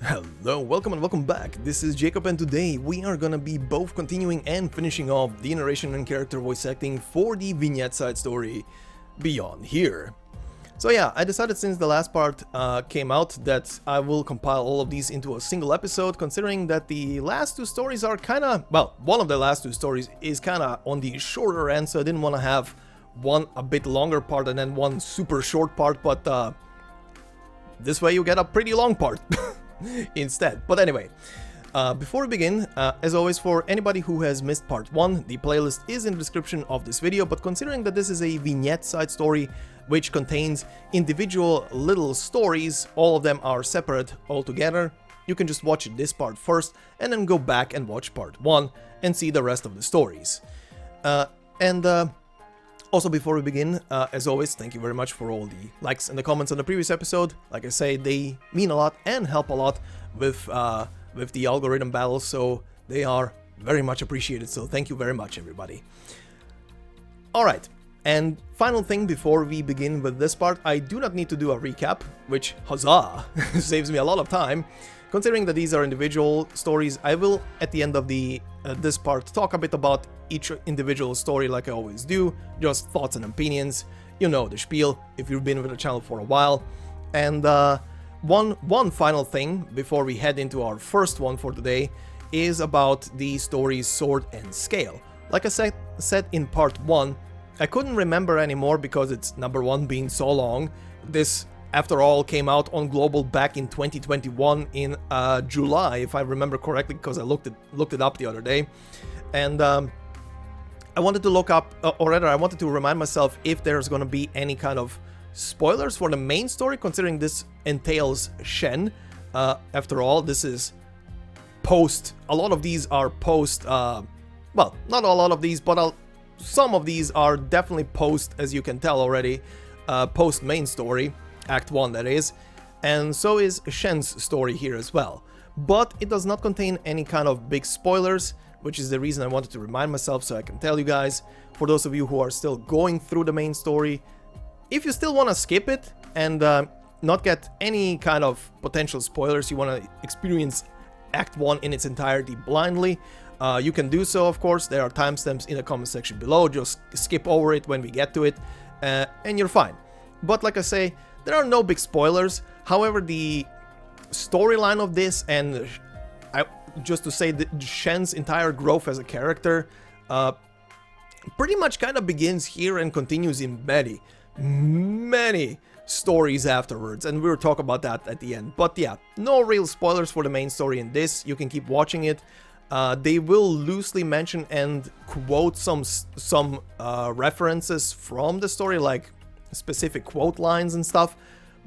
Hello, welcome and welcome back. This is Jacob and today we are gonna be both continuing and finishing off the narration and character voice acting for the vignette side story Beyond Here. So yeah, I decided since the last part came out that I will compile all of these into a single episode, considering that the last two stories are kinda, well, one of the last two stories is kinda on the shorter end, so I didn't want to have one a bit longer part and then one super short part, but this way you get a pretty long part. Instead. But anyway, before we begin, as always, for anybody who has missed part 1, the playlist is in the description of this video, but considering that this is a vignette side story which contains individual little stories, all of them are separate altogether, you can just watch this part first and then go back and watch part 1 and see the rest of the stories. Also, before we begin, as always, thank you very much for all the likes and the comments on the previous episode. Like I say, they mean a lot and help a lot with the algorithm battle, so they are very much appreciated, so thank you very much, everybody. Alright, and final thing before we begin with this part, I do not need to do a recap, which, huzzah, saves me a lot of time. Considering that these are individual stories, I will, at the end of this part, talk a bit about each individual story like I always do, just thoughts and opinions, you know the spiel, if you've been with the channel for a while. And one final thing, before we head into our first one for today, is about the story's sword and scale. Like I said in part 1, I couldn't remember anymore because it's number 1 being so long. This, after all, came out on global back in 2021 in July, if I remember correctly, because I looked it up the other day. And I wanted to look up, or rather I wanted to remind myself if there's going to be any kind of spoilers for the main story, considering this entails Shen. After all, this is post, a lot of these are post, well, not a lot of these, but some of these are definitely post, as you can tell already, post main story. Act 1, that is, and so is Shen's story here as well. But it does not contain any kind of big spoilers, which is the reason I wanted to remind myself so I can tell you guys. For those of you who are still going through the main story, if you still want to skip it and not get any kind of potential spoilers, you want to experience Act 1 in its entirety blindly, you can do so, of course. There are timestamps in the comment section below, just skip over it when we get to it, and you're fine. But like I say, there are no big spoilers. However, the storyline of this, and just to say that Shen's entire growth as a character, pretty much kind of begins here and continues in many stories afterwards, and we'll talk about that at the end. But yeah, no real spoilers for the main story in this. You can keep watching it. They will loosely mention and quote some references from the story, like specific quote lines and stuff,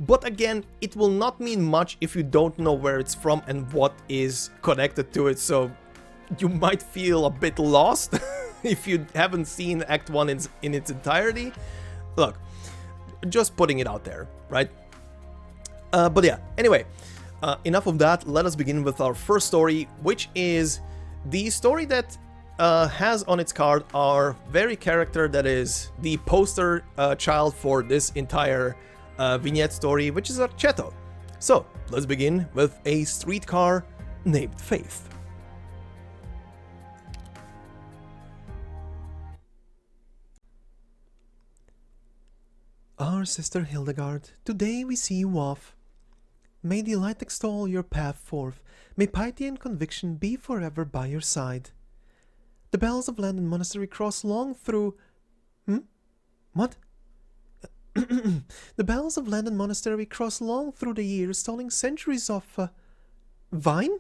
but again, it will not mean much if you don't know where it's from and what is connected to it, so you might feel a bit lost if you haven't seen Act 1 in its entirety. Look, just putting it out there, right? But yeah, anyway, enough of that. Let us begin with our first story, which is the story that has on its card our very character that is the poster child for this entire vignette story, which is Archetto. So, let's begin with a streetcar named Faith. Our sister Hildegard, today we see you off. May the light extol your path forth, may piety and conviction be forever by your side. The bells of Landen monastery cross long through... What? The bells of Landen monastery cross long through the years, tolling centuries of... Wine?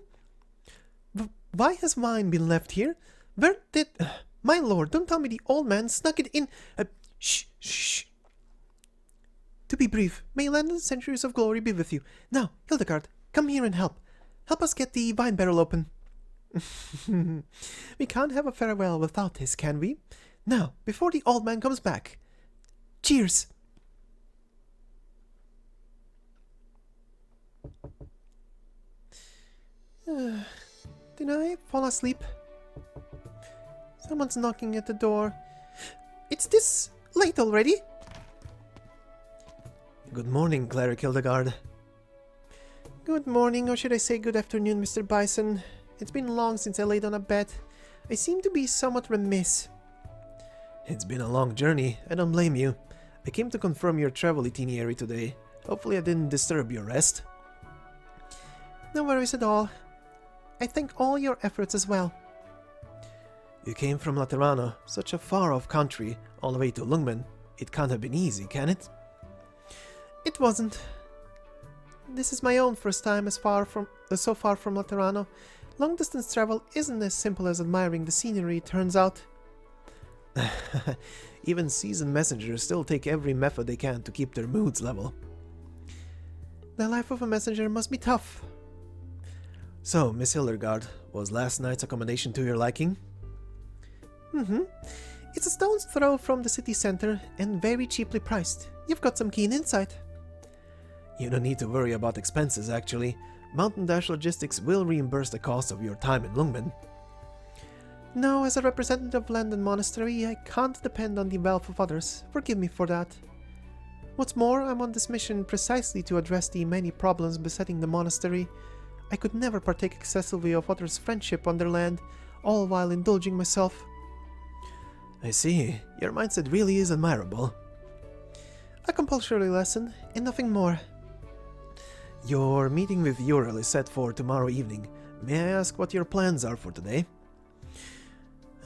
Why has wine been left here? Where did... My lord, don't tell me the old man snuck it in... Shh. To be brief, may Landen's centuries of glory be with you. Now, Hildegard, come here and help. Help us get the wine barrel open. We can't have a farewell without this, can we? Now, before the old man comes back. Cheers! Did I fall asleep? Someone's knocking at the door. It's this late already? Good morning, Cleric Hildegard. Good morning, or should I say good afternoon, Mr. Bison. It's been long since I laid on a bed. I seem to be somewhat remiss. It's been a long journey, I don't blame you. I came to confirm your travel itinerary today. Hopefully I didn't disturb your rest. No worries at all. I thank all your efforts as well. You came from Lateran, such a far-off country, all the way to Lungen. It can't have been easy, can it? It wasn't. This is my own first time so far from Lateran. Long-distance travel isn't as simple as admiring the scenery, it turns out. Even seasoned messengers still take every method they can to keep their moods level. The life of a messenger must be tough. So, Miss Hildegard, was last night's accommodation to your liking? It's a stone's throw from the city center and very cheaply priced. You've got some keen insight. You don't need to worry about expenses, actually. Mountain Dash Logistics will reimburse the cost of your time in Lungen. No, as a representative of Landen monastery, I can't depend on the wealth of others. Forgive me for that. What's more, I'm on this mission precisely to address the many problems besetting the monastery. I could never partake excessively of others' friendship on their land, all while indulging myself. I see. Your mindset really is admirable. A compulsory lesson, and nothing more. Your meeting with Uriel is set for tomorrow evening. May I ask what your plans are for today?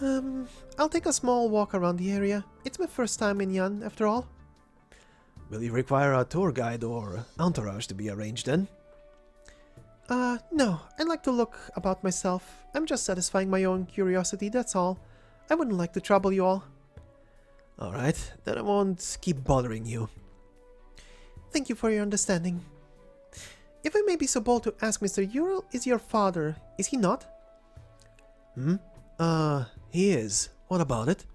I'll take a small walk around the area. It's my first time in Yan, after all. Will you require a tour guide or entourage to be arranged then? No. I'd like to look about myself. I'm just satisfying my own curiosity, that's all. I wouldn't like to trouble you all. Alright, then I won't keep bothering you. Thank you for your understanding. If I may be so bold to ask, Mr. Uriel is your father, is he not? He is. What about it?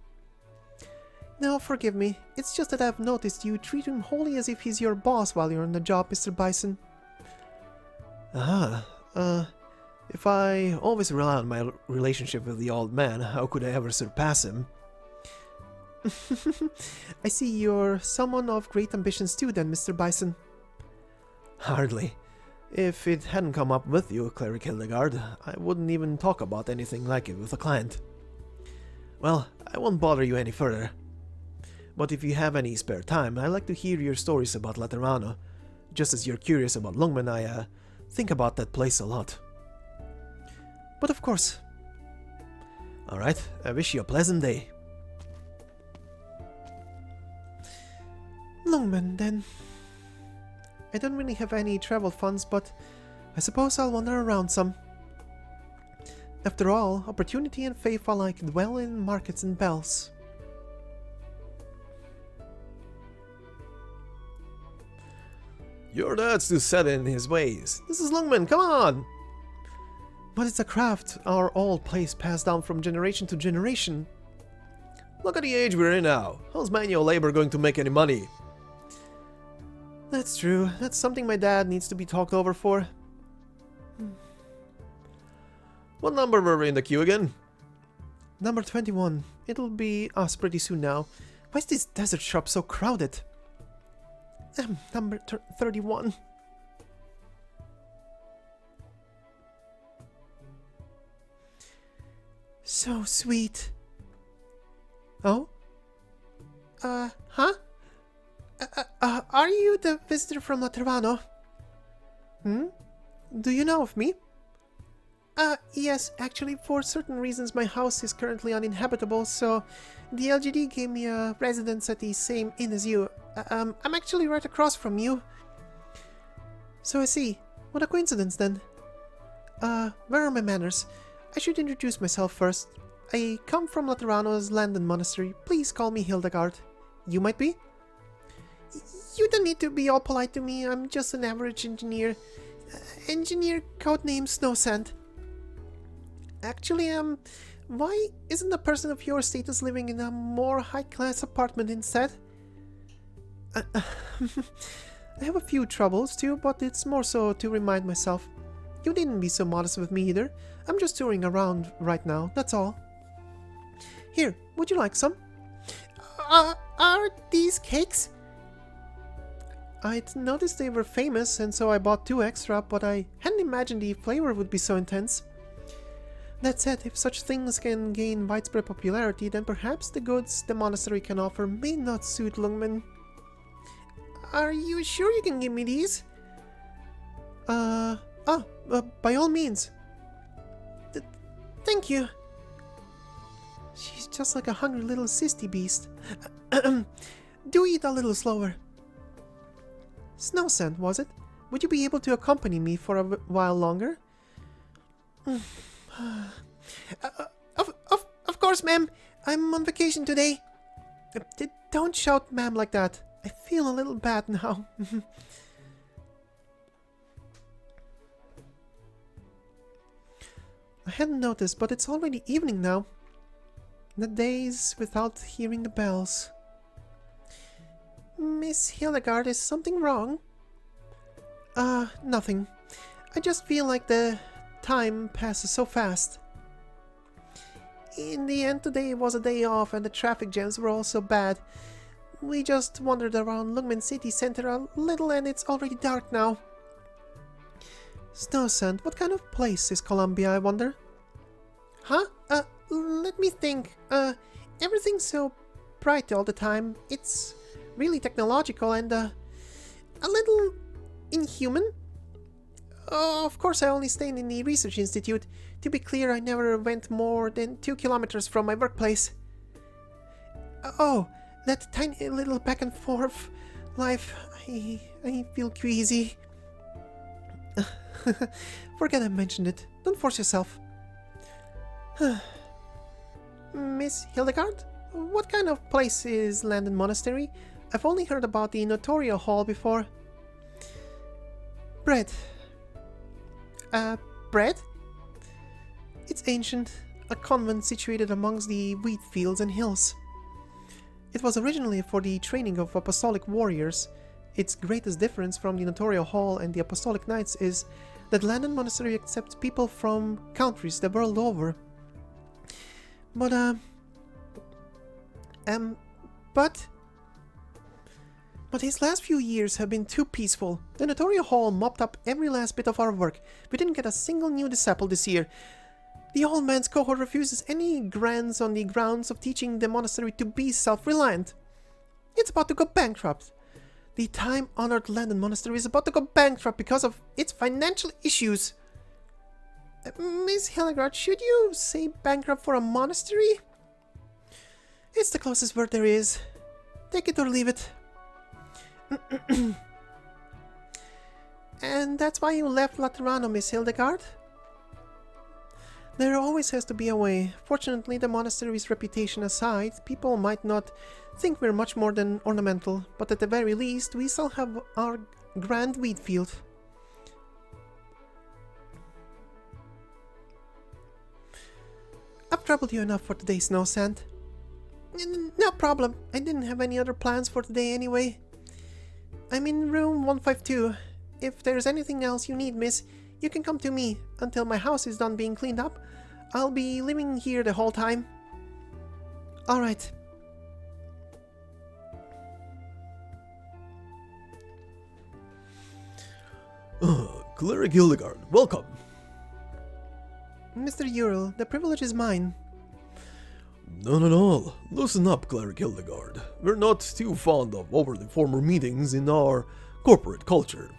No, forgive me. It's just that I've noticed you treat him wholly as if he's your boss while you're on the job, Mr. Bison. If I always rely on my relationship with the old man, how could I ever surpass him? I see you're someone of great ambitions too then, Mr. Bison. Hardly. If it hadn't come up with you, Cleric Hildegard, I wouldn't even talk about anything like it with a client. Well, I won't bother you any further. But if you have any spare time, I'd like to hear your stories about Lateran. Just as you're curious about Lungen, I think about that place a lot. But of course. Alright, I wish you a pleasant day. Lungen, then. I don't really have any travel funds, but I suppose I'll wander around some. After all, opportunity and faith alike dwell in markets and bells. Your dad's too set in his ways. This is Lungman, come on! But it's a craft our old place passed down from generation to generation. Look at the age we're in now. How's manual labor going to make any money? That's true. That's something my dad needs to be talked over for. What number were we in the queue again? Number 21. It'll be us pretty soon now. Why is this desert shop so crowded? Number 31. So sweet. Oh? Huh? Are you the visitor from Lateran? Do you know of me? Yes, actually, for certain reasons my house is currently uninhabitable, so the LGD gave me a residence at the same inn as you. I'm actually right across from you. So I see. What a coincidence then. Where are my manners? I should introduce myself first. I come from Lateran's Landen monastery. Please call me Hildegard. You might be? You don't need to be all polite to me. I'm just an average engineer. Engineer codename Snowsand. Actually, why isn't a person of your status living in a more high-class apartment instead? I have a few troubles too, but it's more so to remind myself. You needn't be so modest with me either. I'm just touring around right now, that's all. Here, would you like some? Are these cakes? I'd noticed they were famous, and so I bought 2 extra, but I hadn't imagined the flavor would be so intense. That said, if such things can gain widespread popularity, then perhaps the goods the monastery can offer may not suit Lungmen. Are you sure you can give me these? By all means. Thank you. She's just like a hungry little sissy beast. Do eat a little slower. Snow Sand, was it? Would you be able to accompany me for a while longer? Of course, ma'am. I'm on vacation today. Don't shout ma'am like that. I feel a little bad now. I hadn't noticed, but it's already evening now. The days without hearing the bells. Miss Hildegard, is something wrong? Nothing. I just feel like the time passes so fast. In the end, today was a day off and the traffic jams were all so bad. We just wandered around Lungmen city center a little and it's already dark now. Snowsand, what kind of place is Columbia, I wonder? Huh? Let me think. Everything's so bright all the time. It's really technological and, a little inhuman. Of course, I only stayed in the research institute. To be clear, I never went more than 2 kilometers from my workplace. Oh, that tiny little back and forth life. I feel queasy. Forget I mentioned it. Don't force yourself. Miss Hildegard? What kind of place is Landen Monastery? I've only heard about the Notorio Hall before. Bread. Bread? It's ancient, a convent situated amongst the wheat fields and hills. It was originally for the training of apostolic warriors. Its greatest difference from the Notorio Hall and the Apostolic Knights is that Landen Monastery accepts people from countries the world over. But his last few years have been too peaceful. The Notorio Hall mopped up every last bit of our work. We didn't get a single new disciple this year. The old man's cohort refuses any grants on the grounds of teaching the monastery to be self-reliant. It's about to go bankrupt. The time-honored Landen Monastery is about to go bankrupt because of its financial issues. Miss Hildegard, should you say bankrupt for a monastery? It's the closest word there is. Take it or leave it. And that's why you left Lateran, Miss Hildegard? There always has to be a way. Fortunately, the monastery's reputation aside, people might not think we're much more than ornamental, but at the very least, we still have our grand wheat field. I've troubled you enough for today, Snowsand. No problem. I didn't have any other plans for today anyway. I'm in room 152. If there's anything else you need, miss, you can come to me until my house is done being cleaned up. I'll be living here the whole time. Alright. Cleric Hildegard, welcome. Mr. Uriel, the privilege is mine. None at all. Listen up, Cleric Hildegard. We're not too fond of overly formal meetings in our corporate culture.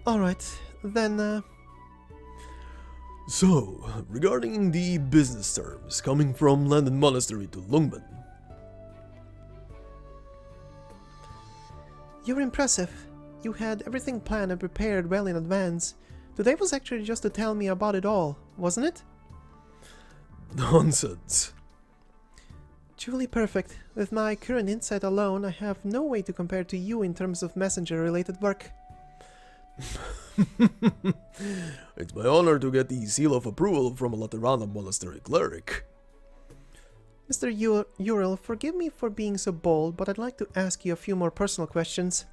Alright, then, So, regarding the business terms coming from Landen Monastery to Lungmen. You're impressive. You had everything planned and prepared well in advance. Today was actually just to tell me about it all, wasn't it? Nonsense. Truly perfect. With my current insight alone, I have no way to compare to you in terms of messenger-related work. It's my honor to get the seal of approval from a Lateran monastery cleric. Mr. Uriel, forgive me for being so bold, but I'd like to ask you a few more personal questions.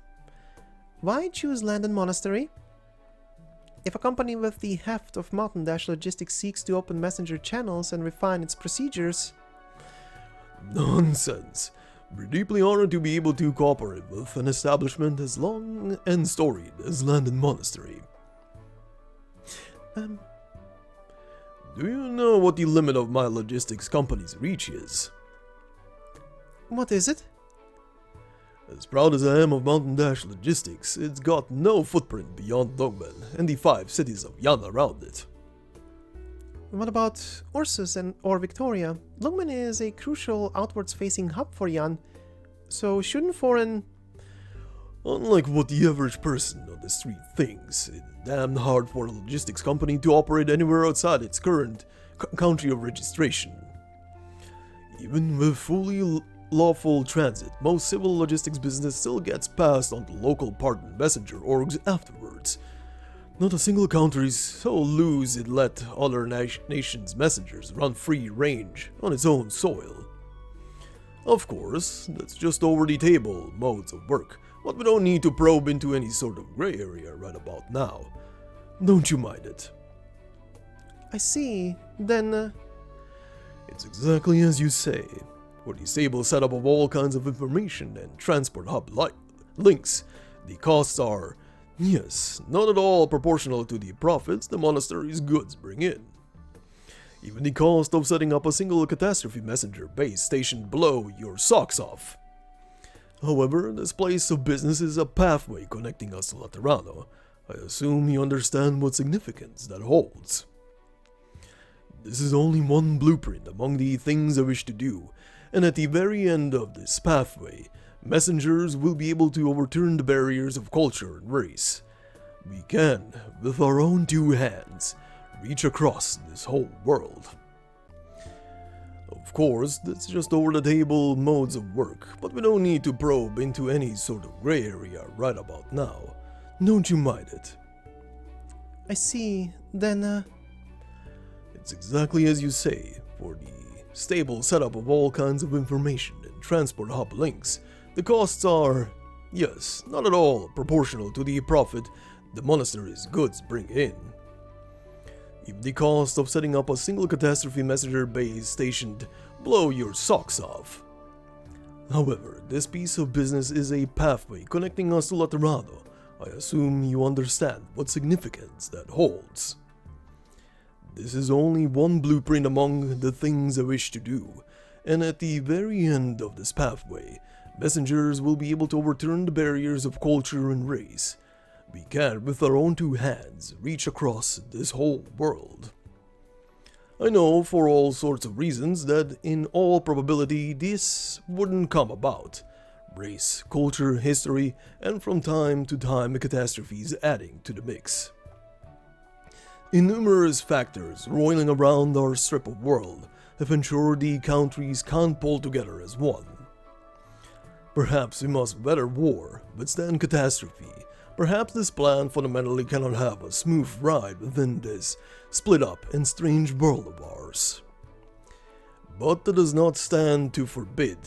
Why choose Landen Monastery? If a company with the heft of Mountain Dash Logistics seeks to open messenger channels and refine its procedures... Nonsense. We're deeply honored to be able to cooperate with an establishment as long and storied as Landen Monastery. Do you know what the limit of my logistics company's reach is? What is it? As proud as I am of Mountain Dash Logistics, it's got no footprint beyond Dogman and the 5 cities of Yan around it. What about Ursus or Victoria? Lungmen is a crucial outwards-facing hub for Yan, so shouldn't foreign... Unlike what the average person on the street thinks, it's damn hard for a logistics company to operate anywhere outside its current country of registration. Even with fully lawful transit, most civil logistics business still gets passed on to local partner messenger orgs afterwards. Not a single country is so loose it let other nations' messengers run free range on its own soil. Of course, that's just over-the-table modes of work, but we don't need to probe into any sort of gray area right about now. Don't you mind it? I see. Then, It's exactly as you say. For the stable setup of all kinds of information and transport hub links, the costs are, yes, not at all proportional to the profits the monastery's goods bring in. Even the cost of setting up a single catastrophe messenger base stationed below your socks off. However, this place of business is a pathway connecting us to Lateran. I assume you understand what significance that holds. This is only one blueprint among the things I wish to do, and at the very end of this pathway, messengers will be able to overturn the barriers of culture and race. We can, with our own 2 hands, reach across this whole world. Of course, that's just over-the-table modes of work, but we don't need to probe into any sort of gray area right about now. Don't you mind it? I see. Then, It's exactly as you say. For the stable setup of all kinds of information and transport hub links, the costs are, yes, not at all proportional to the profit the monastery's goods bring in. Even the cost of setting up a single catastrophe messenger base stationed below your socks off. However, this piece of business is a pathway connecting us to Lateran. I assume you understand what significance that holds. This is only one blueprint among the things I wish to do, and at the very end of this pathway, messengers will be able to overturn the barriers of culture and race. We can, with our own 2 hands, reach across this whole world. I know for all sorts of reasons that in all probability this wouldn't come about. Race, culture, history, and from time to time catastrophes adding to the mix. Numerous factors roiling around our strip of world have ensured the countries can't pull together as one. Perhaps we must weather war, withstand catastrophe. Perhaps this plan fundamentally cannot have a smooth ride within this split up and strange world of ours. But that does not stand to forbid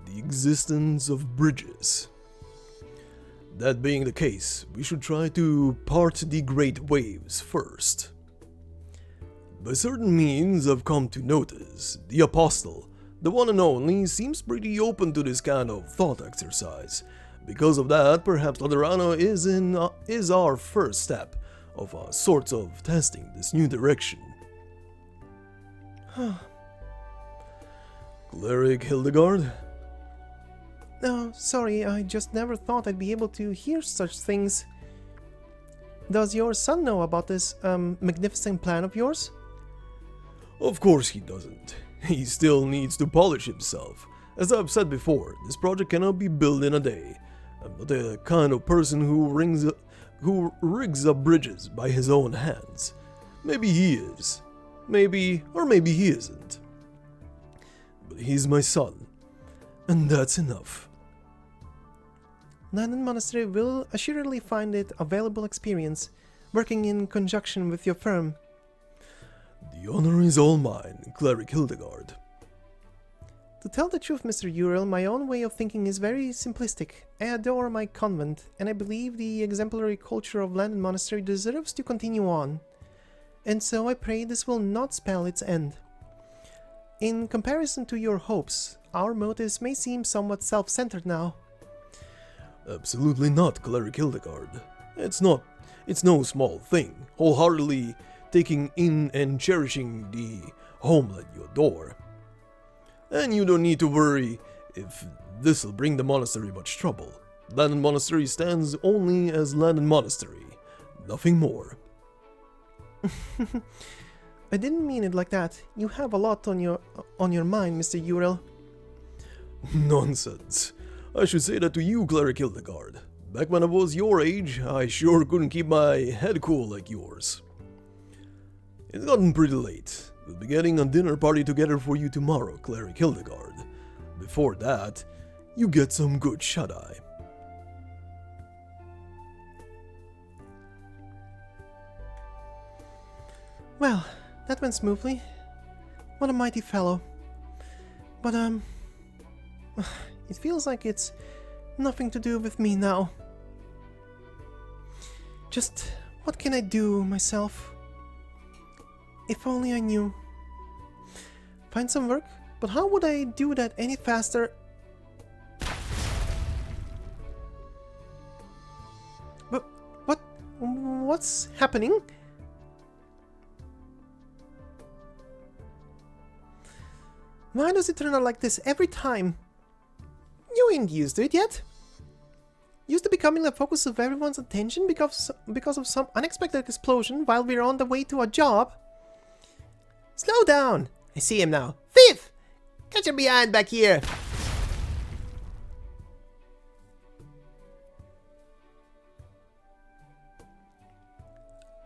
the existence of bridges. That being the case, we should try to part the great waves first. By certain means I've come to notice, the Apostle, the one and only, seems pretty open to this kind of thought exercise. Because of that, perhaps Lateran is our first step of a sort of testing this new direction. Cleric Hildegard? oh, sorry, I just never thought I'd be able to hear such things. Does your son know about this, magnificent plan of yours? Of course he doesn't. He still needs to polish himself. As I've said before, this project cannot be built in a day. I'm not the kind of person who rigs up bridges by his own hands. Maybe he is. Maybe, or maybe he isn't. But he's my son. And that's enough. Landen Monastery will assuredly find it a valuable experience, working in conjunction with your firm. The honor is all mine, Cleric Hildegard. To tell the truth, Mr. Uriel, my own way of thinking is very simplistic. I adore my convent, and I believe the exemplary culture of Landen Monastery deserves to continue on. And so I pray this will not spell its end. In comparison to your hopes, our motives may seem somewhat self-centered now. Absolutely not, Cleric Hildegard. It's no small thing, wholeheartedly taking in and cherishing the homeland you adore. And you don't need to worry if this'll bring the monastery much trouble. Landen Monastery stands only as Landen Monastery, nothing more. I didn't mean it like that. You have a lot on your mind, Mr. Uriel. Nonsense. I should say that to you, Cleric Hildegard. Back when I was your age, I sure couldn't keep my head cool like yours. It's gotten pretty late. We'll be getting a dinner party together for you tomorrow, Cleric Hildegard. Before that, you get some good shut-eye. Well, that went smoothly. What a mighty fellow. But, it feels like it's nothing to do with me now. Just, what can I do myself? If only I knew. Find some work? But how would I do that any faster? But, what's happening? Why does it turn out like this every time? You ain't used to it yet. Used to becoming the focus of everyone's attention because of some unexpected explosion while we're on the way to a job. Slow down! I see him now. Thief! Get your behind back here!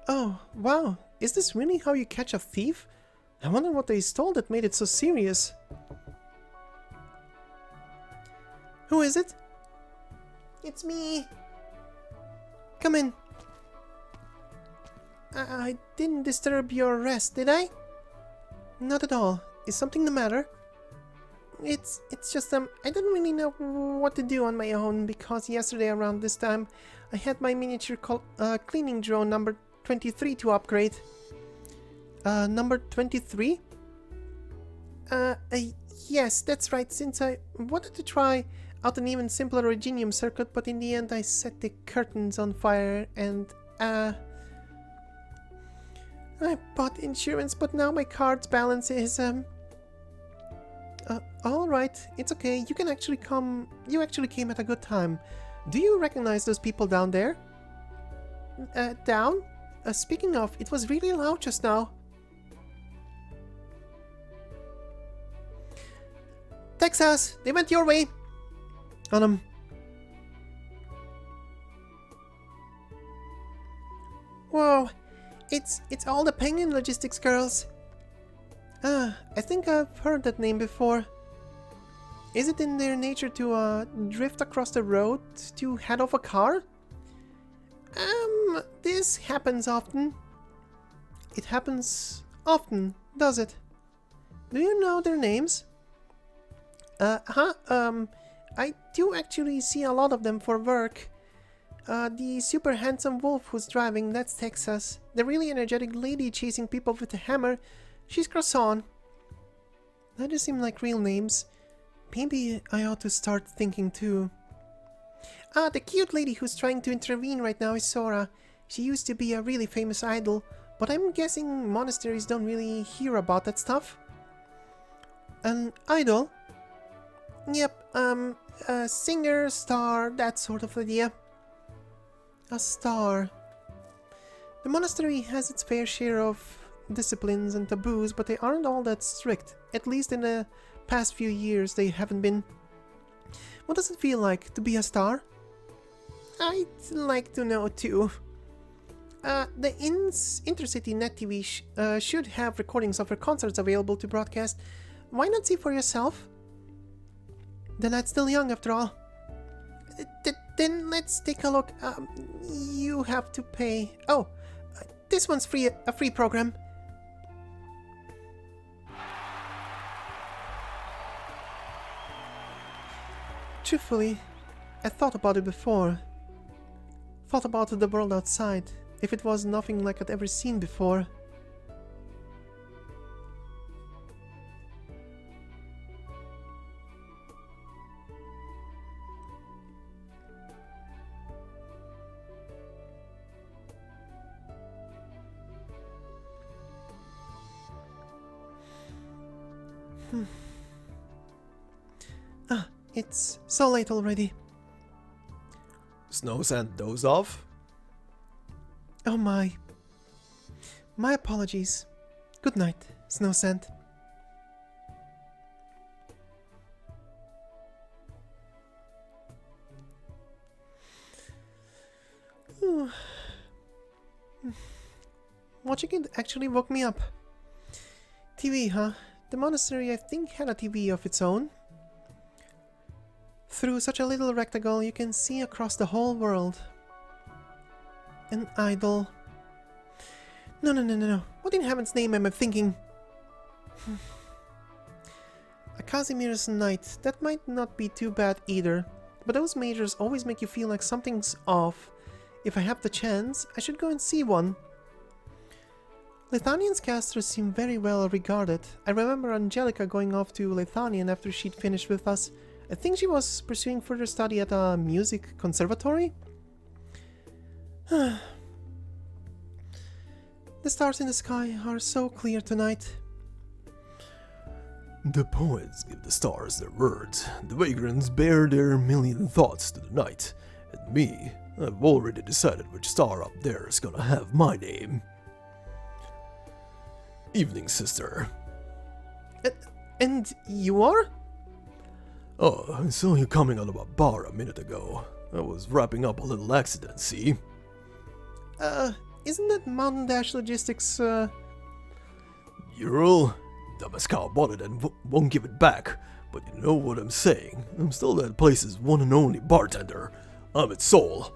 Oh, wow. Is this really how you catch a thief? I wonder what they stole that made it so serious. Who is it? It's me. Come in. I didn't disturb your rest, did I? Not at all. Is something the matter? It's just I didn't really know what to do on my own because yesterday around this time I had my miniature cleaning drone number 23 to upgrade. Number 23? Yes, that's right, since I wanted to try out an even simpler Reginium circuit, but in the end I set the curtains on fire and, I bought insurance, but now my card's balance is, alright, it's okay, you actually came at a good time. Do you recognize those people down there? Down? Speaking of, it was really loud just now. Texas, they went your way. On them. Whoa, it's all the penguin logistics girls. I think I've heard that name before. Is it in their nature to drift across the road to head off a car? This happens often. It happens often, does it? Do you know their names? I do actually see a lot of them for work. The super handsome wolf who's driving, that's Texas. The really energetic lady chasing people with a hammer, she's Croissant. That just seem like real names. Maybe I ought to start thinking too. The cute lady who's trying to intervene right now is Sora. She used to be a really famous idol, but I'm guessing monasteries don't really hear about that stuff. An idol? Yep, a singer, star, that sort of idea. A star. The monastery has its fair share of disciplines and taboos, but they aren't all that strict. At least in the past few years they haven't been. What does it feel like to be a star? I'd like to know too. The Intercity Net TV should have recordings of her concerts available to broadcast. Why not see for yourself? The night's still young after all. Then let's take a look. You have to pay. Oh, this one's free, a free program. Truthfully, I thought about it before. Thought about the world outside, if it was nothing like I'd ever seen before. Ah, it's so late already. Snow Sand doze off. Oh my. My apologies. Good night, Snow Sand. Watching it actually woke me up. TV, huh? The monastery, I think, had a TV of its own. Through such a little rectangle, you can see across the whole world. An idol. No. What in heaven's name am I thinking? A Casimir's night. That might not be too bad either. But those majors always make you feel like something's off. If I have the chance, I should go and see one. Lithanian's casters seem very well regarded. I remember Angelica going off to Lithanian after she'd finished with us. I think she was pursuing further study at a music conservatory? The stars in the sky are so clear tonight. The poets give the stars their words, the vagrants bear their million thoughts to the night, and me, I've already decided which star up there is gonna have my name. Evening, sister. And you are? Oh, I saw you coming out of a bar a minute ago. I was wrapping up a little accident, see? Isn't that Mountain Dash Logistics, Ural? Damaskar bought it and won't give it back. But you know what I'm saying. I'm still that place's one and only bartender. I'm its soul.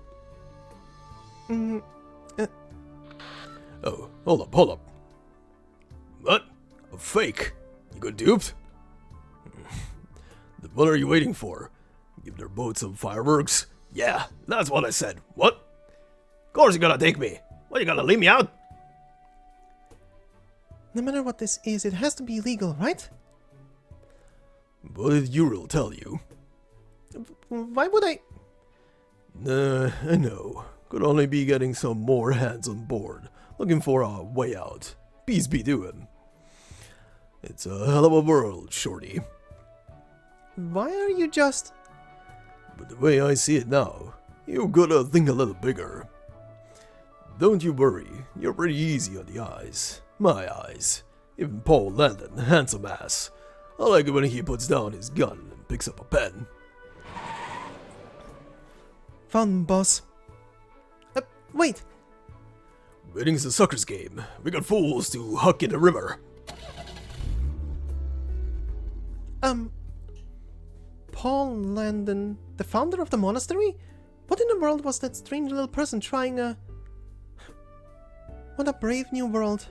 Oh, hold up. What? A fake? You got duped? Then what are you waiting for? Give their boat some fireworks? Yeah, that's what I said. What? Of course you're gonna take me. What, you gonna leave me out? No matter what this is, it has to be legal, right? What did Ural tell you? Why would I... I know. Could only be getting some more hands on board. Looking for a way out. Peace be to him. It's a hell of a world, shorty. Why are you just... But the way I see it now, you gotta think a little bigger. Don't you worry, you're pretty easy on the eyes. My eyes. Even Paul Landen, handsome ass. I like it when he puts down his gun and picks up a pen. Fun, boss. Wait. Waiting's a sucker's game. We got fools to huck in the rimmer. Paul Landen, the founder of the monastery? What in the world was that strange little person trying a... What a brave new world.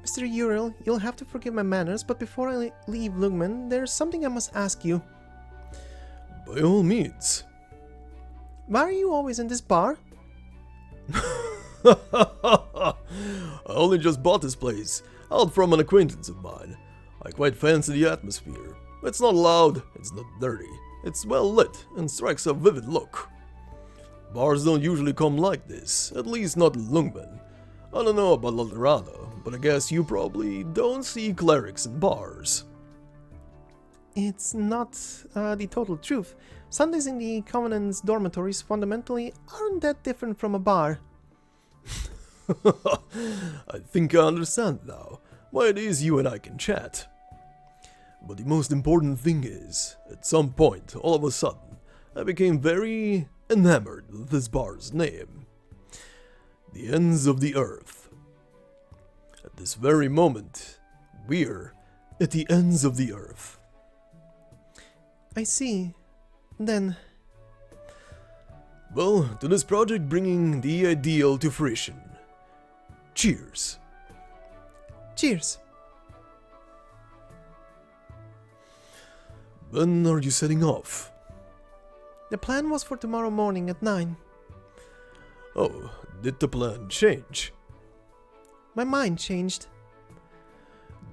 Mr. Ural, you'll have to forgive my manners, but before I leave Lugman, there's something I must ask you. By all means. Why are you always in this bar? I only just bought this place, out from an acquaintance of mine. I quite fancy the atmosphere. It's not loud, it's not dirty, it's well lit and strikes a vivid look. Bars don't usually come like this, at least not in Lungmen. I don't know about Lateran, but I guess you probably don't see clerics in bars. It's not the total truth. Sundays in the Covenant's dormitories fundamentally aren't that different from a bar. I think I understand now why it is you and I can chat. But the most important thing is, at some point, all of a sudden, I became very enamored with this bar's name. The Ends of the Earth. At this very moment, we're at the ends of the earth. I see. Then... Well, to this project bringing the ideal to fruition. Cheers. Cheers. When are you setting off? The plan was for tomorrow morning at 9. Oh, did the plan change? My mind changed.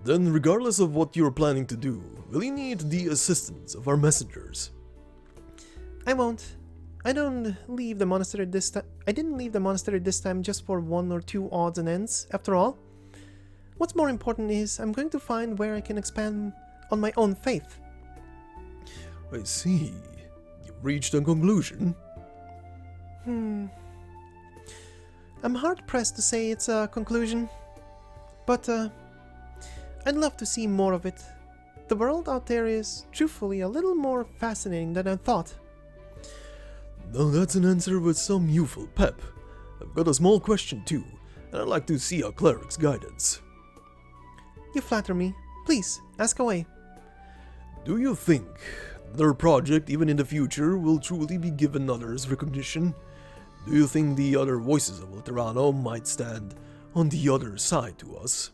Then, regardless of what you're planning to do, will you need the assistance of our messengers? I won't. I don't leave the monastery this time. I didn't leave the monastery this time just for 1 or 2 odds and ends, after all. What's more important is I'm going to find where I can expand on my own faith. I see. You've reached a conclusion. I'm hard-pressed to say it's a conclusion, but I'd love to see more of it. The world out there is, truthfully, a little more fascinating than I thought. Now that's an answer with some youthful pep. I've got a small question too, and I'd like to see a cleric's guidance. You flatter me. Please, ask away. Do you think their project, even in the future, will truly be given others recognition? Do you think the other voices of Laterano might stand on the other side to us?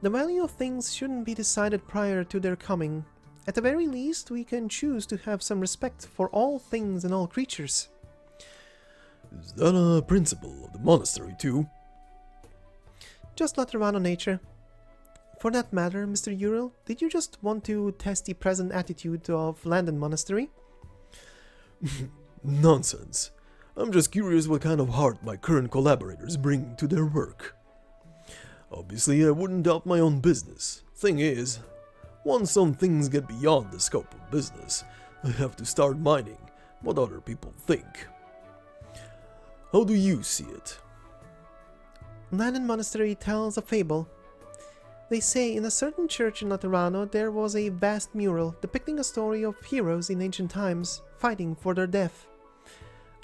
The value of things shouldn't be decided prior to their coming. At the very least, we can choose to have some respect for all things and all creatures. Is that a principle of the monastery too? Just Laterano nature. For that matter, Mr. Uriel, did you just want to test the present attitude of Landen Monastery? Nonsense. I'm just curious what kind of heart my current collaborators bring to their work. Obviously, I wouldn't doubt my own business. Thing is, once some things get beyond the scope of business, I have to start minding what other people think. How do you see it? Landen Monastery tells a fable. They say in a certain church in Laterano there was a vast mural depicting a story of heroes in ancient times fighting for their death.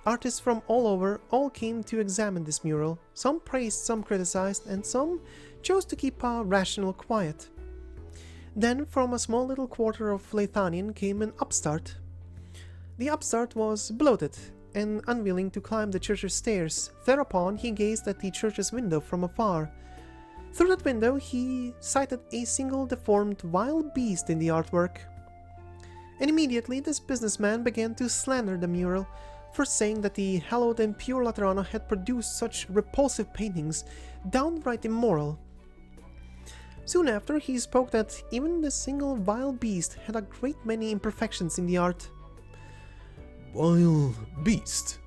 Artists from all over all came to examine this mural. Some praised, some criticized, and some chose to keep a rational quiet. Then from a small little quarter of Lathanian came an upstart. The upstart was bloated and unwilling to climb the church's stairs. Thereupon he gazed at the church's window from afar. Through that window he sighted a single deformed wild beast in the artwork. And immediately this businessman began to slander the mural for saying that the hallowed and pure Laterano had produced such repulsive paintings, downright immoral. Soon after he spoke that even the single wild beast had a great many imperfections in the art. Wild beast?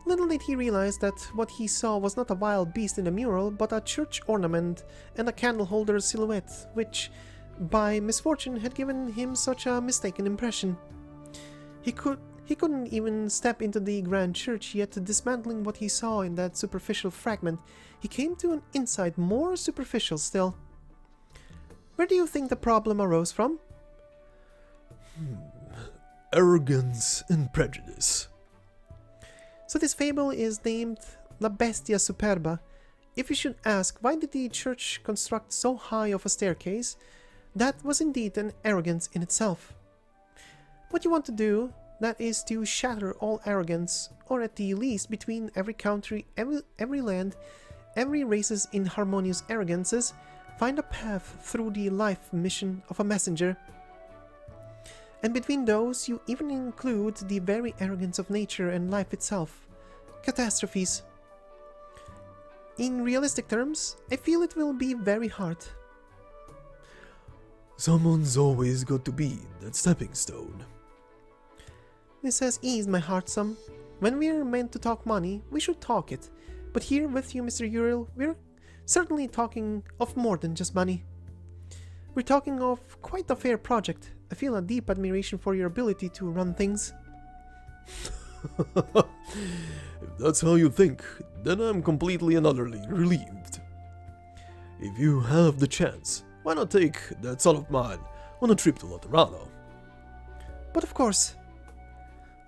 Little did he realize that what he saw was not a wild beast in the mural, but a church ornament and a candle holder's silhouette, which, by misfortune, had given him such a mistaken impression. He couldn't even step into the grand church, yet dismantling what he saw in that superficial fragment, he came to an insight more superficial still. Where do you think the problem arose from? Arrogance and prejudice. So this fable is named La Bestia Superba. If you should ask, why did the church construct so high of a staircase? That was indeed an arrogance in itself. What you want to do, that is to shatter all arrogance, or at the least between every country, every land, every race's inharmonious arrogances, find a path through the life mission of a messenger. And between those, you even include the very arrogance of nature and life itself. Catastrophes. In realistic terms, I feel it will be very hard. Someone's always got to be that stepping stone. This has eased my heart some. When we're meant to talk money, we should talk it. But here with you, Mr. Uriel, we're certainly talking of more than just money. We're talking of quite a fair project. I feel a deep admiration for your ability to run things. If that's how you think, then I'm completely and utterly relieved. If you have the chance, why not take that son of mine on a trip to Laterano? But of course.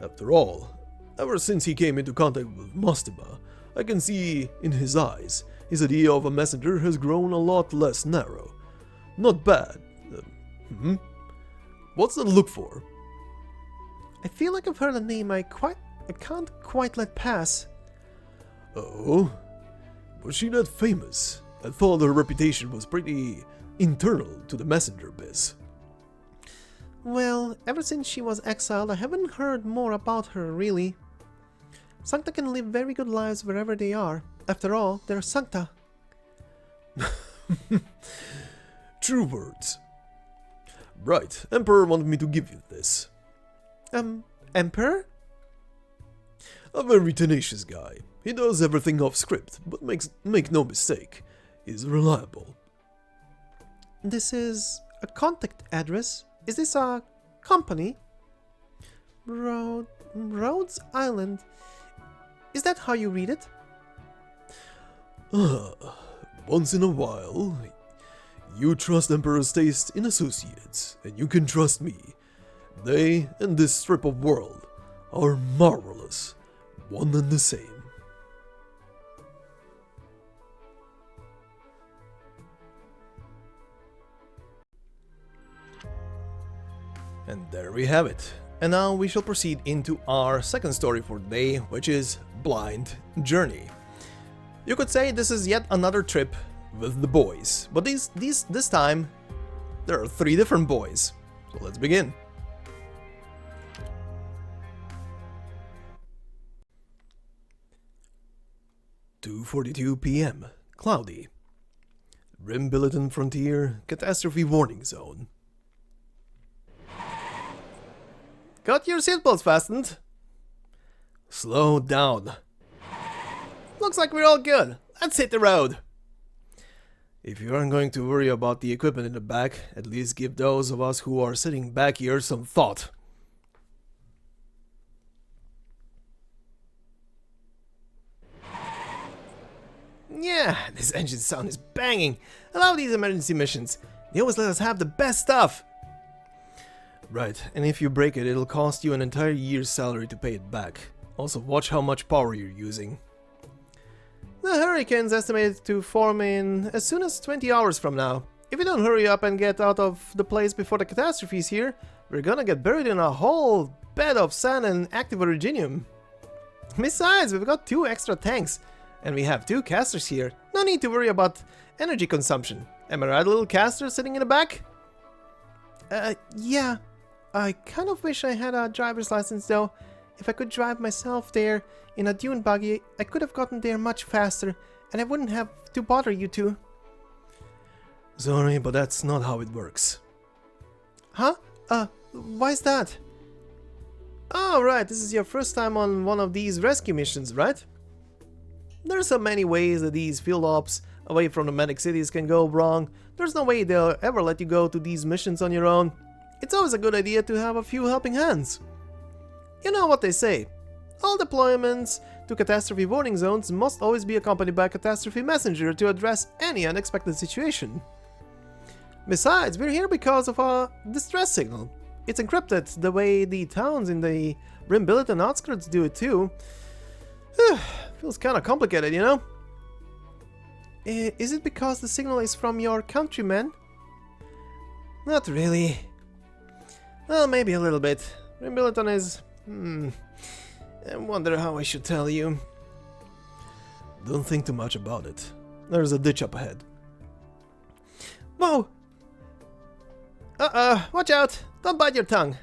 After all, ever since he came into contact with Mostima, I can see in his eyes his idea of a messenger has grown a lot less narrow. Not bad. What's that look for? I feel like I've heard a name I can't quite let pass. Oh? Was she that famous? I thought her reputation was pretty internal to the messenger biz. Well, ever since she was exiled, I haven't heard more about her, really. Sancta can live very good lives wherever they are. After all, they're Sancta. True words. Right, Emperor wanted me to give you this. Emperor? A very tenacious guy. He does everything off script, but make no mistake, he's reliable. This is a contact address. Is this a company? Rhodes Island. Is that how you read it? Once in a while, you trust Emperor's taste in associates, and you can trust me. They and this strip of world are marvelous, one and the same. And there we have it. And now we shall proceed into our second story for the day, which is Blind Journey. You could say this is yet another trip with the boys, but this time there are 3 different boys. So let's begin. "2:42 p.m. Cloudy. Rim Billiton Frontier Catastrophe Warning Zone. Got your seatbelts fastened? Slow down. Looks like we're all good. Let's hit the road. If you aren't going to worry about the equipment in the back, at least give those of us who are sitting back here some thought." Yeah, this engine sound is banging. I love these emergency missions. They always let us have the best stuff. Right, and if you break it, it'll cost you an entire year's salary to pay it back. Also, watch how much power you're using. The hurricane's estimated to form in as soon as 20 hours from now. If we don't hurry up and get out of the place before the catastrophe's here, we're gonna get buried in a whole bed of sand and active originium. Besides, we've got 2 extra tanks, and we have 2 casters here. No need to worry about energy consumption. Am I right, little caster sitting in the back? Yeah. I kind of wish I had a driver's license though. If I could drive myself there in a dune buggy, I could have gotten there much faster, and I wouldn't have to bother you two. Sorry, but that's not how it works. Huh? Why's that? Oh, right, this is your first time on one of these rescue missions, right? There's so many ways that these field ops away from the medic cities can go wrong. There's no way they'll ever let you go to these missions on your own. It's always a good idea to have a few helping hands. You know what they say. All deployments to catastrophe warning zones must always be accompanied by a catastrophe messenger to address any unexpected situation. Besides, we're here because of a distress signal. It's encrypted the way the towns in the Rim Billiton outskirts do it too. Feels kinda complicated, you know? Is it because the signal is from your countrymen? Not really. Well, maybe a little bit. Rim Billiton is... I wonder how I should tell you. Don't think too much about it. There's a ditch up ahead. Whoa! Watch out! Don't bite your tongue.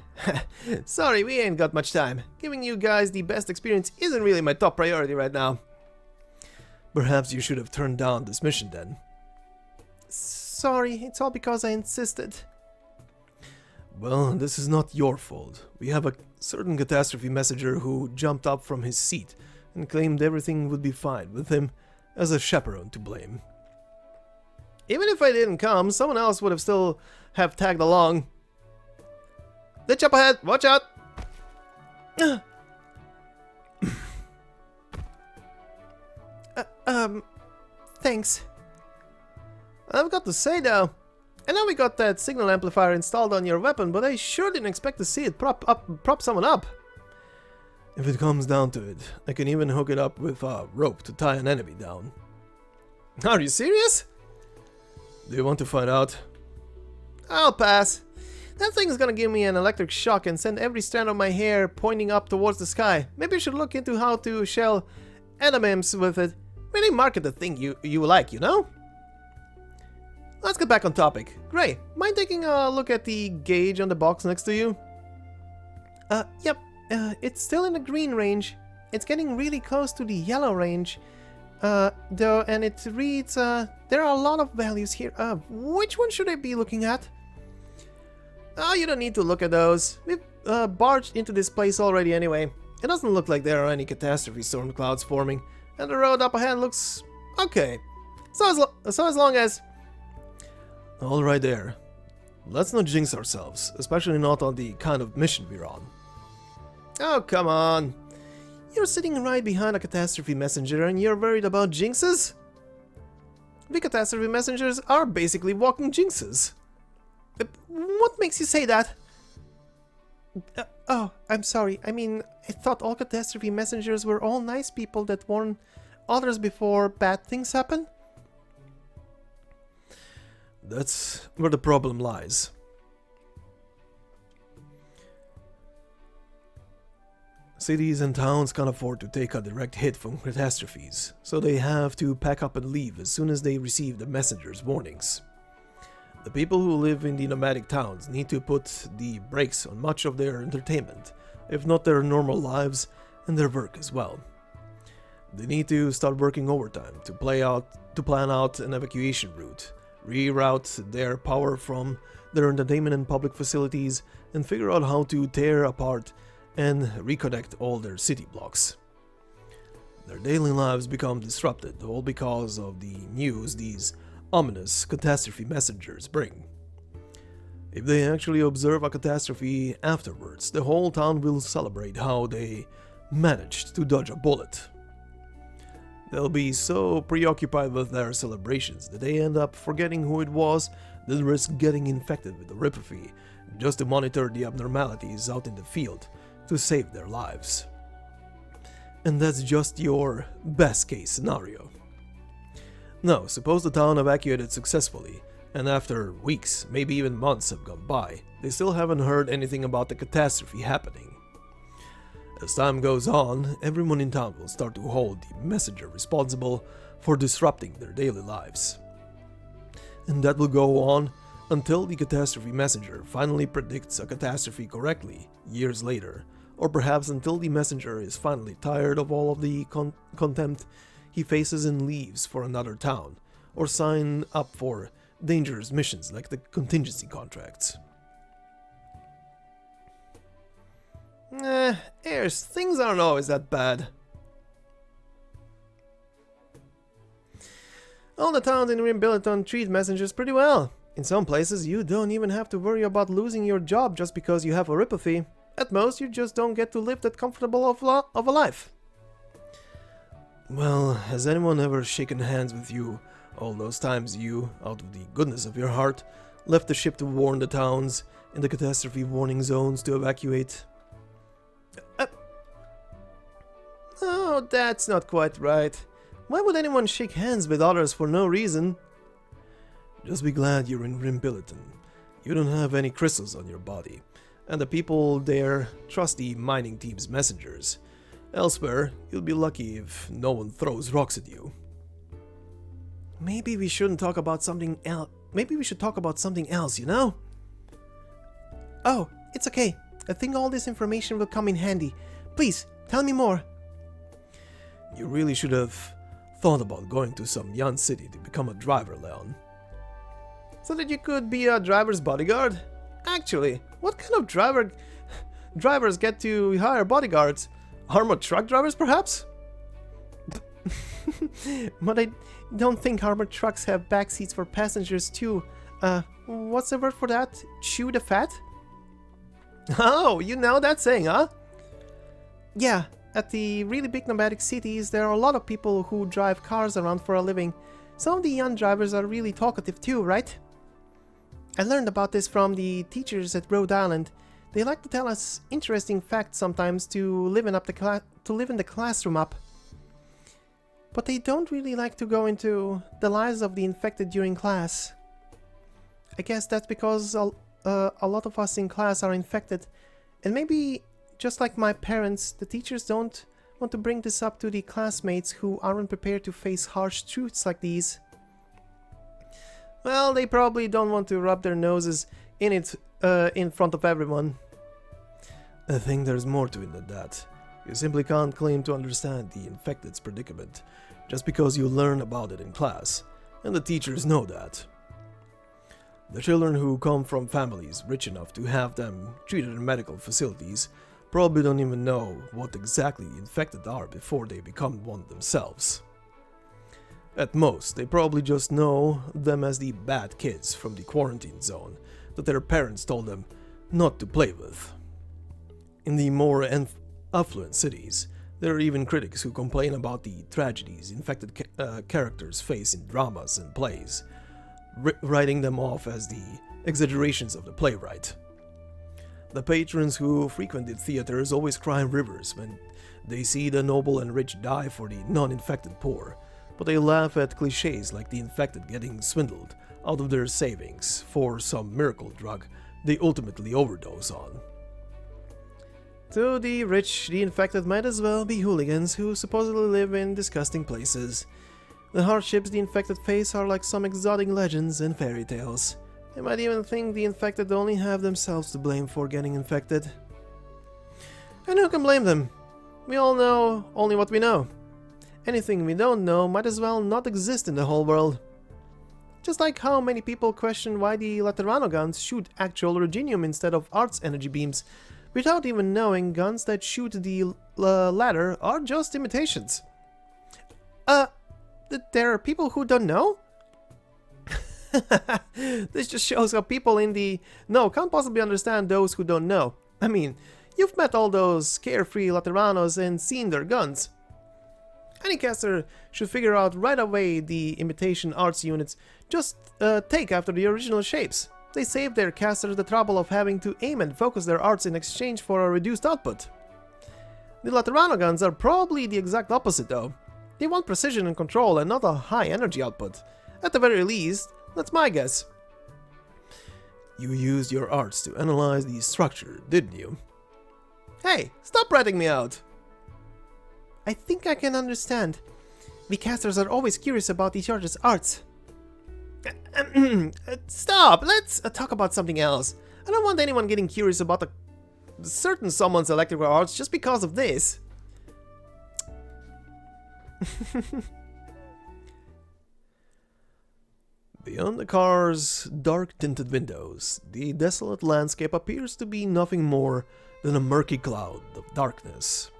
Sorry, we ain't got much time. Giving you guys the best experience isn't really my top priority right now. Perhaps you should have turned down this mission then. Sorry, it's all because I insisted. Well, this is not your fault. We have a certain catastrophe messenger who jumped up from his seat and claimed everything would be fine with him as a chaperone to blame. Even if I didn't come, someone else would have still have tagged along. Ditch up ahead! Watch out! Thanks. I've got to say though, I know we got that signal amplifier installed on your weapon, but I sure didn't expect to see it prop someone up. If it comes down to it, I can even hook it up with a rope to tie an enemy down. Are you serious? Do you want to find out? I'll pass. That thing's gonna give me an electric shock and send every strand of my hair pointing up towards the sky. Maybe I should look into how to shell adamims with it. Really market the thing you like, you know? Let's get back on topic. Grey, mind taking a look at the gauge on the box next to you? Yep. It's still in the green range. It's getting really close to the yellow range. Though, and it reads, there are a lot of values here. Which one should I be looking at? Oh, you don't need to look at those. barged into this place already anyway. It doesn't look like there are any catastrophe storm clouds forming, and the road up ahead looks okay. So as long as... All right there. Let's not jinx ourselves, especially not on the kind of mission we're on. Oh, come on. You're sitting right behind a catastrophe messenger and you're worried about jinxes? The catastrophe messengers are basically walking jinxes. What makes you say that? Oh, I'm sorry. I mean, I thought all catastrophe messengers were all nice people that warn others before bad things happen. That's where the problem lies. Cities and towns can't afford to take a direct hit from catastrophes, so they have to pack up and leave as soon as they receive the messenger's warnings. The people who live in the nomadic towns need to put the brakes on much of their entertainment, if not their normal lives and their work as well. They need to start working overtime to plan out an evacuation route, reroute their power from their entertainment and public facilities, and figure out how to tear apart and reconnect all their city blocks. Their daily lives become disrupted, all because of the news these ominous catastrophe messengers bring. If they actually observe a catastrophe afterwards, the whole town will celebrate how they managed to dodge a bullet. They'll be so preoccupied with their celebrations that they end up forgetting who it was that risked getting infected with the ripathy just to monitor the abnormalities out in the field to save their lives. And that's just your best case scenario. Now, suppose the town evacuated successfully, and after weeks, maybe even months have gone by, they still haven't heard anything about the catastrophe happening. As time goes on, everyone in town will start to hold the messenger responsible for disrupting their daily lives. And that will go on until the catastrophe messenger finally predicts a catastrophe correctly years later, or perhaps until the messenger is finally tired of all of the contempt he faces and leaves for another town, or sign up for dangerous missions like the contingency contracts. Heirs, things aren't always that bad. All the towns in Rimbilliton treat messengers pretty well. In some places, you don't even have to worry about losing your job just because you have a ripathy. At most, you just don't get to live that comfortable of a life. Well, has anyone ever shaken hands with you all those times you, out of the goodness of your heart, left the ship to warn the towns in the catastrophe warning zones to evacuate? Oh, that's not quite right. Why would anyone shake hands with others for no reason? Just be glad you're in Rimbilliton. You don't have any crystals on your body, and the people there trust the mining team's messengers. Elsewhere, you'll be lucky if no one throws rocks at you. Maybe we shouldn't talk about something else. Maybe we should talk about something else, you know? Oh, it's okay. I think all this information will come in handy. Please, tell me more. You really should have thought about going to some young city to become a driver, Leon. So that you could be a driver's bodyguard? Actually, what kind of drivers get to hire bodyguards? Armored truck drivers, perhaps? But I don't think armored trucks have back seats for passengers too. What's the word for that? Chew the fat? Oh, you know that saying, huh? Yeah, at the really big nomadic cities, there are a lot of people who drive cars around for a living. Some of the young drivers are really talkative too, right? I learned about this from the teachers at Rhode Island. They like to tell us interesting facts sometimes to liven the classroom up. But they don't really like to go into the lives of the infected during class. I guess that's because a lot of us in class are infected, and maybe just like my parents, the teachers don't want to bring this up to the classmates who aren't prepared to face harsh truths like these. Well, they probably don't want to rub their noses in it in front of everyone. I think there's more to it than that. You simply can't claim to understand the infected's predicament just because you learn about it in class, and the teachers know that. The children who come from families rich enough to have them treated in medical facilities probably don't even know what exactly infected are before they become one themselves. At most, they probably just know them as the bad kids from the quarantine zone that their parents told them not to play with. In the more affluent cities, there are even critics who complain about the tragedies infected characters face in dramas and plays, writing them off as the exaggerations of the playwright. The patrons who frequented theaters always cry rivers when they see the noble and rich die for the non-infected poor, but they laugh at cliches like the infected getting swindled out of their savings for some miracle drug they ultimately overdose on. To the rich, the infected might as well be hooligans who supposedly live in disgusting places. The hardships the infected face are like some exotic legends and fairy tales. They might even think the infected only have themselves to blame for getting infected. And who can blame them? We all know only what we know. Anything we don't know might as well not exist in the whole world. Just like how many people question why the Lateran guns shoot actual ruginium instead of arts energy beams, without even knowing guns that shoot the latter are just imitations. There are people who don't know? This just shows how people in the know can't possibly understand those who don't know. I mean, you've met all those carefree Lateranos and seen their guns. Any caster should figure out right away the imitation arts units just take after the original shapes. They save their casters the trouble of having to aim and focus their arts in exchange for a reduced output. The Laterano guns are probably the exact opposite though. They want precision and control and not a high energy output. At the very least, that's my guess. You used your arts to analyze the structure, didn't you? Hey, stop ratting me out! I think I can understand. We casters are always curious about each other's arts. Stop! Let's talk about something else. I don't want anyone getting curious about a certain someone's electrical arts just because of this. Beyond the car's dark-tinted windows, the desolate landscape appears to be nothing more than a murky cloud of darkness.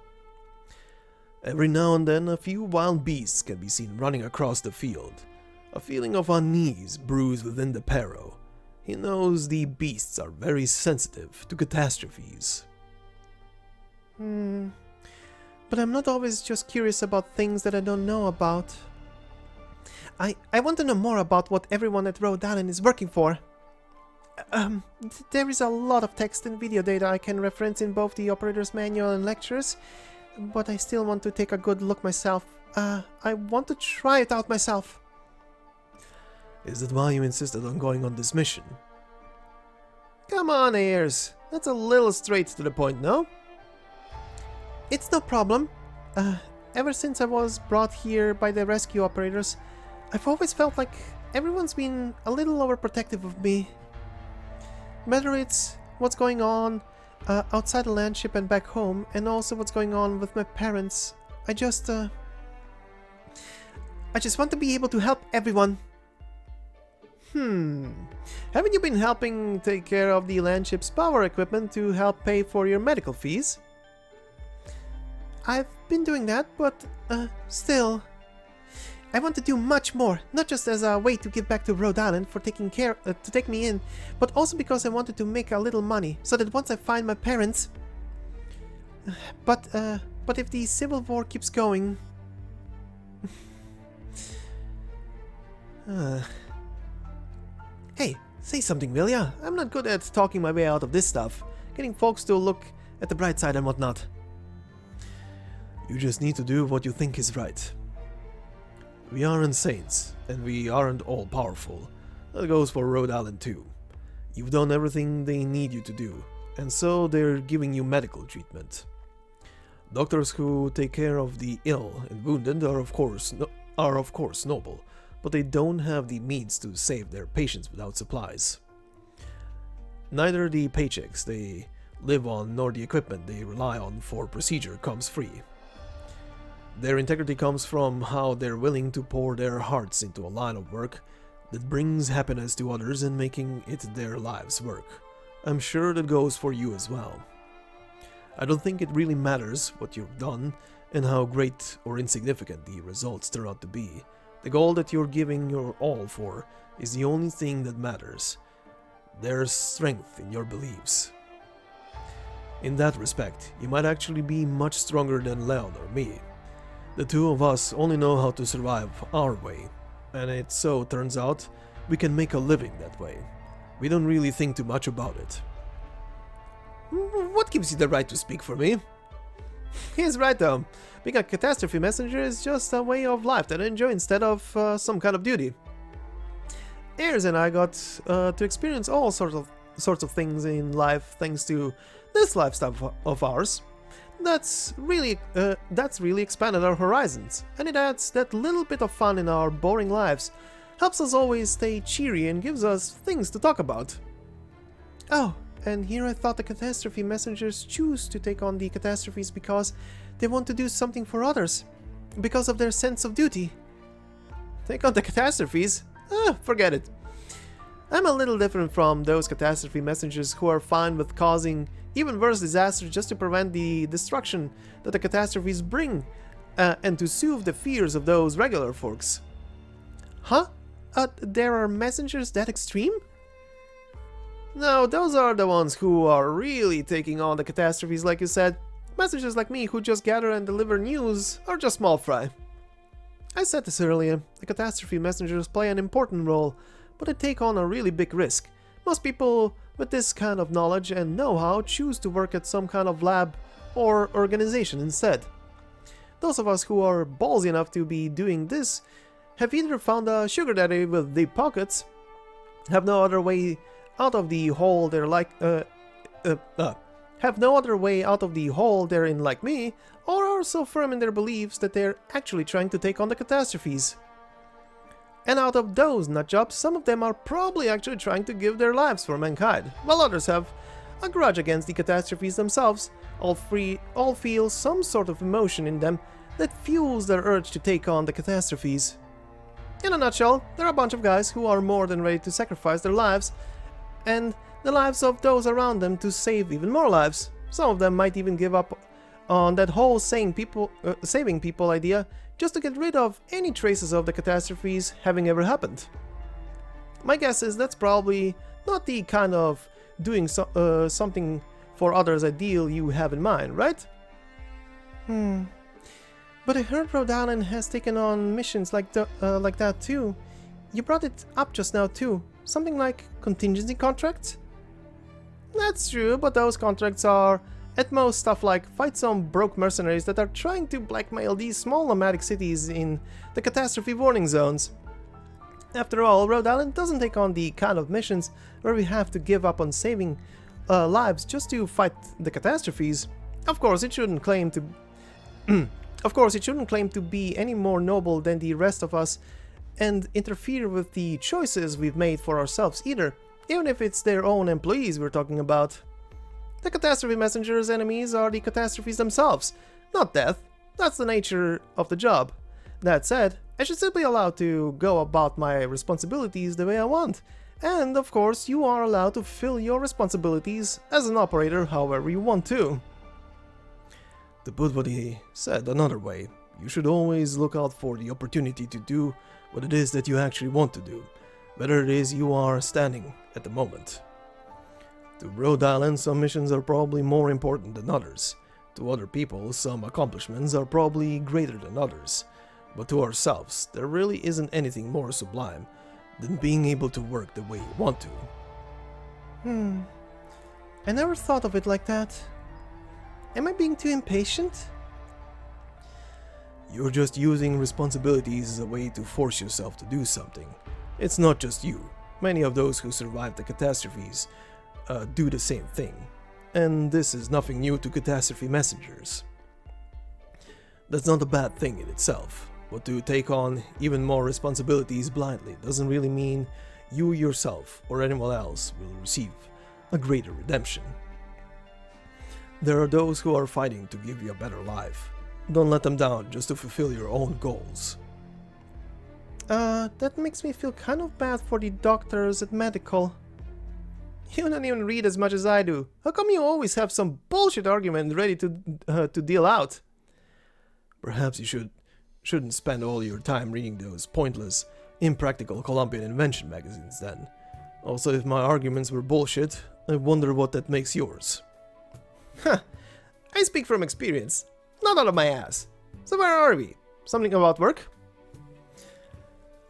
Every now and then, a few wild beasts can be seen running across the field. A feeling of unease brews within the Perro. He knows the beasts are very sensitive to catastrophes. But I'm not always just curious about things that I don't know about. I want to know more about what everyone at Landen is working for. There is a lot of text and video data I can reference in both the operator's manual and lectures, but I still want to take a good look myself. I want to try it out myself. Is that why you insisted on going on this mission? Come on, Ayers. That's a little straight to the point, no? It's no problem. Ever since I was brought here by the rescue operators, I've always felt like everyone's been a little overprotective of me. Whether it's what's going on outside the landship and back home, and also what's going on with my parents, I just want to be able to help everyone. Haven't you been helping take care of the landship's power equipment to help pay for your medical fees? I've been doing that, but still. I want to do much more, not just as a way to give back to Rhode Island for taking care to take me in, but also because I wanted to make a little money, so that once I find my parents. But if the civil war keeps going, Hey, say something, will ya? I'm not good at talking my way out of this stuff, getting folks to look at the bright side and whatnot. You just need to do what you think is right. We aren't saints, and we aren't all powerful. That goes for Rhode Island too. You've done everything they need you to do, and so they're giving you medical treatment. Doctors who take care of the ill and wounded are of course noble, but they don't have the means to save their patients without supplies. Neither the paychecks they live on nor the equipment they rely on for procedure comes free. Their integrity comes from how they're willing to pour their hearts into a line of work that brings happiness to others and making it their life's work. I'm sure that goes for you as well. I don't think it really matters what you've done and how great or insignificant the results turn out to be. The goal that you're giving your all for is the only thing that matters. There's strength in your beliefs. In that respect, you might actually be much stronger than Leon or me. The two of us only know how to survive our way, and it so turns out we can make a living that way. We don't really think too much about it. What gives you the right to speak for me? He's right though. Being a catastrophe messenger is just a way of life that I enjoy instead of some kind of duty. Ayers and I got to experience all sorts of things in life thanks to this lifestyle of ours. That's really expanded our horizons, and it adds that little bit of fun in our boring lives. Helps us always stay cheery and gives us things to talk about. Oh, and here I thought the catastrophe messengers choose to take on the catastrophes because they want to do something for others, because of their sense of duty. Take on the catastrophes? Forget it. I'm a little different from those catastrophe messengers who are fine with causing even worse disasters just to prevent the destruction that the catastrophes bring, and to soothe the fears of those regular folks. Huh? There are messengers that extreme? No, those are the ones who are really taking on the catastrophes like you said. Messengers like me who just gather and deliver news are just small fry. I said this earlier, the catastrophe messengers play an important role, but they take on a really big risk. Most people with this kind of knowledge and know-how choose to work at some kind of lab or organization instead. Those of us who are ballsy enough to be doing this have either found a sugar daddy with deep pockets, have no other way out of the hole they're in like me, or are so firm in their beliefs that they're actually trying to take on the catastrophes. And out of those nutjobs, some of them are probably actually trying to give their lives for mankind, while others have a grudge against the catastrophes themselves. All feel some sort of emotion in them that fuels their urge to take on the catastrophes. In a nutshell, there are a bunch of guys who are more than ready to sacrifice their lives and the lives of those around them to save even more lives. Some of them might even give up on that whole saving people idea just to get rid of any traces of the catastrophes having ever happened. My guess is that's probably not the kind of doing something for others ideal you have in mind, right? But I heard Rhode Island has taken on missions like that too. You brought it up just now too. Something like contingency contracts? That's true, but those contracts are at most stuff like fight some broke mercenaries that are trying to blackmail these small nomadic cities in the catastrophe warning zones. After all, Rhode Island doesn't take on the kind of missions where we have to give up on saving lives just to fight the catastrophes. Of course, it shouldn't claim to be any more noble than the rest of us and interfere with the choices we've made for ourselves either, even if it's their own employees we're talking about. The catastrophe messengers' enemies are the catastrophes themselves, not death. That's the nature of the job. That said, I should still be allowed to go about my responsibilities the way I want, and of course you are allowed to fulfill your responsibilities as an operator however you want to. To put what he said another way, you should always look out for the opportunity to do what it is that you actually want to do, whether it is you are standing at the moment. To Rhode Island, some missions are probably more important than others. To other people, some accomplishments are probably greater than others. But to ourselves, there really isn't anything more sublime than being able to work the way you want to. I never thought of it like that. Am I being too impatient? You're just using responsibilities as a way to force yourself to do something. It's not just you. Many of those who survived the catastrophes do the same thing. And this is nothing new to catastrophe messengers. That's not a bad thing in itself, but to take on even more responsibilities blindly doesn't really mean you yourself or anyone else will receive a greater redemption. There are those who are fighting to give you a better life. Don't let them down just to fulfill your own goals. That makes me feel kind of bad for the doctors at medical. You don't even read as much as I do. How come you always have some bullshit argument ready to deal out? Perhaps you shouldn't spend all your time reading those pointless, impractical Columbian invention magazines then. Also, if my arguments were bullshit, I wonder what that makes yours. Huh. I speak from experience, not out of my ass. So where are we? Something about work?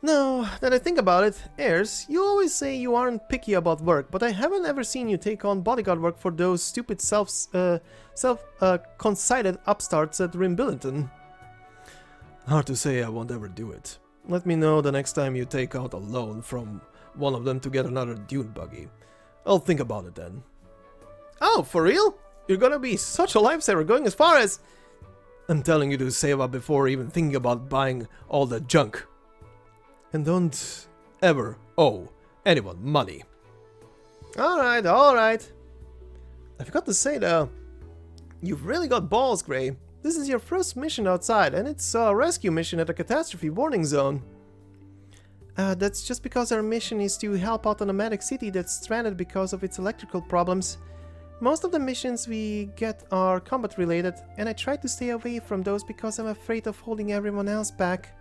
No, that I think about it, Ayers, you always say you aren't picky about work, but I haven't ever seen you take on bodyguard work for those stupid conceited upstarts at Rimbillington. Hard to say I won't ever do it. Let me know the next time you take out a loan from one of them to get another dune buggy. I'll think about it then. Oh, for real? You're gonna be such a lifesaver going as far as... I'm telling you to save up before even thinking about buying all the junk. And don't ever owe anyone money. Alright, alright. I forgot to say though, you've really got balls, Grey. This is your first mission outside, and it's a rescue mission at a catastrophe warning zone. That's just because our mission is to help out a nomadic city that's stranded because of its electrical problems. Most of the missions we get are combat related, and I try to stay away from those because I'm afraid of holding everyone else back.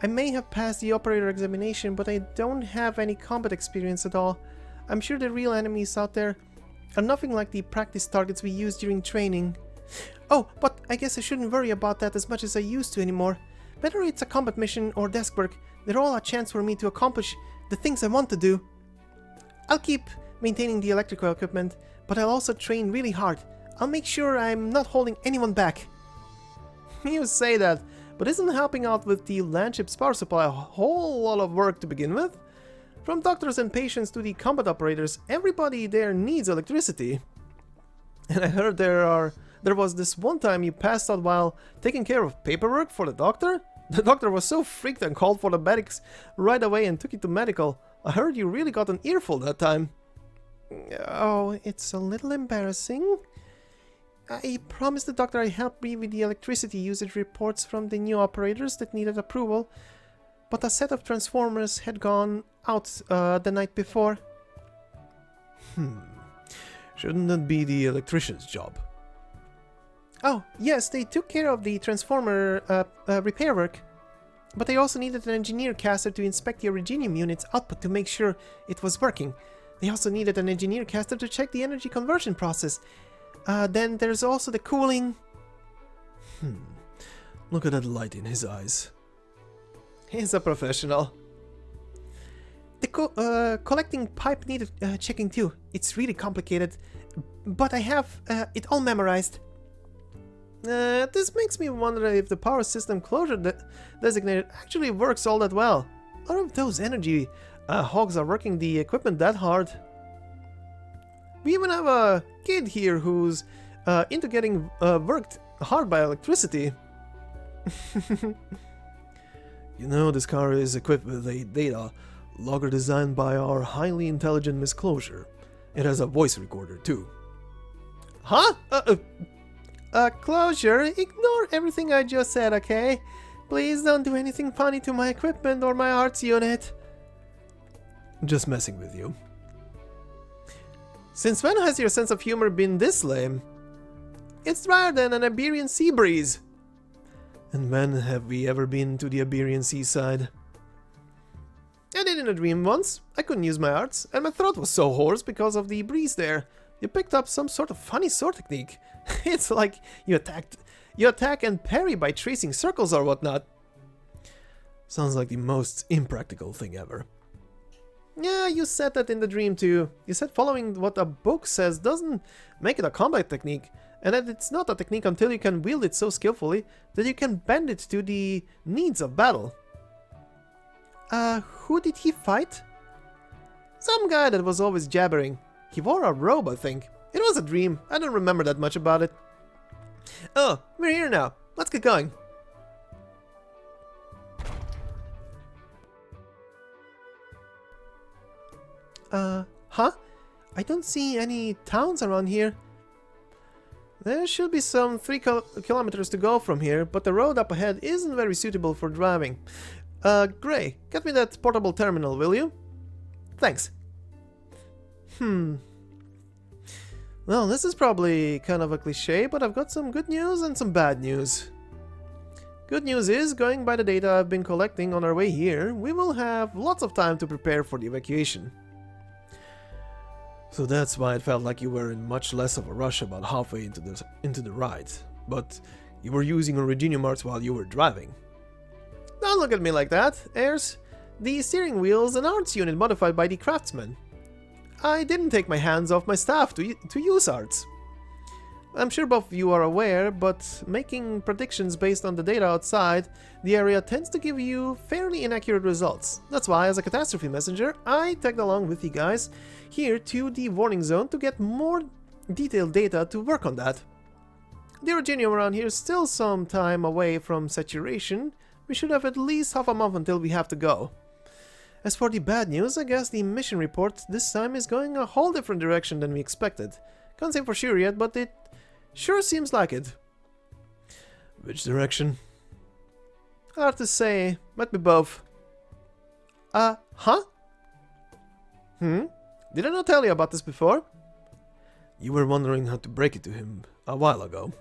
I may have passed the operator examination, but I don't have any combat experience at all. I'm sure the real enemies out there are nothing like the practice targets we used during training. Oh, but I guess I shouldn't worry about that as much as I used to anymore. Whether it's a combat mission or desk work, they're all a chance for me to accomplish the things I want to do. I'll keep maintaining the electrical equipment, but I'll also train really hard. I'll make sure I'm not holding anyone back. You say that, but isn't helping out with the landship's power supply a whole lot of work to begin with? From doctors and patients to the combat operators, everybody there needs electricity. And I heard there was this one time you passed out while taking care of paperwork for the doctor? The doctor was so freaked and called for the medics right away and took you to medical. I heard you really got an earful that time. Oh, it's a little embarrassing. I promised the doctor I'd help me with the electricity usage reports from the new operators that needed approval, but a set of transformers had gone out the night before. Shouldn't that be the electrician's job? Oh, yes, they took care of the transformer repair work. But they also needed an engineer caster to inspect the Originium unit's output to make sure it was working. They also needed an engineer caster to check the energy conversion process. Then there's also the cooling. Look at that light in his eyes. He's a professional. The collecting pipe needed checking too. It's really complicated, but I have it all memorized. This makes me wonder if the power system closure designated actually works all that well, or if those energy hogs are working the equipment that hard. We even have a kid here who's into getting worked hard by electricity. You know, this car is equipped with a data logger designed by our highly intelligent Miss Closure. It has a voice recorder too. Huh? Closure, ignore everything I just said, okay? Please don't do anything funny to my equipment or my arts unit. Just messing with you. Since when has your sense of humor been this lame? It's drier than an Iberian sea breeze. And when have we ever been to the Iberian seaside? I did in a dream once. I couldn't use my arts, and my throat was so hoarse because of the breeze there. You picked up some sort of funny sword technique. It's like you attack and parry by tracing circles or whatnot. Sounds like the most impractical thing ever. Yeah, you said that in the dream too. You said following what a book says doesn't make it a combat technique, and that it's not a technique until you can wield it so skillfully that you can bend it to the needs of battle. Who did he fight? Some guy that was always jabbering. He wore a robe, I think. It was a dream. I don't remember that much about it. Oh, we're here now. Let's get going. Huh? I don't see any towns around here. There should be some 3 kilometers to go from here, but the road up ahead isn't very suitable for driving. Grey, get me that portable terminal, will you? Thanks. Well, this is probably kind of a cliche, but I've got some good news and some bad news. Good news is, going by the data I've been collecting on our way here, we will have lots of time to prepare for the evacuation. So that's why it felt like you were in much less of a rush about halfway into the ride. But you were using your Regenium arts while you were driving. Don't look at me like that, Ayers. The steering wheel is an arts unit modified by the craftsman. I didn't take my hands off my staff to use arts. I'm sure both of you are aware, but making predictions based on the data outside the area tends to give you fairly inaccurate results. That's why, as a catastrophe messenger, I tagged along with you guys here to the warning zone to get more detailed data to work on that. The Regenium around here is still some time away from saturation. We should have at least half a month until we have to go. As for the bad news, I guess the mission report this time is going a whole different direction than we expected. Can't say for sure yet, but it sure seems like it. Which direction? Hard to say. Might be both. Huh? Did I not tell you about this before? You were wondering how to break it to him a while ago.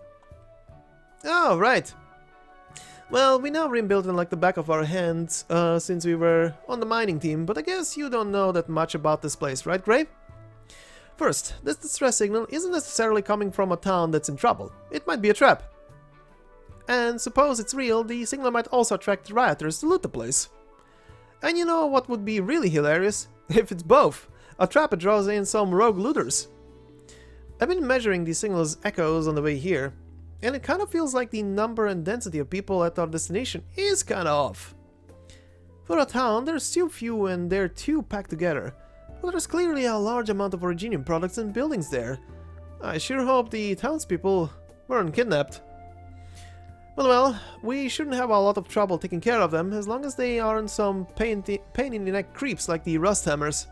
Oh, right. Well, we now rebuilt it like the back of our hands since we were on the mining team, but I guess you don't know that much about this place, right, Grey? First, this distress signal isn't necessarily coming from a town that's in trouble. It might be a trap. And suppose it's real, the signal might also attract rioters to loot the place. And you know what would be really hilarious? If it's both. A trap that draws in some rogue looters. I've been measuring the signal's echoes on the way here, and it kind of feels like the number and density of people at our destination is kind of off. For a town, there's too few and they're too packed together, but there's clearly a large amount of Regenium products and buildings there. I sure hope the townspeople weren't kidnapped. Well, we shouldn't have a lot of trouble taking care of them as long as they aren't some pain in the neck creeps like the rust hammers.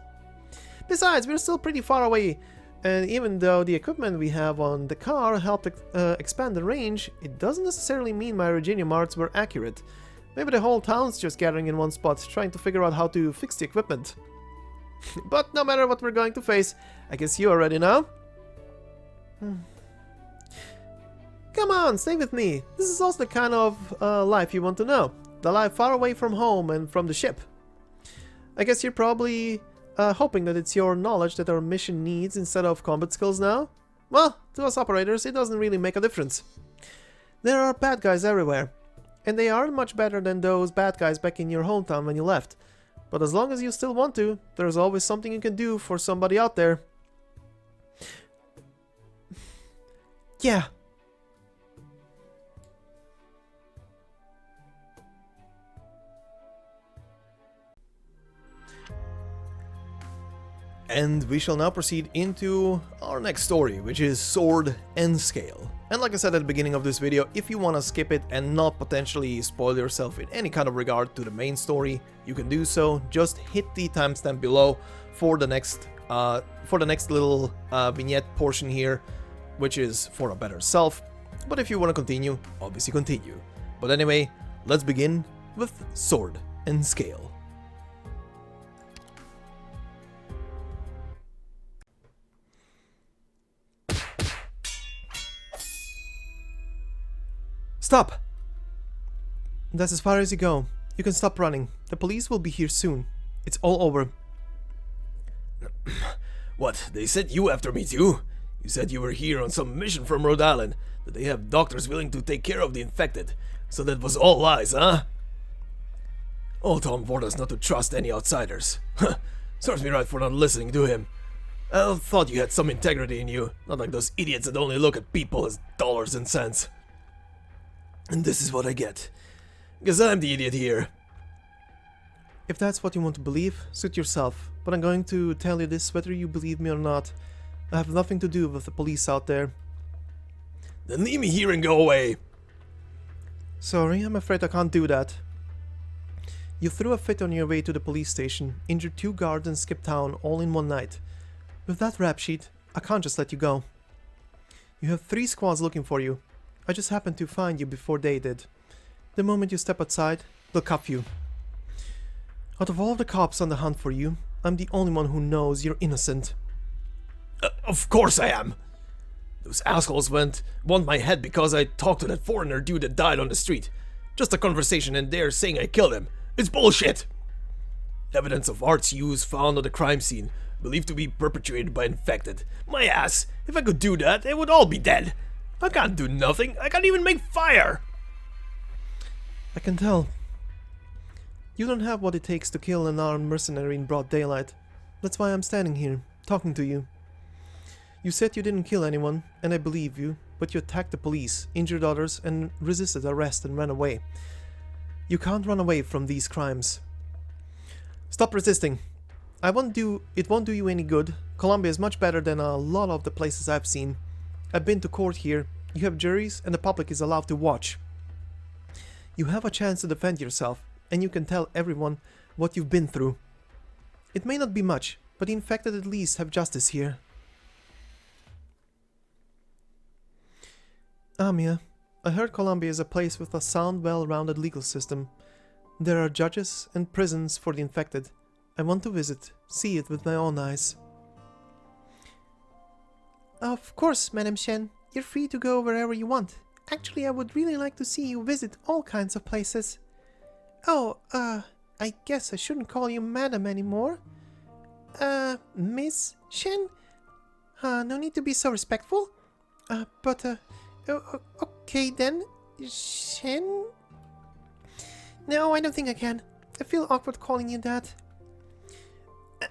Besides, we're still pretty far away. And even though the equipment we have on the car helped expand the range, it doesn't necessarily mean my Regenium arts were accurate. Maybe the whole town's just gathering in one spot, trying to figure out how to fix the equipment. But no matter what we're going to face, I guess you are ready now? Come on, stay with me. This is also the kind of life you want to know. The life far away from home and from the ship. I guess you're probably hoping that it's your knowledge that our mission needs instead of combat skills now? Well, to us operators, it doesn't really make a difference. There are bad guys everywhere, and they aren't much better than those bad guys back in your hometown when you left. But as long as you still want to, there's always something you can do for somebody out there. Yeah. And we shall now proceed into our next story, which is Sword and Scale. And like I said at the beginning of this video, if you want to skip it and not potentially spoil yourself in any kind of regard to the main story, you can do so. Just hit the timestamp below for the next little vignette portion here, which is for a better self. But if you want to continue, obviously continue. But anyway, let's begin with Sword and Scale. Stop! That's as far as you go. You can stop running. The police will be here soon. It's all over. What, they sent you after me too? You said you were here on some mission from Rhode Island, that they have doctors willing to take care of the infected. So that was all lies, huh? Old Tom warned us not to trust any outsiders. Serves me right for not listening to him. I thought you had some integrity in you, not like those idiots that only look at people as dollars and cents. And this is what I get. Because I'm the idiot here. If that's what you want to believe, suit yourself. But I'm going to tell you this whether you believe me or not. I have nothing to do with the police out there. Then leave me here and go away. Sorry, I'm afraid I can't do that. You threw a fit on your way to the police station, injured 2 guards and skipped town all in one night. With that rap sheet, I can't just let you go. You have 3 squads looking for you. I just happened to find you before they did. The moment you step outside, they'll cuff you. Out of all the cops on the hunt for you, I'm the only one who knows you're innocent. Of course I am. Those assholes want my head because I talked to that foreigner dude that died on the street. Just a conversation and they're saying I killed him. It's bullshit. Evidence of arts use found on the crime scene, believed to be perpetrated by infected. My ass, if I could do that, they would all be dead. I can't do nothing. I can't even make fire. I can tell. You don't have what it takes to kill an armed mercenary in broad daylight. That's why I'm standing here, talking to you. You said you didn't kill anyone, and I believe you, but you attacked the police, injured others, and resisted arrest and ran away. You can't run away from these crimes. Stop resisting. It won't do you any good. Colombia is much better than a lot of the places I've seen. I've been to court here. You have juries, and the public is allowed to watch. You have a chance to defend yourself, and you can tell everyone what you've been through. It may not be much, but the infected at least have justice here. Amia, I heard Colombia is a place with a sound, well-rounded legal system. There are judges and prisons for the infected. I want to visit, see it with my own eyes. Of course, Madam Shen. You're free to go wherever you want. Actually, I would really like to see you visit all kinds of places. Oh, I guess I shouldn't call you Madam anymore. Miss Shen? No need to be so respectful. Okay then. Shen? No, I don't think I can. I feel awkward calling you that.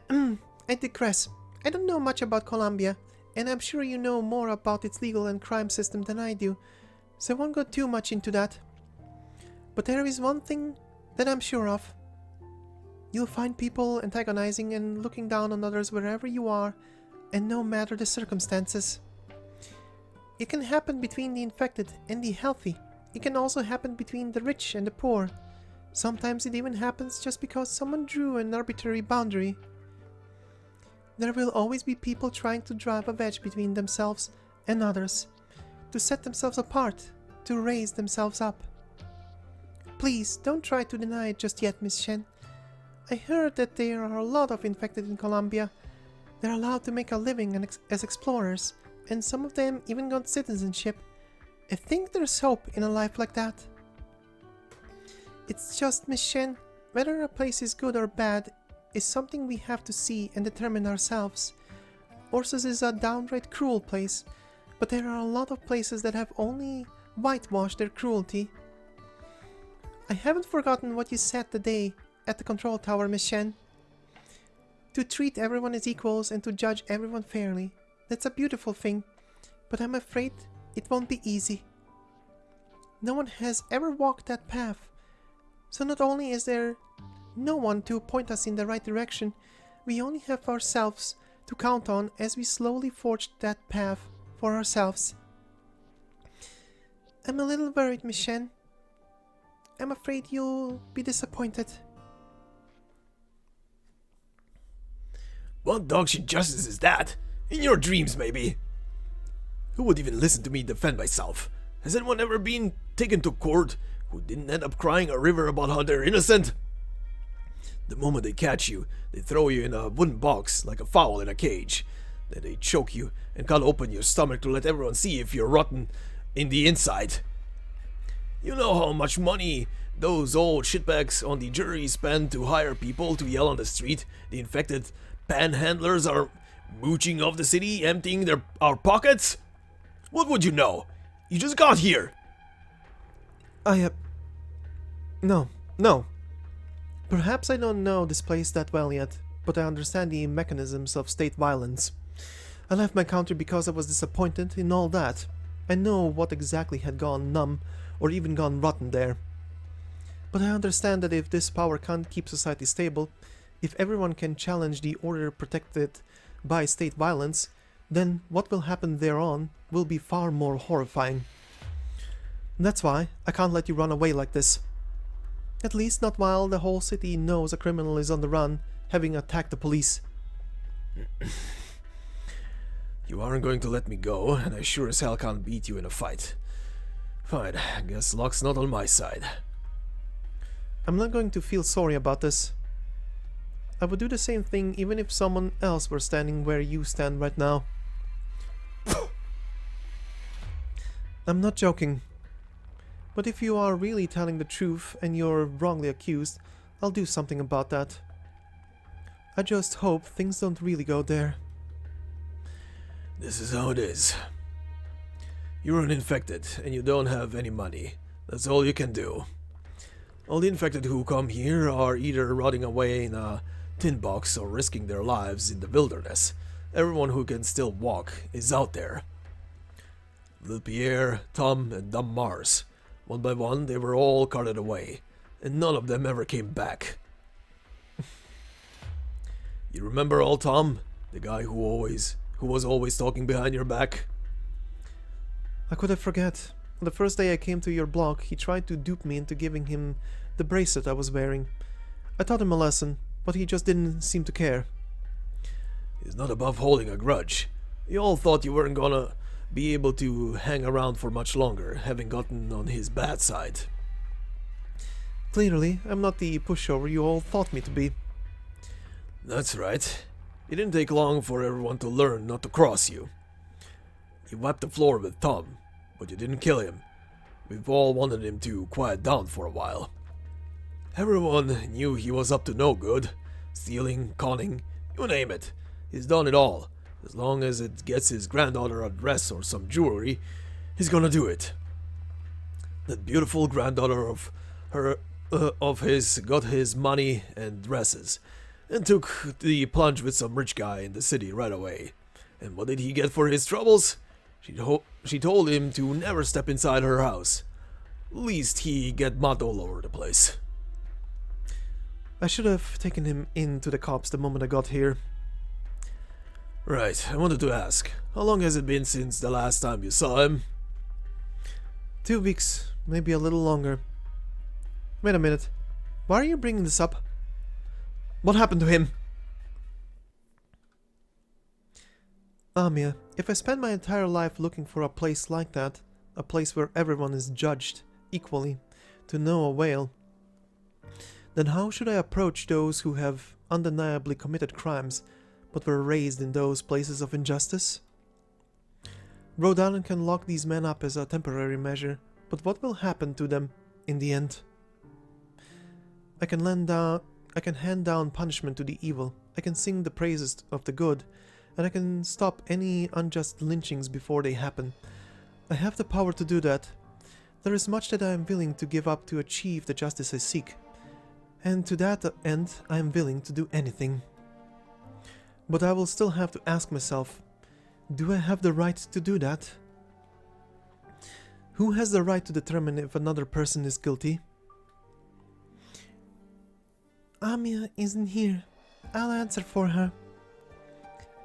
I digress. I don't know much about Colombia, and I'm sure you know more about its legal and crime system than I do, so I won't go too much into that. But there is one thing that I'm sure of. You'll find people antagonizing and looking down on others wherever you are, and no matter the circumstances. It can happen between the infected and the healthy. It can also happen between the rich and the poor. Sometimes it even happens just because someone drew an arbitrary boundary. There will always be people trying to drive a wedge between themselves and others, to set themselves apart, to raise themselves up. Please, don't try to deny it just yet, Miss Shen. I heard that there are a lot of infected in Colombia. They're allowed to make a living as explorers, and some of them even got citizenship. I think there's hope in a life like that. It's just, Miss Shen, whether a place is good or bad is something we have to see and determine ourselves. Ursus is a downright cruel place, but there are a lot of places that have only whitewashed their cruelty. I haven't forgotten what you said today at the control tower, Miss Shen. To treat everyone as equals and to judge everyone fairly. That's a beautiful thing, but I'm afraid it won't be easy. No one has ever walked that path, so not only is there no one to point us in the right direction, we only have ourselves to count on as we slowly forge that path for ourselves. I'm a little worried, Miss Shen. I'm afraid you'll be disappointed. What dog shit justice is that? In your dreams, maybe? Who would even listen to me defend myself? Has anyone ever been taken to court who didn't end up crying a river about how they're innocent? The moment they catch you, they throw you in a wooden box like a fowl in a cage. Then they choke you and cut open your stomach to let everyone see if you're rotten in the inside. You know how much money those old shitbags on the jury spend to hire people to yell on the street? The infected panhandlers are mooching off the city, emptying our pockets? What would you know? You just got here. No. Perhaps I don't know this place that well yet, but I understand the mechanisms of state violence. I left my country because I was disappointed in all that. I know what exactly had gone numb or even gone rotten there. But I understand that if this power can't keep society stable, if everyone can challenge the order protected by state violence, then what will happen thereon will be far more horrifying. That's why I can't let you run away like this. At least not while the whole city knows a criminal is on the run, having attacked the police. You aren't going to let me go, and I sure as hell can't beat you in a fight. Fine, guess luck's not on my side. I'm not going to feel sorry about this. I would do the same thing even if someone else were standing where you stand right now. I'm not joking. But if you are really telling the truth and you're wrongly accused, I'll do something about that. I just hope things don't really go there. This is how it is. You're an infected and you don't have any money. That's all you can do. All the infected who come here are either rotting away in a tin box or risking their lives in the wilderness. Everyone who can still walk is out there. Little Pierre, Tom, and Dumb Mars. One by one, they were all carted away, and none of them ever came back. You remember old Tom? The guy who was always talking behind your back? I could have forget. The first day I came to your block, he tried to dupe me into giving him the bracelet I was wearing. I taught him a lesson, but he just didn't seem to care. He's not above holding a grudge. You all thought you weren't gonna be able to hang around for much longer, having gotten on his bad side. Clearly, I'm not the pushover you all thought me to be. That's right. It didn't take long for everyone to learn not to cross you. You wiped the floor with Tom, but you didn't kill him. We've all wanted him to quiet down for a while. Everyone knew he was up to no good. Stealing, conning, you name it. He's done it all. As long as it gets his granddaughter a dress or some jewelry, he's gonna do it. That beautiful granddaughter of his got his money and dresses, and took the plunge with some rich guy in the city right away. And what did he get for his troubles? She told him to never step inside her house. Least he get mud all over the place. I should have taken him in to the cops the moment I got here. Right, I wanted to ask, how long has it been since the last time you saw him? 2 weeks, maybe a little longer. Wait a minute. Why are you bringing this up? What happened to him? Amia, if I spend my entire life looking for a place like that, a place where everyone is judged equally, to no avail, then how should I approach those who have undeniably committed crimes but were raised in those places of injustice? Rhode Island can lock these men up as a temporary measure, but what will happen to them in the end? I can hand down punishment to the evil, I can sing the praises of the good, and I can stop any unjust lynchings before they happen. I have the power to do that. There is much that I am willing to give up to achieve the justice I seek, and to that end I am willing to do anything. But I will still have to ask myself, do I have the right to do that? Who has the right to determine if another person is guilty? Amia isn't here. I'll answer for her.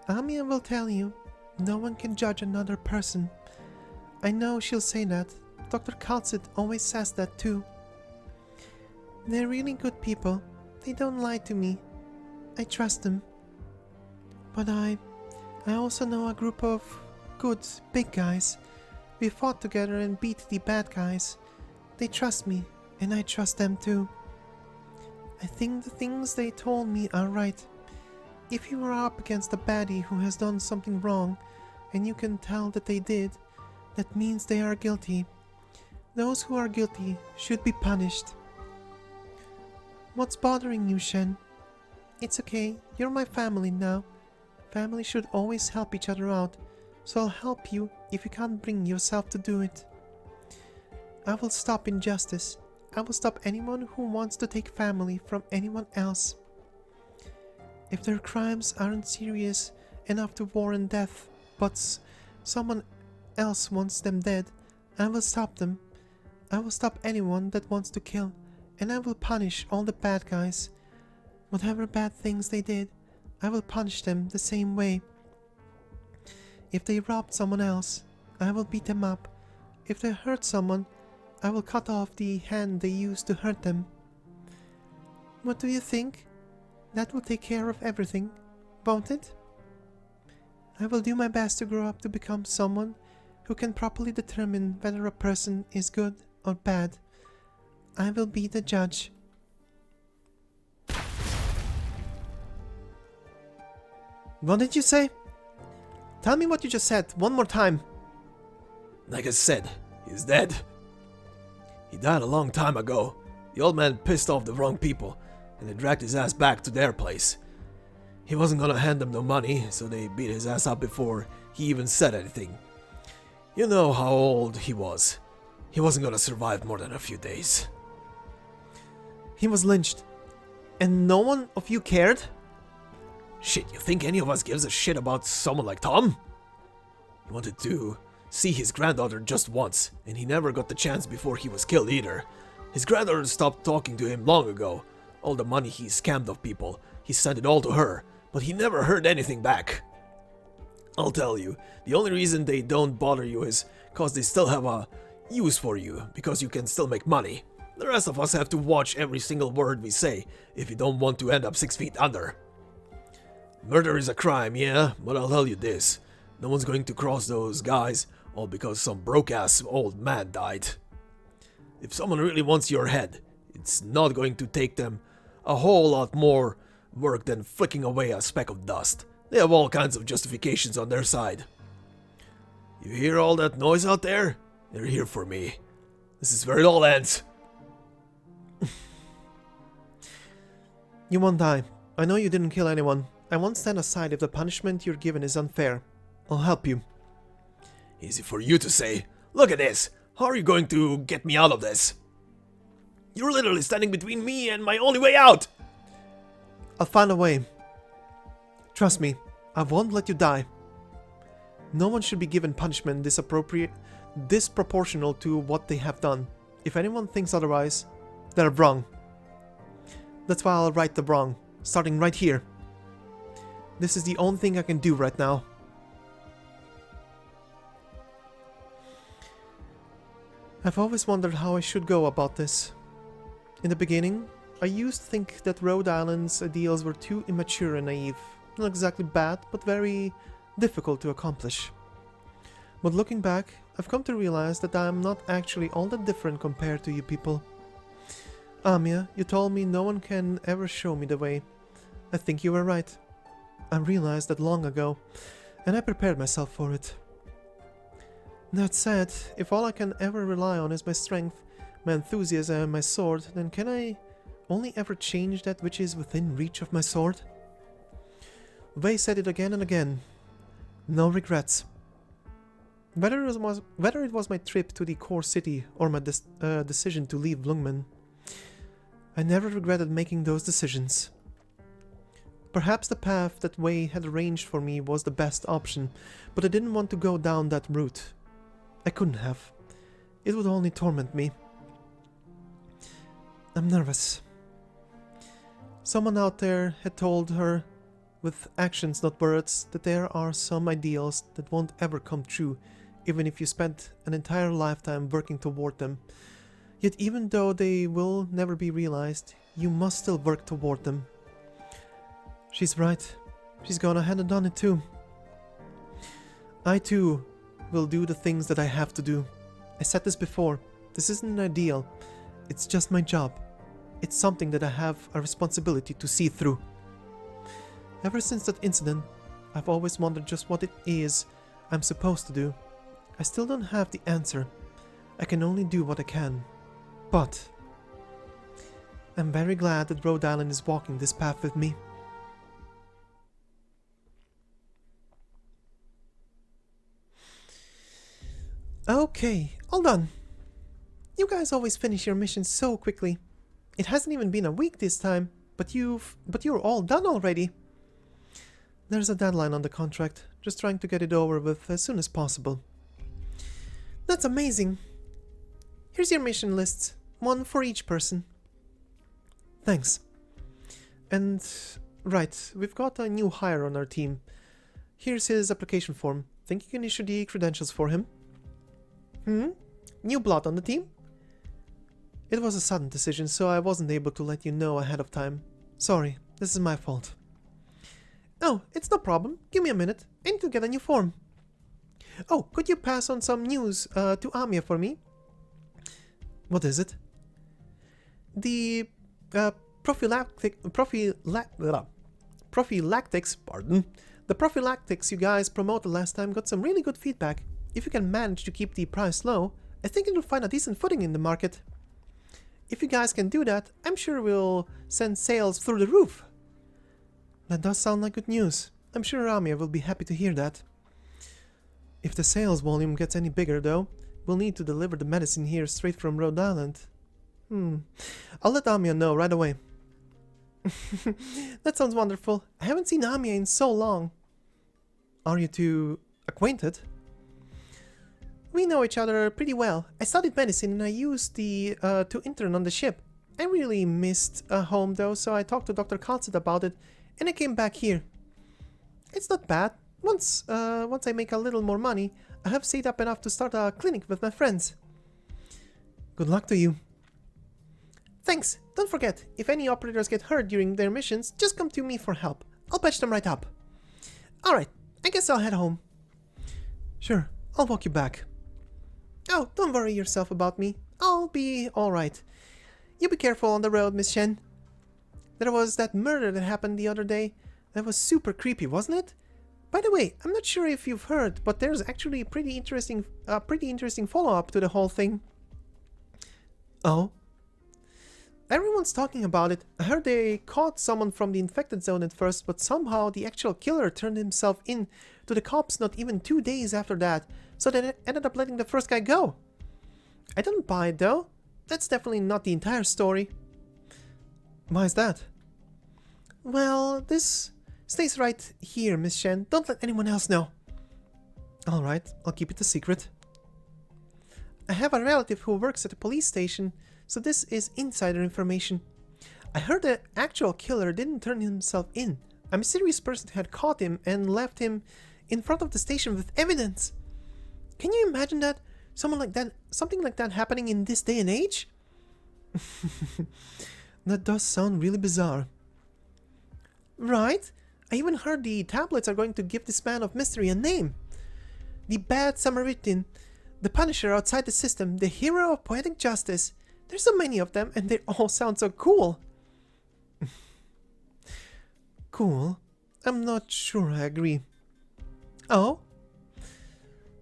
Amia will tell you, no one can judge another person. I know she'll say that. Dr. Kalsit always says that too. They're really good people. They don't lie to me. I trust them. But I also know a group of good, big guys. We fought together and beat the bad guys. They trust me, and I trust them too. I think the things they told me are right. If you are up against a baddie who has done something wrong, and you can tell that they did, that means they are guilty. Those who are guilty should be punished. What's bothering you, Shen? It's okay, you're my family now. Family should always help each other out, so I'll help you if you can't bring yourself to do it. I will stop injustice. I will stop anyone who wants to take family from anyone else. If their crimes aren't serious enough to warrant death, but someone else wants them dead, I will stop them. I will stop anyone that wants to kill, and I will punish all the bad guys. Whatever bad things they did, I will punish them the same way. If they robbed someone else, I will beat them up. If they hurt someone, I will cut off the hand they used to hurt them. What do you think? That will take care of everything, won't it? I will do my best to grow up to become someone who can properly determine whether a person is good or bad. I will be the judge. What did you say? Tell me what you just said, one more time. Like I said, he's dead. He died a long time ago. The old man pissed off the wrong people, and they dragged his ass back to their place. He wasn't gonna hand them no money, so they beat his ass up before he even said anything. You know how old he was. He wasn't gonna survive more than a few days. He was lynched. And no one of you cared? Shit, you think any of us gives a shit about someone like Tom? He wanted to see his granddaughter just once, and he never got the chance before he was killed either. His granddaughter stopped talking to him long ago. All the money he scammed of people, he sent it all to her, but he never heard anything back. I'll tell you, the only reason they don't bother you is cause they still have a use for you, because you can still make money. The rest of us have to watch every single word we say, if you don't want to end up 6 feet under. Murder is a crime, yeah, but I'll tell you this. No one's going to cross those guys, all because some broke-ass old man died. If someone really wants your head, it's not going to take them a whole lot more work than flicking away a speck of dust. They have all kinds of justifications on their side. You hear all that noise out there? They're here for me. This is where it all ends. You won't die. I know you didn't kill anyone. I won't stand aside if the punishment you're given is unfair. I'll help you. Easy for you to say. Look at this. How are you going to get me out of this? You're literally standing between me and my only way out. I'll find a way. Trust me, I won't let you die. No one should be given punishment disproportional to what they have done. If anyone thinks otherwise, they're wrong. That's why I'll right the wrong, starting right here. This is the only thing I can do right now. I've always wondered how I should go about this. In the beginning, I used to think that Rhode Island's ideals were too immature and naive. Not exactly bad, but very difficult to accomplish. But looking back, I've come to realize that I am not actually all that different compared to you people. Amiya, you told me no one can ever show me the way. I think you were right. I realized that long ago, and I prepared myself for it. That said, if all I can ever rely on is my strength, my enthusiasm and my sword, then can I only ever change that which is within reach of my sword? Wei said it again and again. No regrets. Whether it was my trip to the core city or my decision to leave Lungmen, I never regretted making those decisions. Perhaps the path that Wei had arranged for me was the best option, but I didn't want to go down that route. I couldn't have. It would only torment me. I'm nervous. Someone out there had told her, with actions not words, that there are some ideals that won't ever come true, even if you spent an entire lifetime working toward them. Yet even though they will never be realized, you must still work toward them. She's right. She's gone ahead and done it too. I too will do the things that I have to do. I said this before. This isn't an ideal. It's just my job. It's something that I have a responsibility to see through. Ever since that incident, I've always wondered just what it is I'm supposed to do. I still don't have the answer. I can only do what I can. But I'm very glad that Rhode Island is walking this path with me. Okay, all done. You guys always finish your missions so quickly. It hasn't even been a week this time, but you're all done already. There's a deadline on the contract, just trying to get it over with as soon as possible. That's amazing. Here's your mission lists, one for each person. Thanks. And right, we've got a new hire on our team. Here's his application form. Think you can issue the credentials for him? New blood on the team? It was a sudden decision, so I wasn't able to let you know ahead of time. Sorry, this is my fault. Oh, it's no problem. Give me a minute. I need to get a new form. Oh, could you pass on some news to Amiya for me? What is it? The prophylactics, The prophylactics you guys promoted last time got some really good feedback. If you can manage to keep the price low, I think it'll find a decent footing in the market. If you guys can do that, I'm sure we'll send sales through the roof. That does sound like good news. I'm sure Ramia will be happy to hear that. If the sales volume gets any bigger though, we'll need to deliver the medicine here straight from Rhode Island. I'll let Amia know right away. That sounds wonderful. I haven't seen Amia in so long. Are you two acquainted? We know each other pretty well. I studied medicine and I used to intern on the ship. I really missed home though, so I talked to Dr. Kalset about it and I came back here. It's not bad. Once I make a little more money, I have saved up enough to start a clinic with my friends. Good luck to you. Thanks. Don't forget, if any operators get hurt during their missions, just come to me for help. I'll patch them right up. Alright, I guess I'll head home. Sure, I'll walk you back. Oh, don't worry yourself about me. I'll be alright. You be careful on the road, Miss Shen. There was that murder that happened the other day. That was super creepy, wasn't it? By the way, I'm not sure if you've heard, but there's actually a pretty interesting follow-up to the whole thing. Oh? Everyone's talking about it. I heard they caught someone from the infected zone at first, but somehow the actual killer turned himself in to the cops not even 2 days after that, so they ended up letting the first guy go. I don't buy it though. That's definitely not the entire story. Why is that? Well, this stays right here, Miss Shen. Don't let anyone else know. Alright, I'll keep it a secret. I have a relative who works at a police station, so this is insider information. I heard the actual killer didn't turn himself in. A mysterious person had caught him and left him in front of the station with evidence. Can you imagine that? Something like that happening in this day and age? That does sound really bizarre. Right? I even heard the tablets are going to give this man of mystery a name. The Bad Samaritan, the Punisher outside the system, the hero of poetic justice. There's so many of them and they all sound so cool. Cool? I'm not sure I agree. Oh?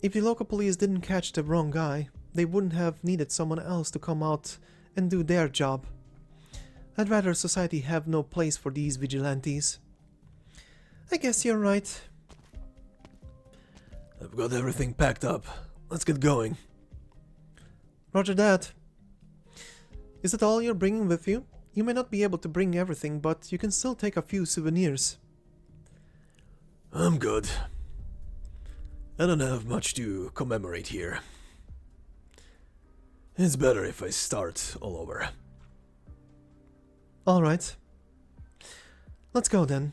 If the local police didn't catch the wrong guy, they wouldn't have needed someone else to come out and do their job. I'd rather society have no place for these vigilantes. I guess you're right. I've got everything packed up. Let's get going. Roger that. Is that all you're bringing with you? You may not be able to bring everything, but you can still take a few souvenirs. I'm good. I don't have much to commemorate here. It's better if I start all over. Alright. Let's go then.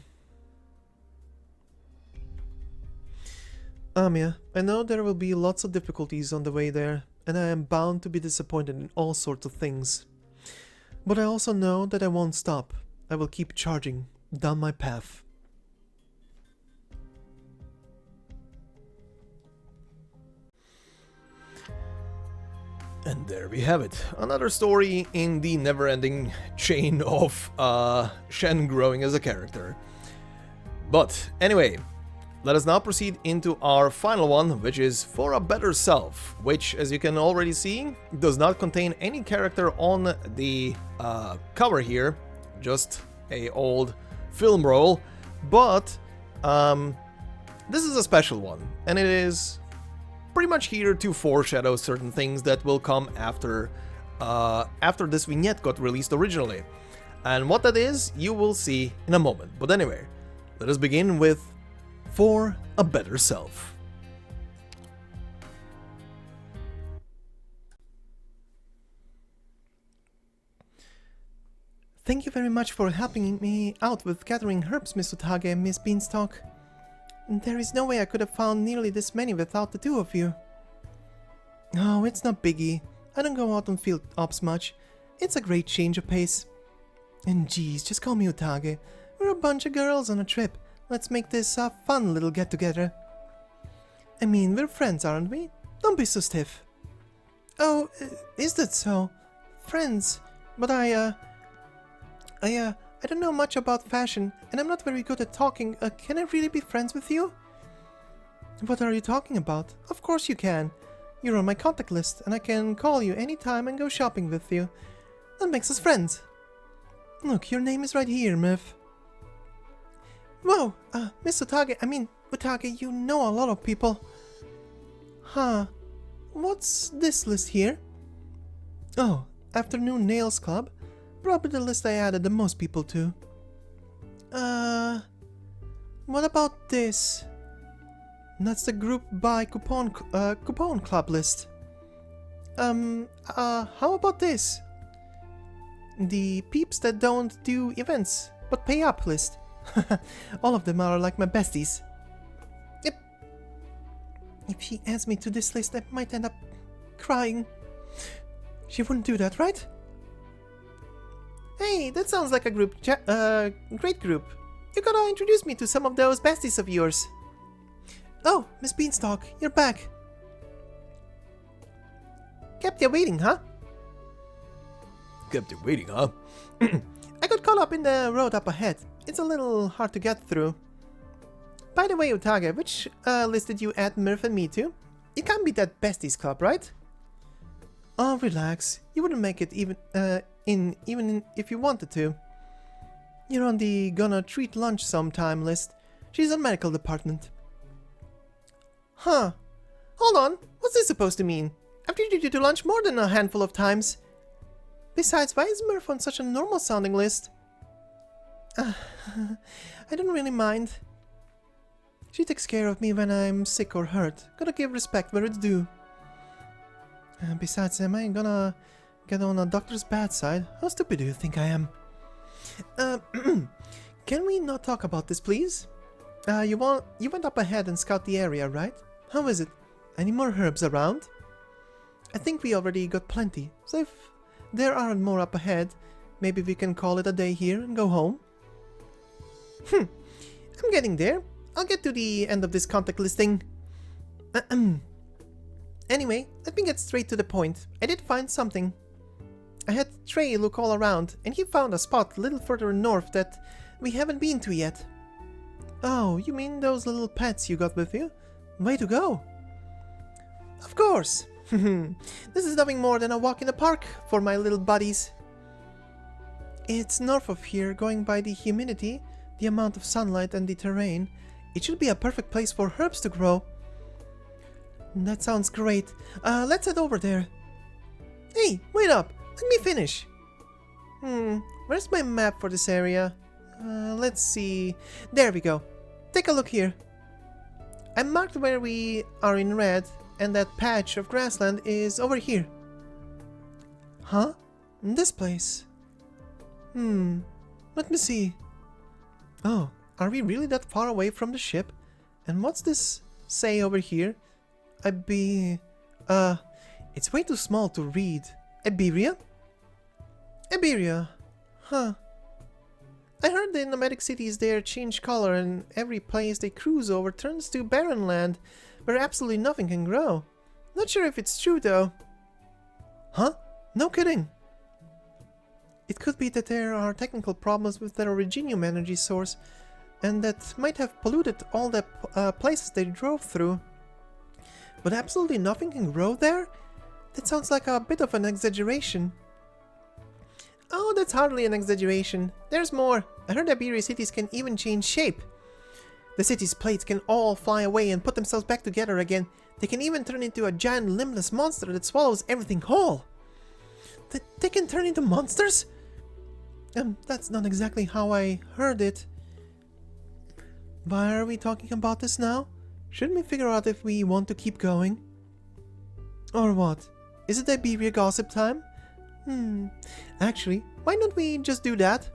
Amia, I know there will be lots of difficulties on the way there, and I am bound to be disappointed in all sorts of things. But I also know that I won't stop. I will keep charging down my path. And there we have it. Another story in the never-ending chain of Shen growing as a character. But anyway, let us now proceed into our final one, which is For a Better Self, which, as you can already see, does not contain any character on the cover here, just a old film roll, but this is a special one, and it is pretty much here to foreshadow certain things that will come after this vignette got released originally. And what that is, you will see in a moment. But anyway, let us begin with For a Better Self. Thank you very much for helping me out with gathering herbs, Miss Utage and Miss Beanstalk. There is no way I could have found nearly this many without the two of you. Oh, it's not biggie. I don't go out on field ops much. It's a great change of pace. And geez, just call me Utage. We're a bunch of girls on a trip. Let's make this a fun little get-together. I mean, we're friends, aren't we? Don't be so stiff. Oh, is that so? Friends? But I I don't know much about fashion, and I'm not very good at talking. Can I really be friends with you? What are you talking about? Of course you can. You're on my contact list, and I can call you anytime and go shopping with you. That makes us friends. Look, your name is right here, Myth. Whoa, Miss Utage, you know a lot of people. Huh. What's this list here? Oh, Afternoon Nails Club. Probably the list I added the most people to. What about this? That's the group buy coupon club list. How about this? The peeps that don't do events, but pay up list. All of them are like my besties. Yep. If she adds me to this list, I might end up crying. She wouldn't do that, right? Hey, that sounds like a great group. You gotta introduce me to some of those besties of yours. Oh, Miss Beanstalk, you're back. Kept you waiting, huh? Kept you waiting, huh? I got caught up in the road up ahead. It's a little hard to get through. By the way, Utage, which list did you add Murph and me to? It can't be that besties club, right? Oh, relax. You wouldn't make it even if you wanted to. You're on the gonna treat lunch sometime list. She's in medical department. Huh. Hold on. What's this supposed to mean? I've treated you to lunch more than a handful of times. Besides, why is Murph on such a normal sounding list? I don't really mind. She takes care of me when I'm sick or hurt. Gotta give respect where it's due. Besides, am I gonna get on a doctor's bad side? How stupid do you think I am? Can we not talk about this, please? You went up ahead and scout the area, right? How is it? Any more herbs around? I think we already got plenty, so if there aren't more up ahead, maybe we can call it a day here and go home? I'm getting there. I'll get to the end of this contact listing. Anyway, let me get straight to the point. I did find something. I had Trey look all around, and he found a spot a little further north that we haven't been to yet. Oh, you mean those little pets you got with you? Way to go! Of course! This is nothing more than a walk in the park for my little buddies. It's north of here, going by the humidity, the amount of sunlight and the terrain. It should be a perfect place for herbs to grow. That sounds great. Let's head over there. Hey, wait up! Let me finish. Where's my map for this area? Let's see. There we go. Take a look here. I marked where we are in red, and that patch of grassland is over here. Huh? This place. Let me see. Oh, are we really that far away from the ship? And what's this say over here? It's way too small to read. Iberia? Iberia. Huh. I heard the nomadic cities there change color and every place they cruise over turns to barren land where absolutely nothing can grow. Not sure if it's true though. Huh? No kidding. It could be that there are technical problems with their originium energy source and that might have polluted all the places they drove through. But absolutely nothing can grow there? That sounds like a bit of an exaggeration. Oh, that's hardly an exaggeration. There's more. I heard Iberia cities can even change shape. The city's plates can all fly away and put themselves back together again. They can even turn into a giant limbless monster that swallows everything whole. They can turn into monsters? That's not exactly how I heard it. Why are we talking about this now? Shouldn't we figure out if we want to keep going? Or what? Is it Iberia gossip time? Actually, why don't we just do that?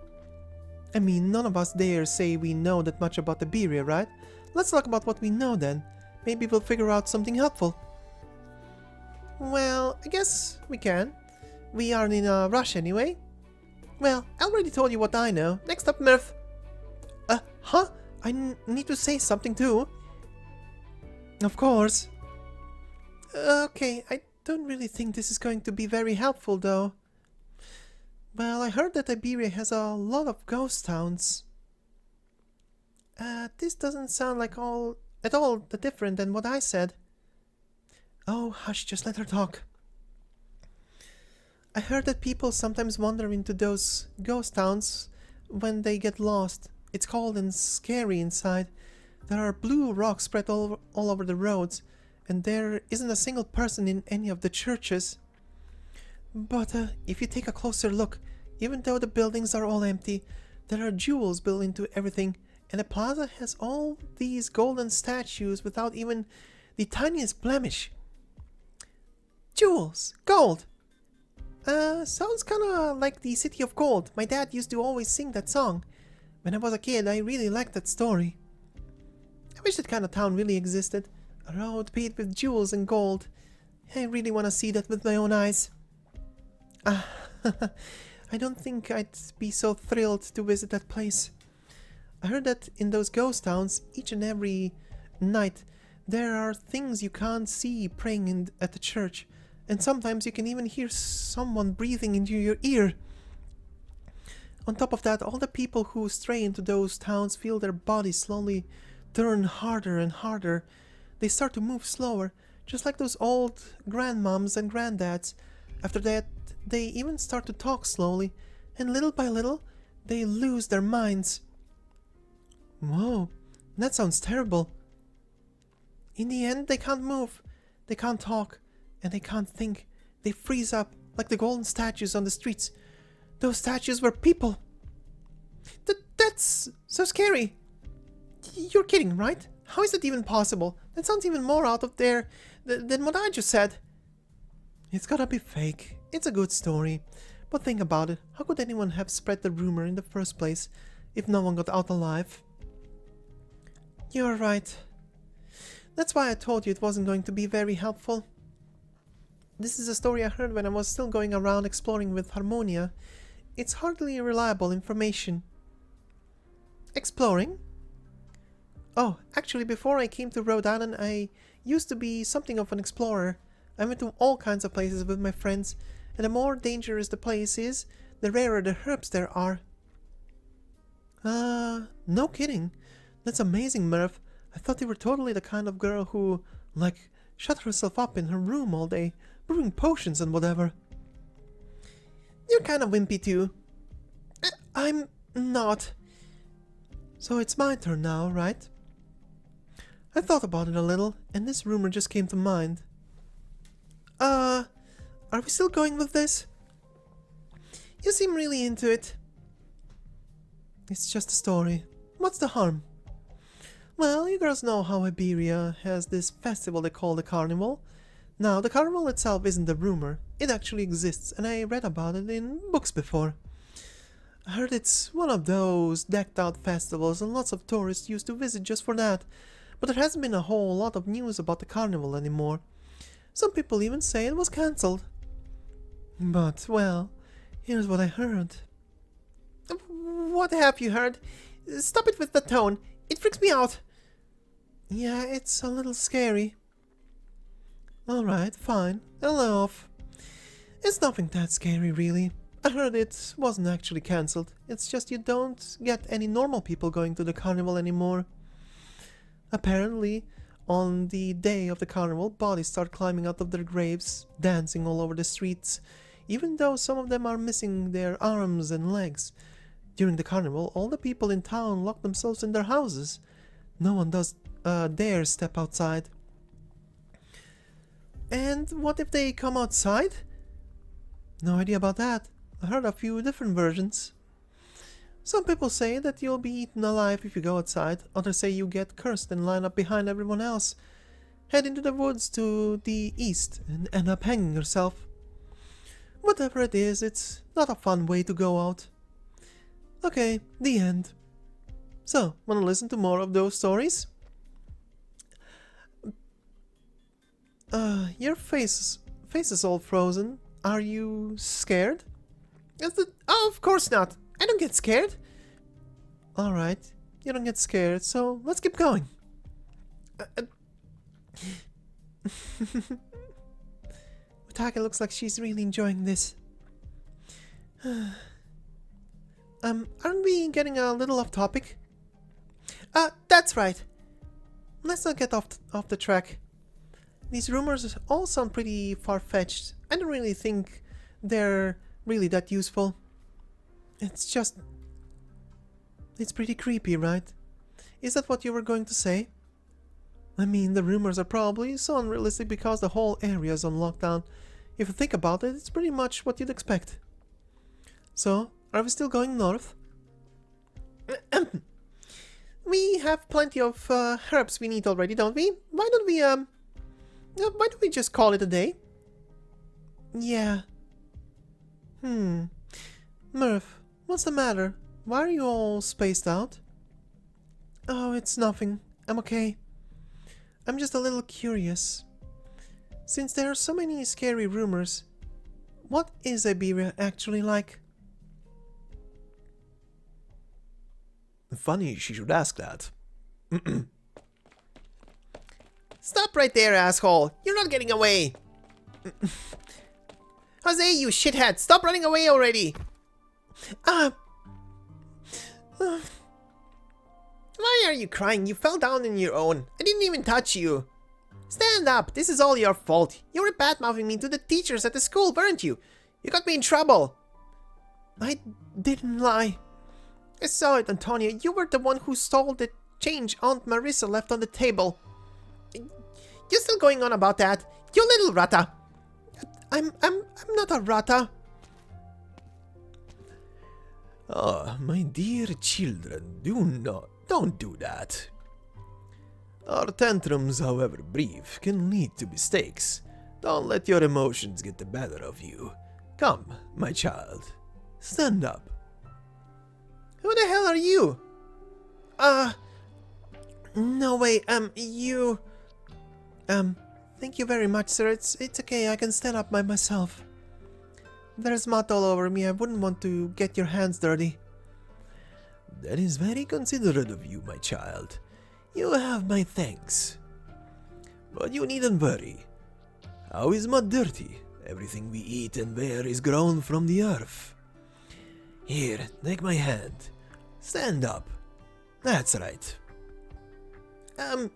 I mean, none of us dare say we know that much about Iberia, right? Let's talk about what we know then. Maybe we'll figure out something helpful. Well, I guess we can. We aren't in a rush anyway. Well, I already told you what I know. Next up, Murph. Huh? I need to say something too. Of course. Okay, I don't really think this is going to be very helpful though. Well, I heard that Iberia has a lot of ghost towns. This doesn't sound like at all different than what I said. Oh, hush, just let her talk. I heard that people sometimes wander into those ghost towns when they get lost. It's cold and scary inside. There are blue rocks spread all over the roads, and there isn't a single person in any of the churches. But if you take a closer look, even though the buildings are all empty, there are jewels built into everything, and the plaza has all these golden statues without even the tiniest blemish. Jewels! Gold! Sounds kinda like the City of Gold. My dad used to always sing that song. When I was a kid, I really liked that story. I wish that kind of town really existed. A road paved with jewels and gold. I really want to see that with my own eyes. I don't think I'd be so thrilled to visit that place. I heard that in those ghost towns, each and every night, there are things you can't see praying at the church. And sometimes you can even hear someone breathing into your ear. On top of that, all the people who stray into those towns feel their bodies slowly turn harder and harder. They start to move slower, just like those old grandmoms and granddads. After that, they even start to talk slowly, and little by little, they lose their minds. Whoa, that sounds terrible. In the end, they can't move, they can't talk, and they can't think. They freeze up like the golden statues on the streets. Those statues were people. That's so scary. You're kidding, right? How is that even possible? That sounds even more out of there than what I just said. It's gotta be fake. It's a good story. But think about it. How could anyone have spread the rumor in the first place if no one got out alive? You're right. That's why I told you it wasn't going to be very helpful. This is a story I heard when I was still going around exploring with Harmonia. It's hardly reliable information. Exploring? Oh, actually, before I came to Rhode Island, I used to be something of an explorer. I went to all kinds of places with my friends, and the more dangerous the place is, the rarer the herbs there are. No kidding. That's amazing, Murph. I thought you were totally the kind of girl who, like, shut herself up in her room all day, brewing potions and whatever. You're kind of wimpy too. I'm not. So it's my turn now, right? I thought about it a little, and this rumor just came to mind. Are we still going with this? You seem really into it. It's just a story. What's the harm? Well, you girls know how Iberia has this festival they call the Carnival. Now, the Carnival itself isn't a rumor. It actually exists, and I read about it in books before. I heard it's one of those decked-out festivals, and lots of tourists used to visit just for that. But there hasn't been a whole lot of news about the Carnival anymore. Some people even say it was cancelled. But, well, here's what I heard. What have you heard? Stop it with the tone. It freaks me out. Yeah, it's a little scary. Alright, fine. I'll let off. It's nothing that scary, really. I heard it wasn't actually cancelled. It's just you don't get any normal people going to the carnival anymore. Apparently, on the day of the carnival, bodies start climbing out of their graves, dancing all over the streets, even though some of them are missing their arms and legs. During the carnival, all the people in town lock themselves in their houses. No one dare step outside. And what if they come outside? No idea about that. I heard a few different versions. Some people say that you'll be eaten alive if you go outside. Others say you get cursed and line up behind everyone else. Head into the woods to the east and end up hanging yourself. Whatever it is, it's not a fun way to go out. Okay, the end. So, wanna listen to more of those stories? Your face is all frozen. Are you scared? Oh, of course not. I don't get scared. Alright, you don't get scared, so let's keep going. Utaka looks like she's really enjoying this. Aren't we getting a little off topic? That's right. Let's not get off the track. These rumors all sound pretty far-fetched. I don't really think they're really that useful. It's pretty creepy, right? Is that what you were going to say? I mean, the rumors are probably so unrealistic because the whole area is on lockdown. If you think about it, it's pretty much what you'd expect. So, are we still going north? We have plenty of herbs we need already, don't we? Why don't we just call it a day? Yeah. Murph, what's the matter? Why are you all spaced out? Oh, it's nothing. I'm okay. I'm just a little curious. Since there are so many scary rumors, what is Iberia actually like? Funny she should ask that. Stop right there, asshole! You're not getting away! Jose, you shithead! Stop running away already! Why are you crying? You fell down on your own. I didn't even touch you. Stand up! This is all your fault. You were bad-mouthing me to the teachers at the school, weren't you? You got me in trouble. I didn't lie. I saw it, Antonia. You were the one who stole the change Aunt Marissa left on the table. You're still going on about that? You little rata! I'm not a rata. Ah, my dear children, don't do that. Our tantrums, however brief, can lead to mistakes. Don't let your emotions get the better of you. Come, my child, stand up. Who the hell are you? No way, thank you very much, sir. It's okay, I can stand up by myself. There's mud all over me, I wouldn't want to get your hands dirty. That is very considerate of you, my child. You have my thanks. But you needn't worry. How is mud dirty? Everything we eat and wear is grown from the earth. Here, take my hand. Stand up. That's right.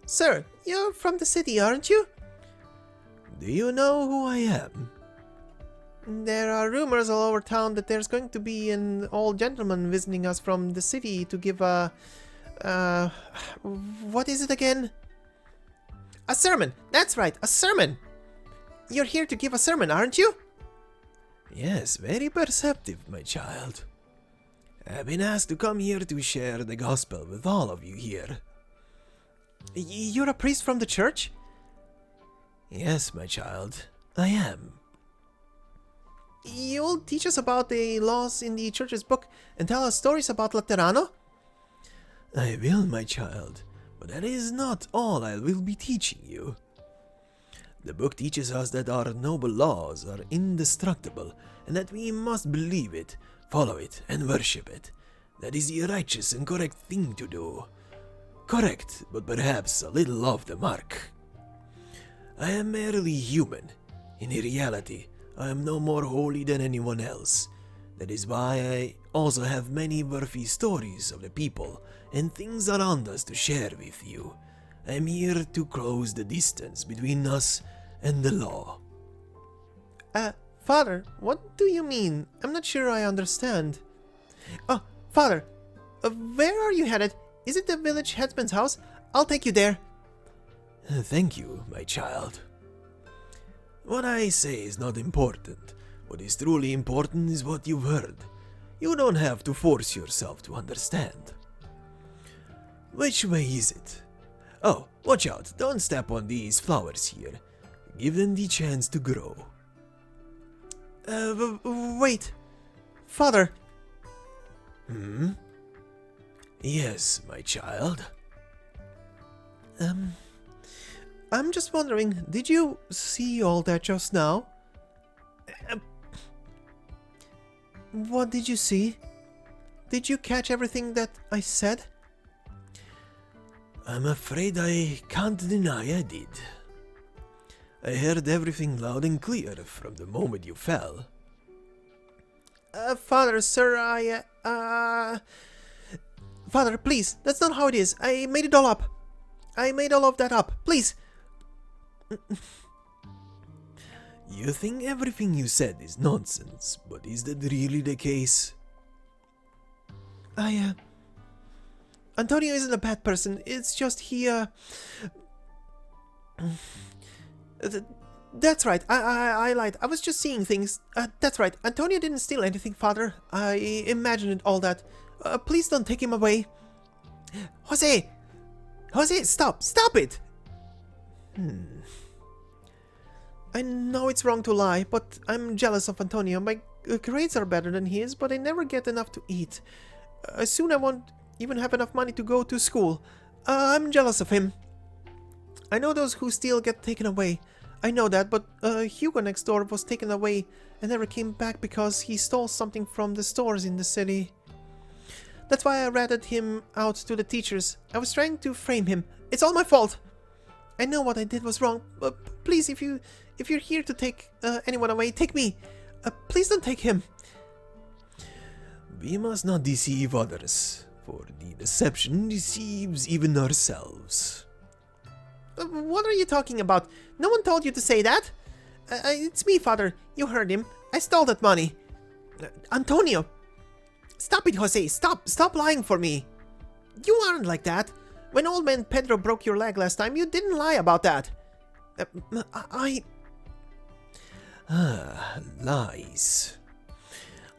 Sir, you're from the city, aren't you? Do you know who I am? There are rumors all over town that there's going to be an old gentleman visiting us from the city to give what is it again? A sermon! That's right, a sermon! You're here to give a sermon, aren't you? Yes, very perceptive, my child. I've been asked to come here to share the gospel with all of you here. You're a priest from the church? Yes, my child, I am. You'll teach us about the laws in the church's book and tell us stories about Laterano? I will, my child, but that is not all I will be teaching you. The book teaches us that our noble laws are indestructible and that we must believe it, follow it, and worship it. That is the righteous and correct thing to do. Correct, but perhaps a little off the mark. I am merely human. In reality, I am no more holy than anyone else. That is why I also have many worthy stories of the people and things around us to share with you. I am here to close the distance between us and the law. Father, what do you mean? I'm not sure I understand. Oh, Father, where are you headed? Is it the village headsman's house? I'll take you there. Thank you, my child. What I say is not important. What is truly important is what you've heard. You don't have to force yourself to understand. Which way is it? Oh, watch out, don't step on these flowers here. Give them the chance to grow. Wait. Father. Yes, my child. I'm just wondering, did you see all that just now? What did you see? Did you catch everything that I said? I'm afraid I can't deny I did. I heard everything loud and clear from the moment you fell. Father, sir, Father, please, that's not how it is. I made it all up. I made all of that up. Please. You think everything you said is nonsense, but is that really the case? Antonio isn't a bad person. It's just he, That's right. I lied. I was just seeing things. That's right. Antonio didn't steal anything, Father. I imagined all that. Please don't take him away. Jose! Jose, stop! Stop it! I know it's wrong to lie, but I'm jealous of Antonio. My grades are better than his, but I never get enough to eat. Soon I won't even have enough money to go to school. I'm jealous of him. I know those who steal get taken away. I know that, but Hugo next door was taken away and never came back because he stole something from the stores in the city. That's why I ratted him out to the teachers. I was trying to frame him. It's all my fault. I know what I did was wrong, but please, if you're here to take anyone away, take me. Please don't take him. We must not deceive others, for the deception deceives even ourselves. What are you talking about? No one told you to say that. It's me, Father. You heard him. I stole that money. Antonio! Stop it, Jose. Stop lying for me. You aren't like that. When old man Pedro broke your leg last time, you didn't lie about that. Lies.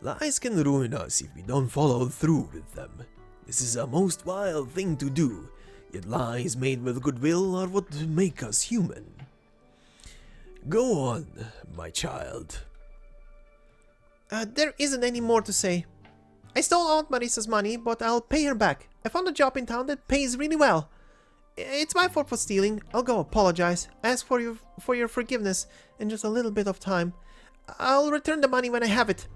Lies can ruin us if we don't follow through with them. This is a most vile thing to do, yet lies made with goodwill are what make us human. Go on, my child. There isn't any more to say. I stole Aunt Marissa's money, but I'll pay her back. I found a job in town that pays really well. It's my fault for stealing. I'll go apologize. Ask for your forgiveness in just a little bit of time. I'll return the money when I have it.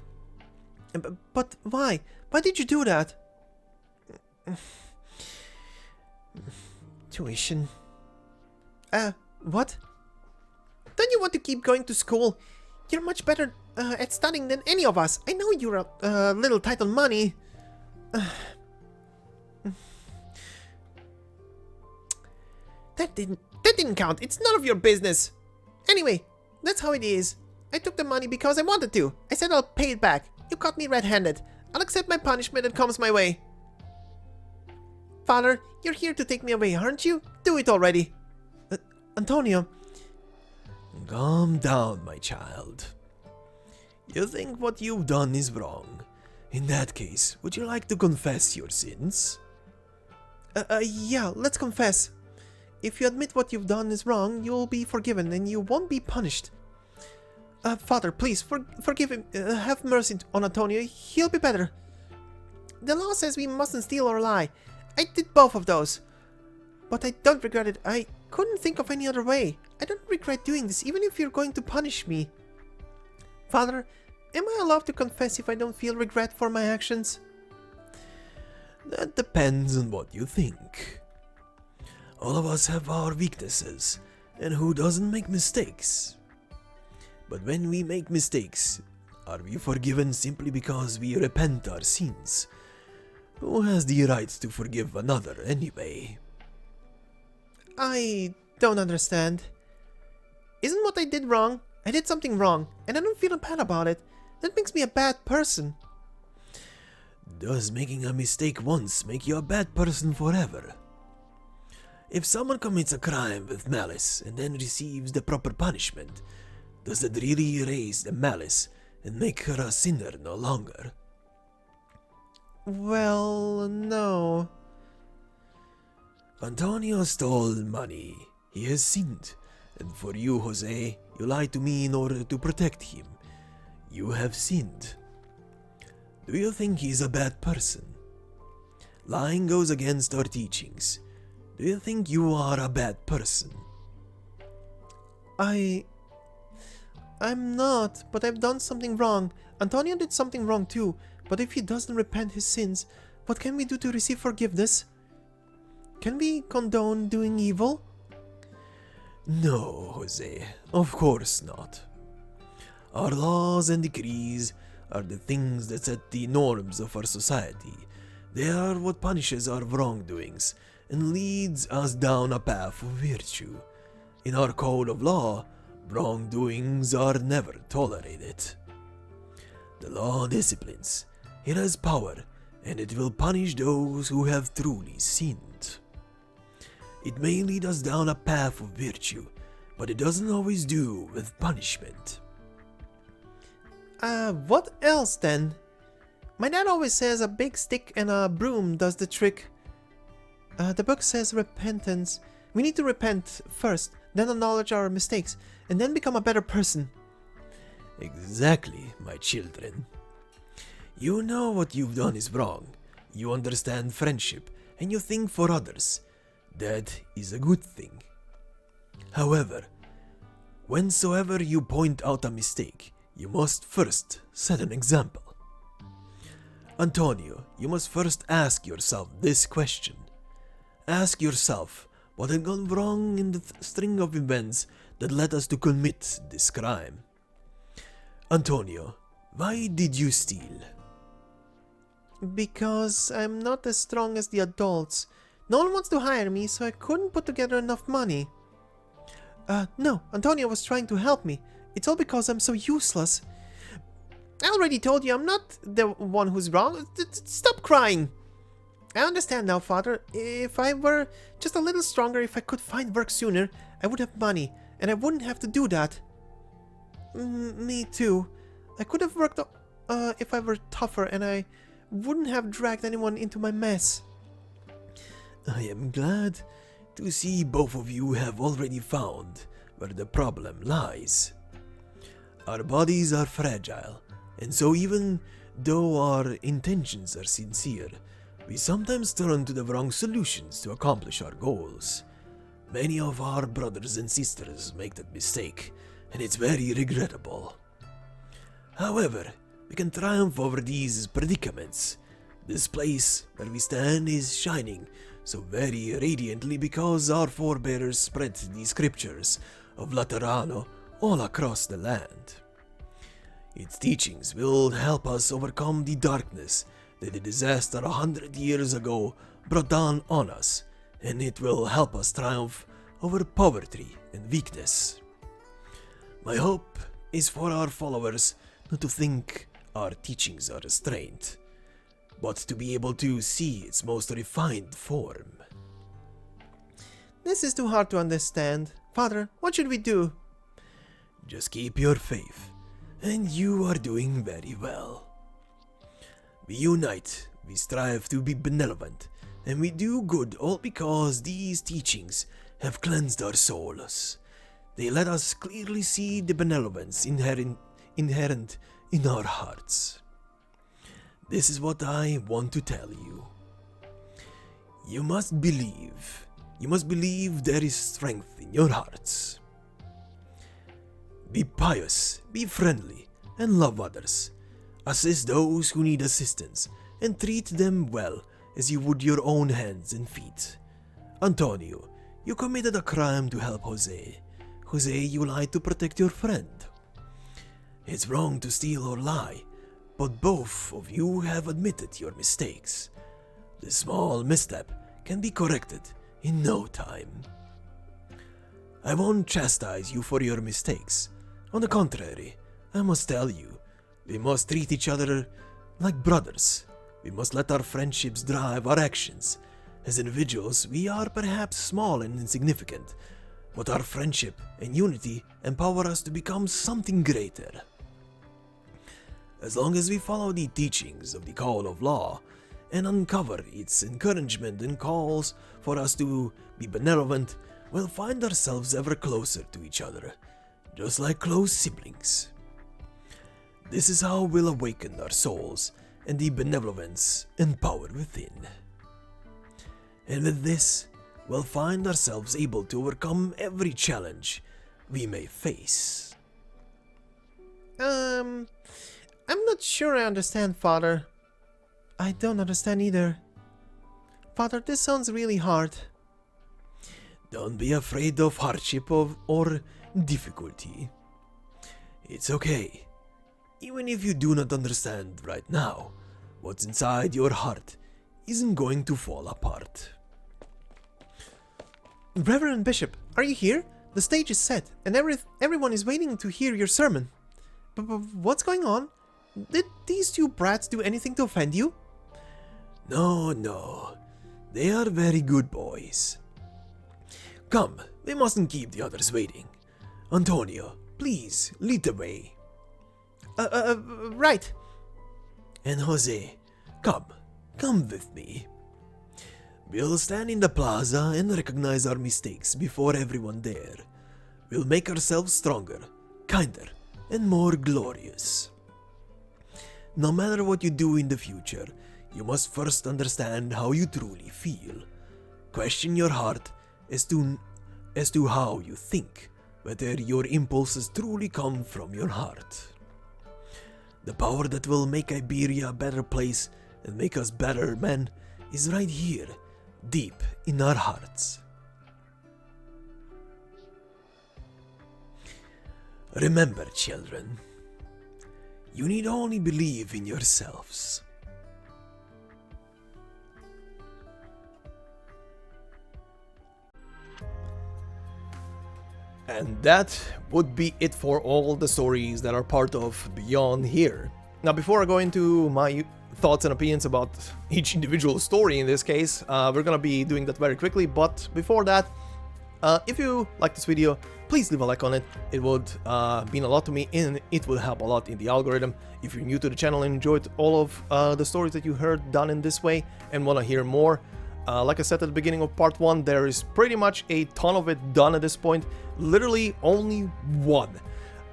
But why? Why did you do that? Tuition. What? Don't you want to keep going to school? You're much better at studying than any of us. I know you're a little tight on money. That didn't count. It's none of your business. Anyway, that's how it is. I took the money because I wanted to. I said I'll pay it back. You caught me red-handed. I'll accept my punishment that comes my way. Father, you're here to take me away, aren't you? Do it already. Antonio. Calm down, my child. You think what you've done is wrong. In that case, would you like to confess your sins? Yeah, let's confess. If you admit what you've done is wrong, you'll be forgiven and you won't be punished. Father, please, forgive him. Have mercy on Antonio. He'll be better. The law says we mustn't steal or lie. I did both of those. But I don't regret it. I couldn't think of any other way. I don't regret doing this, even if you're going to punish me. Father, am I allowed to confess if I don't feel regret for my actions? That depends on what you think. All of us have our weaknesses, and who doesn't make mistakes? But when we make mistakes, are we forgiven simply because we repent our sins? Who has the right to forgive another anyway? I don't understand. Isn't what I did wrong? I did something wrong, and I don't feel bad about it. That makes me a bad person. Does making a mistake once make you a bad person forever? If someone commits a crime with malice and then receives the proper punishment, does that really erase the malice and make her a sinner no longer? Well, no. Antonio stole money. He has sinned. And for you, Jose, you lied to me in order to protect him. You have sinned. Do you think he's a bad person? Lying goes against our teachings. Do you think you are a bad person? I'm not, but I've done something wrong. Antonio did something wrong too, but if he doesn't repent his sins, what can we do to receive forgiveness? Can we condone doing evil? No, Jose, of course not. Our laws and decrees are the things that set the norms of our society. They are what punishes our wrongdoings and leads us down a path of virtue. In our code of law, wrongdoings are never tolerated. The law disciplines. It has power, and it will punish those who have truly sinned. It may lead us down a path of virtue, but it doesn't always do with punishment. What else then? My dad always says a big stick and a broom does the trick. The book says repentance. We need to repent first, then acknowledge our mistakes, and then become a better person. Exactly, my children. You know what you've done is wrong. You understand friendship, and you think for others. That is a good thing. However, whensoever you point out a mistake, you must first set an example. Antonio, you must first ask yourself this question. Ask yourself what had gone wrong in the string of events that led us to commit this crime. Antonio, why did you steal? Because I'm not as strong as the adults. No one wants to hire me, so I couldn't put together enough money. No, Antonio was trying to help me. It's all because I'm so useless. I already told you I'm not the one who's wrong. Stop crying. I understand now, Father. If I were just a little stronger, if I could find work sooner, I would have money, and I wouldn't have to do that. Me too. I could have worked if I were tougher, and I wouldn't have dragged anyone into my mess. I am glad to see both of you have already found where the problem lies. Our bodies are fragile, and so even though our intentions are sincere, we sometimes turn to the wrong solutions to accomplish our goals. Many of our brothers and sisters make that mistake, and it's very regrettable. However, we can triumph over these predicaments. This place where we stand is shining so very radiantly because our forebears spread the scriptures of Lateran all across the land. Its teachings will help us overcome the darkness that the disaster 100 years ago brought down on us, and it will help us triumph over poverty and weakness. My hope is for our followers not to think our teachings are restrained, but to be able to see its most refined form. This is too hard to understand. Father, what should we do? Just keep your faith, and you are doing very well. We unite, we strive to be benevolent, and we do good all because these teachings have cleansed our souls. They let us clearly see the benevolence inherent in our hearts. This is what I want to tell you. You must believe. You must believe there is strength in your hearts. Be pious, be friendly, and love others. Assist those who need assistance, and treat them well as you would your own hands and feet. Antonio, you committed a crime to help Jose. Jose, you lied to protect your friend. It's wrong to steal or lie, but both of you have admitted your mistakes. The small misstep can be corrected in no time. I won't chastise you for your mistakes. On the contrary, I must tell you, we must treat each other like brothers. We must let our friendships drive our actions. As individuals, we are perhaps small and insignificant, but our friendship and unity empower us to become something greater. As long as we follow the teachings of the code of law and uncover its encouragement and calls for us to be benevolent, we'll find ourselves ever closer to each other, just like close siblings. This is how we'll awaken our souls and the benevolence and power within. And with this, we'll find ourselves able to overcome every challenge we may face. I'm not sure I understand, Father. I don't understand either. Father, this sounds really hard. Don't be afraid of hardship or difficulty. It's okay. Even if you do not understand right now, what's inside your heart isn't going to fall apart. Reverend Bishop, are you here? The stage is set, and everyone is waiting to hear your sermon. But what's going on? Did these two brats do anything to offend you? No, no. They are very good boys. Come, we mustn't keep the others waiting. Antonio, please, lead the way. Right. And Jose, come with me. We'll stand in the plaza and recognize our mistakes before everyone there. We'll make ourselves stronger, kinder, and more glorious. No matter what you do in the future, you must first understand how you truly feel. Question your heart as to how you think, whether your impulses truly come from your heart. The power that will make Iberia a better place and make us better men is right here, deep in our hearts. Remember, children, you need only believe in yourselves. And that would be it for all the stories that are part of Beyond here. Now, before I go into my thoughts and opinions about each individual story in this case, we're gonna be doing that very quickly, but before that, if you like this video, please leave a like on it. It would mean a lot to me and it will help a lot in the algorithm. If you're new to the channel and enjoyed all of the stories that you heard done in this way and want to hear more, like I said at the beginning of part 1, there is pretty much a ton of it done at this point. Literally only one.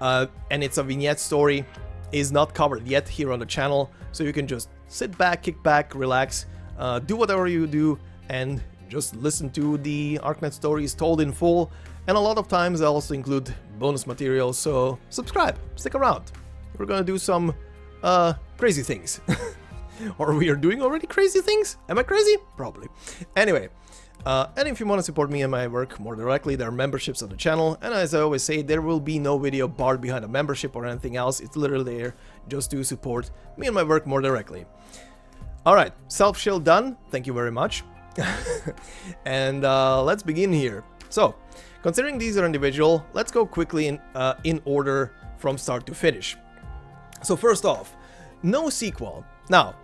And it's a vignette story, is not covered yet here on the channel, so you can just sit back, kick back, relax, do whatever you do, and just listen to the Arknights stories told in full. And a lot of times I also include bonus material, so subscribe, stick around. We're gonna do some crazy things. Or we are doing already crazy things? Am I crazy? Probably. Anyway, and if you want to support me and my work more directly, there are memberships on the channel, and as I always say, there will be no video barred behind a membership or anything else. It's literally there just to support me and my work more directly. Alright, self-shield done, thank you very much. And let's begin here. So, considering these are individual, let's go quickly in order from start to finish. So first off, no sequel. Now,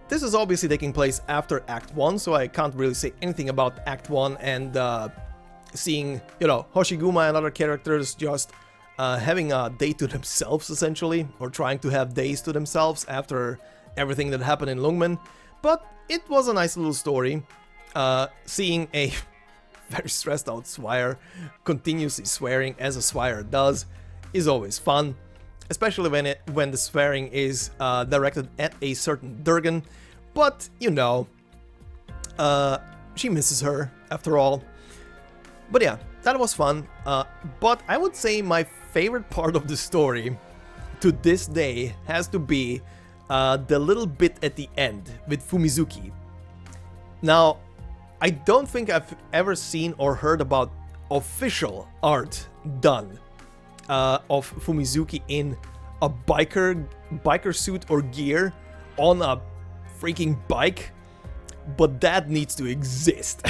this is obviously taking place after Act 1, so I can't really say anything about Act 1 and seeing, you know, Hoshiguma and other characters just having a day to themselves, essentially, or trying to have days to themselves after everything that happened in Lungmen. But it was a nice little story. Seeing a very stressed out Swire continuously swearing as a Swire does is always fun. Especially when the swearing is directed at a certain Durgan, but you know, she misses her after all. But yeah, that was fun. But I would say my favorite part of the story to this day has to be the little bit at the end with Fumizuki. Now, I don't think I've ever seen or heard about official art done of Fumizuki in a biker suit or gear on a freaking bike, but that needs to exist.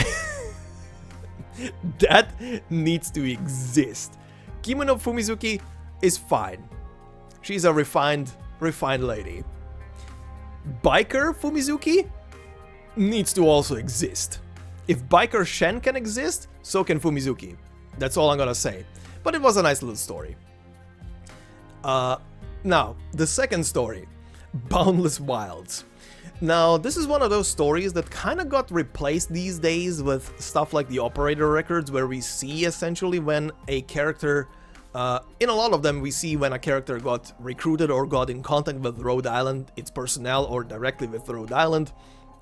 That needs to exist. Kimono Fumizuki is fine. She's a refined lady. Biker Fumizuki needs to also exist. If Biker Shen can exist, so can Fumizuki. That's all I'm gonna say. But it was a nice little story. Now, the second story, Boundless Wilds. Now, this is one of those stories that kind of got replaced these days with stuff like the operator records, where we see essentially when a character, in a lot of them we see when a character got recruited or got in contact with Rhode Island, its personnel, or directly with Rhode Island.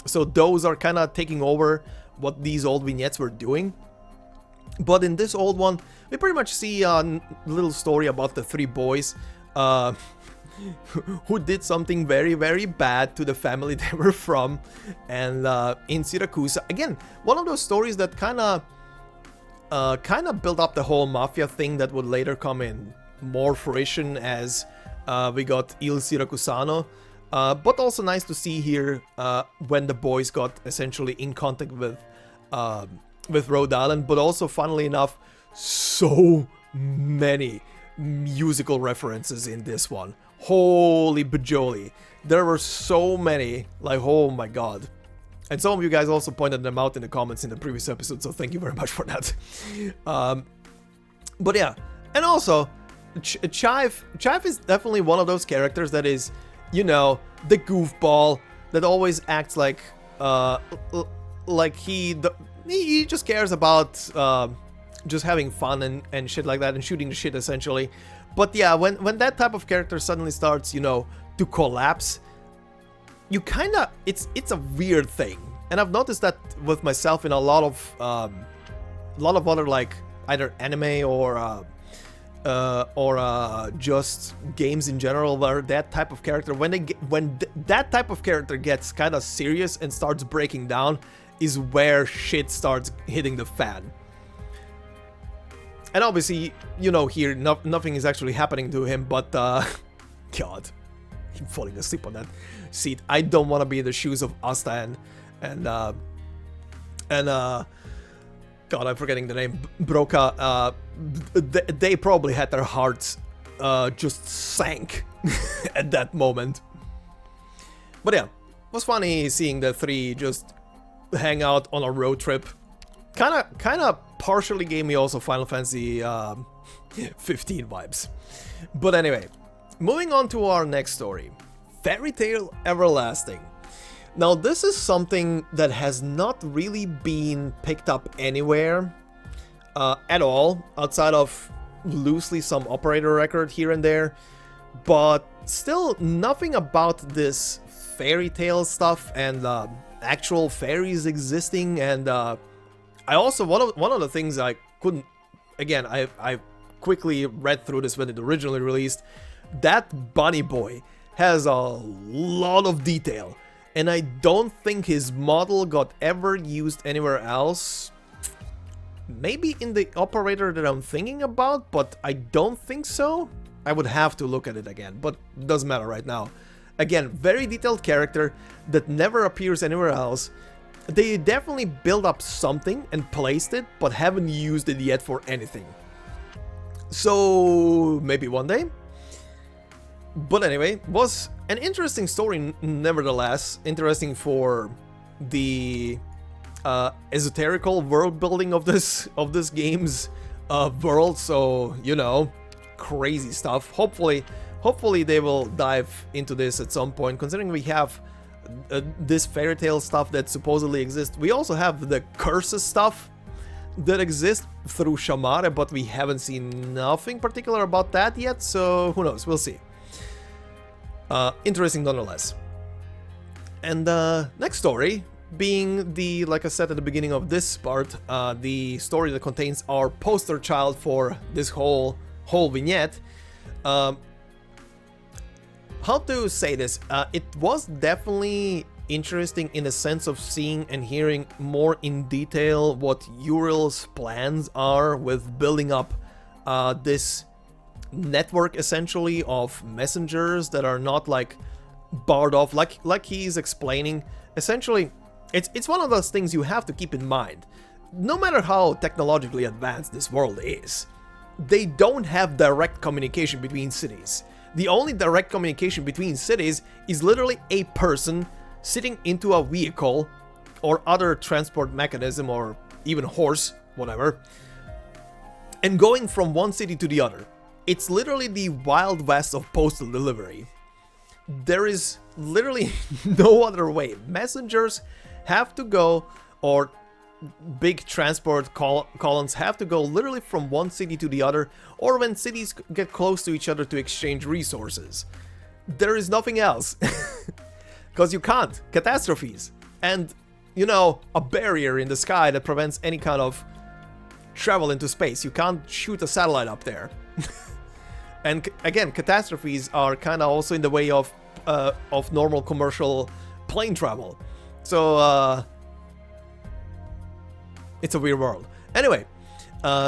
So those are kind of taking over what these old vignettes were doing. But in this old one, we pretty much see a little story about the three boys who did something very, very bad to the family they were from, and in Syracuse. Again, one of those stories that kind of built up the whole mafia thing that would later come in more fruition as we got Il Sirakusano. But also nice to see here when the boys got essentially in contact with Rhode Island, but also funnily enough, so many musical references in this one. Holy bajoli. There were so many, like, oh my god. And some of you guys also pointed them out in the comments in the previous episode, so thank you very much for that. But yeah, and also, Chive is definitely one of those characters that is, you know, the goofball that always acts like he just cares about just having fun and shit like that and shooting the shit essentially. But yeah, when that type of character suddenly starts, you know, to collapse, you kinda, it's a weird thing. And I've noticed that with myself in a lot of other, like, either anime or just games in general, where that type of character, when that type of character gets kind of serious and starts breaking down, is where shit starts hitting the fan. And obviously, you know, here nothing is actually happening to him, but god, I'm falling asleep on that seat. I don't want to be in the shoes of Asta and god, I'm forgetting the name, Broca. They probably had their hearts just sank at that moment. But yeah, it was funny seeing the three just hang out on a road trip. Kinda partially gave me also Final Fantasy 15 vibes. But anyway, moving on to our next story, Fairy Tail Everlasting. Now this is something that has not really been picked up anywhere at all, outside of loosely some operator record here and there, but still nothing about this fairy tale stuff and actual fairies existing. And I also, one of the things I couldn't, again, I quickly read through this when it originally released, that bunny boy has a lot of detail, and I don't think his model got ever used anywhere else. Maybe in the operator that I'm thinking about, but I don't think so. I would have to look at it again, but doesn't matter right now. Again, very detailed character that never appears anywhere else. They definitely built up something and placed it, but haven't used it yet for anything. So maybe one day. But anyway, was an interesting story nevertheless. Interesting for the esoterical world building of this game's world. So, you know, crazy stuff. Hopefully they will dive into this at some point, considering we have this fairy tale stuff that supposedly exists. We also have the curses stuff that exists through Shamare, but we haven't seen nothing particular about that yet, so who knows, we'll see. Interesting nonetheless. And next story being the, like I said at the beginning of this part, the story that contains our poster child for this whole vignette. How to say this? It was definitely interesting in the sense of seeing and hearing more in detail what Uriel's plans are with building up this network essentially of messengers that are not like barred off, like he's explaining. Essentially, it's one of those things you have to keep in mind. No matter how technologically advanced this world is, they don't have direct communication between cities. The only direct communication between cities is literally a person sitting into a vehicle or other transport mechanism, or even horse, whatever, and going from one city to the other. It's literally the Wild West of postal delivery. There is literally no other way. Messengers have to go, or big transport columns have to go literally from one city to the other, or when cities get close to each other to exchange resources. There is nothing else. Because you can't. Catastrophes. And, you know, a barrier in the sky that prevents any kind of travel into space. You can't shoot a satellite up there. And again, catastrophes are kind of also in the way of normal commercial plane travel. So, it's a weird world. Anyway,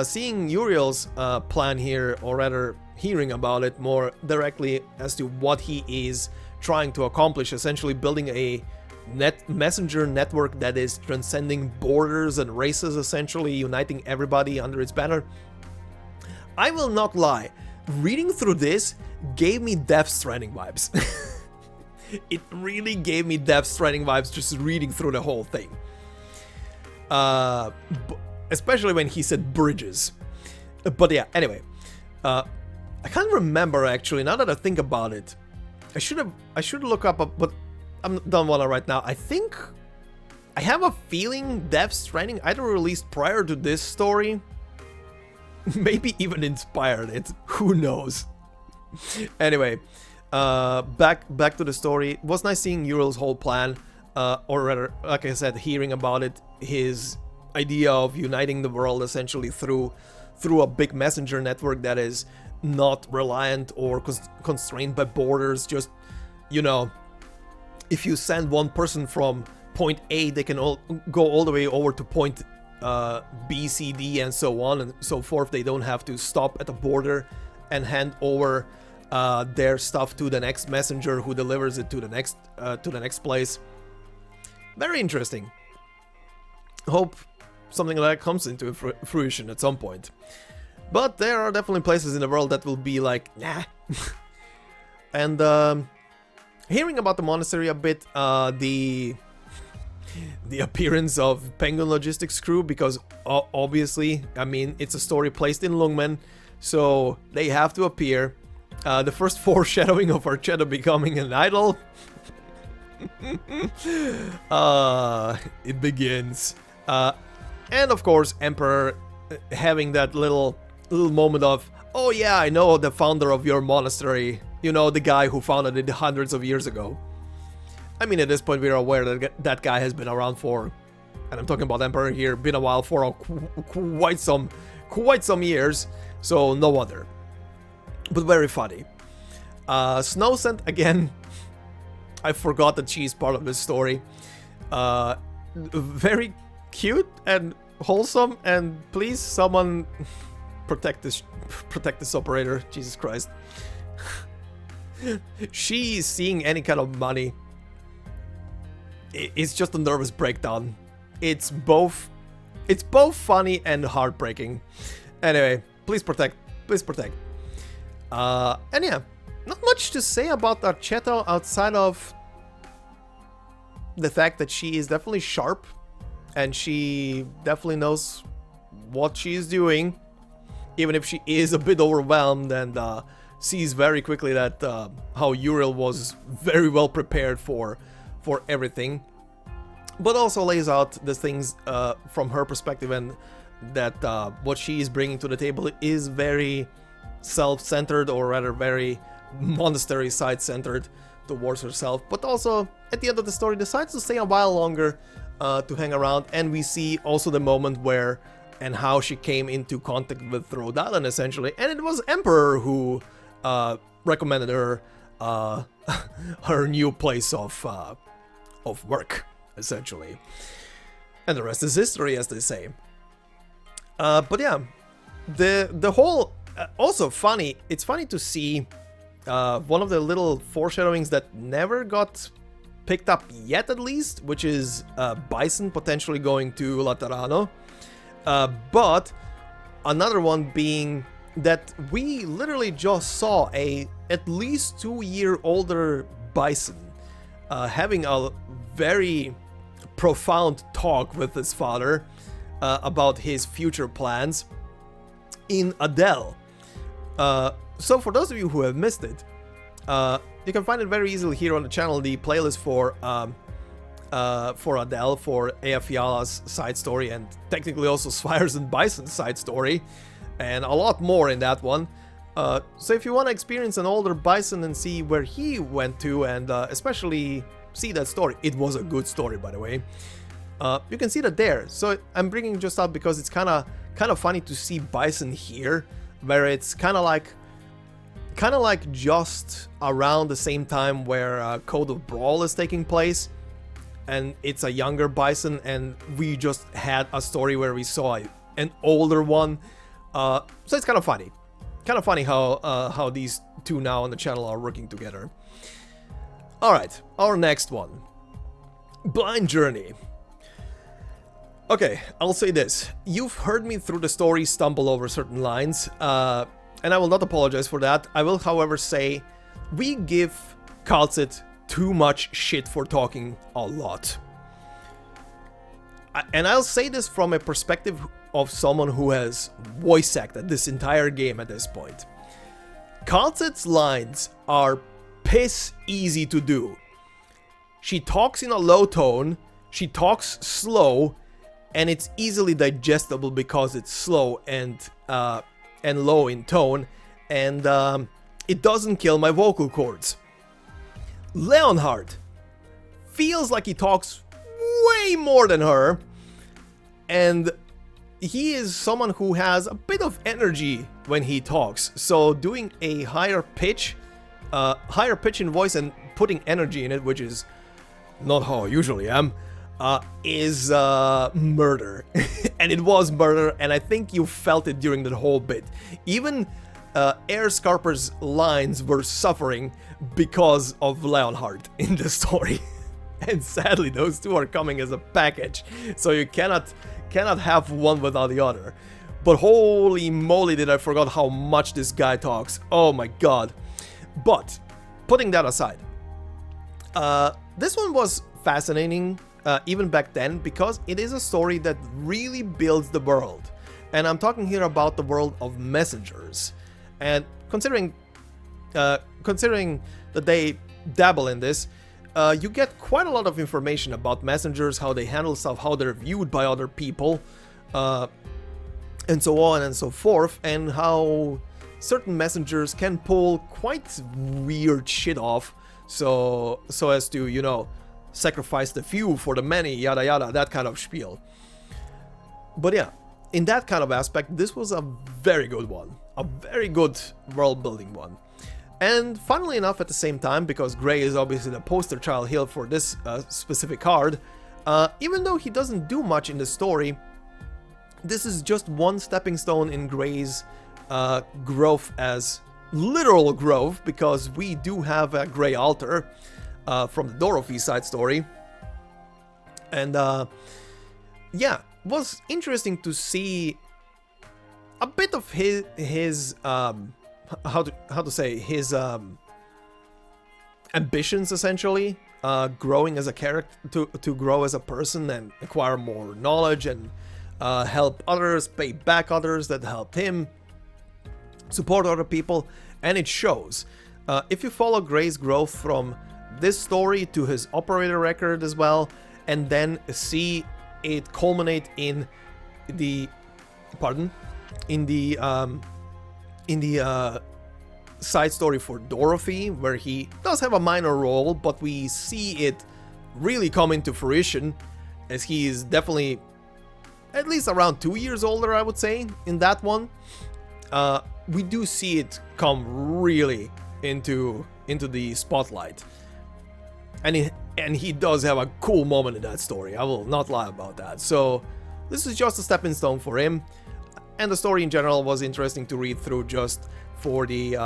seeing Uriel's plan here, or rather hearing about it more directly as to what he is trying to accomplish, essentially building a messenger network that is transcending borders and races, essentially uniting everybody under its banner. I will not lie, reading through this gave me Death Stranding vibes. It really gave me Death Stranding vibes just reading through the whole thing. Especially when he said bridges. But yeah, anyway. I can't remember actually, now that I think about it. I should look up, but I don't wanna right now. I think I have a feeling Death Stranding either released prior to this story, maybe even inspired it. Who knows? Anyway, back to the story. It was nice seeing Uriel's whole plan, or rather, like I said, hearing about it. His idea of uniting the world essentially through a big messenger network that is not reliant or constrained by borders. Just, you know, if you send one person from point A, they can go all the way over to point B, C, D, and so on and so forth. They don't have to stop at the border and hand over their stuff to the next messenger who delivers it to the next place. Very interesting. Hope something like that comes into fruition at some point. But there are definitely places in the world that will be like, nah. And hearing about the monastery a bit, the appearance of Penguin Logistics crew, because obviously, I mean, it's a story placed in Lungmen, so they have to appear. The first foreshadowing of Archetto becoming an idol. It begins. And of course, Emperor having that little moment of, oh yeah, I know the founder of your monastery. You know, the guy who founded it hundreds of years ago. I mean, at this point, we're aware that that guy has been around for, and I'm talking about Emperor here, been a while for quite some years, so no wonder. But very funny. Snow Scent, again, I forgot that she's part of this story. Very cute and wholesome, and please, someone protect this operator, Jesus Christ. She's seeing any kind of money. It's just a nervous breakdown. It's both funny and heartbreaking. Anyway, please protect. And yeah, not much to say about Archetto outside of the fact that she is definitely sharp and she definitely knows what she is doing, even if she is a bit overwhelmed, and sees very quickly that how Uriel was very well prepared for everything, but also lays out the things from her perspective, and that what she is bringing to the table is very self-centered, or rather very monastery side-centered towards herself, but also at the end of the story decides to stay a while longer to hang around. And we see also the moment where and how she came into contact with Rhode essentially, and it was Emperor who recommended her her new place of work, essentially. And the rest is history, as they say. But yeah, the whole also funny. It's funny to see one of the little foreshadowings that never got picked up yet, at least, which is Bison potentially going to Lateran. But another one being that we literally just saw a at least 2-year older Bison having a very profound talk with his father about his future plans in Adele. So for those of you who have missed it, you can find it very easily here on the channel, the playlist for Adele, for Ea Fiala's side story, and technically also Swire's and Bison's side story, and a lot more in that one. So if you want to experience an older Bison and see where he went to, and especially see that story, it was a good story, by the way, you can see that there. So I'm bringing it just up because it's kind of funny to see Bison here, where it's kind of like just around the same time where Code of Brawl is taking place, and it's a younger Bison, and we just had a story where we saw an older one. So it's kind of funny. kind of funny how these two now on the channel are working together. Alright, our next one. Blind Journey. Okay, I'll say this. You've heard me through the story stumble over certain lines, and I will not apologize for that. I will, however, say we give Kal'tsit too much shit for talking a lot. And I'll say this from a perspective of someone who has voice acted this entire game at this point. Kal'tsit's lines are piss easy to do. She talks in a low tone, she talks slow, and it's easily digestible because it's slow and low in tone, and it doesn't kill my vocal cords. Leonhard feels like he talks way more than her, and he is someone who has a bit of energy when he talks, so doing a higher pitch in voice and putting energy in it, which is not how I usually am, is murder. And it was murder, and I think you felt it during the whole bit. Even Airscarper's lines were suffering because of Leonhard in the story. And sadly, those two are coming as a package, so you cannot have one without the other. But holy moly, did I forget how much this guy talks. Oh my god. But, putting that aside, this one was fascinating, even back then, because it is a story that really builds the world. And I'm talking here about the world of messengers. And considering that they dabble in this, you get quite a lot of information about messengers, how they handle stuff, how they're viewed by other people, and so on and so forth, and how certain messengers can pull quite weird shit off, so as to, you know, sacrifice the few for the many, yada yada, that kind of spiel. But yeah, in that kind of aspect, this was a very good one, a very good world building one. And funnily enough, at the same time, because Greyy is obviously the poster child here for this specific card, even though he doesn't do much in the story, this is just one stepping stone in Grey's growth, as literal growth, because we do have a Greyy altar from the Dorothy side story. And yeah, it was interesting to see a bit of his how to say, his ambitions, essentially, growing as a character, to grow as a person and acquire more knowledge and help others, pay back others that helped him, support other people, and it shows. If you follow Grey's growth from this story to his operator record as well, and then see it culminate in the side story for Dorothy, where he does have a minor role, but we see it really come into fruition, as he is definitely at least around 2 years older, I would say, in that one. We do see it come really into the spotlight, and he does have a cool moment in that story, I will not lie about that. So this is just a stepping stone for him. And the story in general was interesting to read through, just for the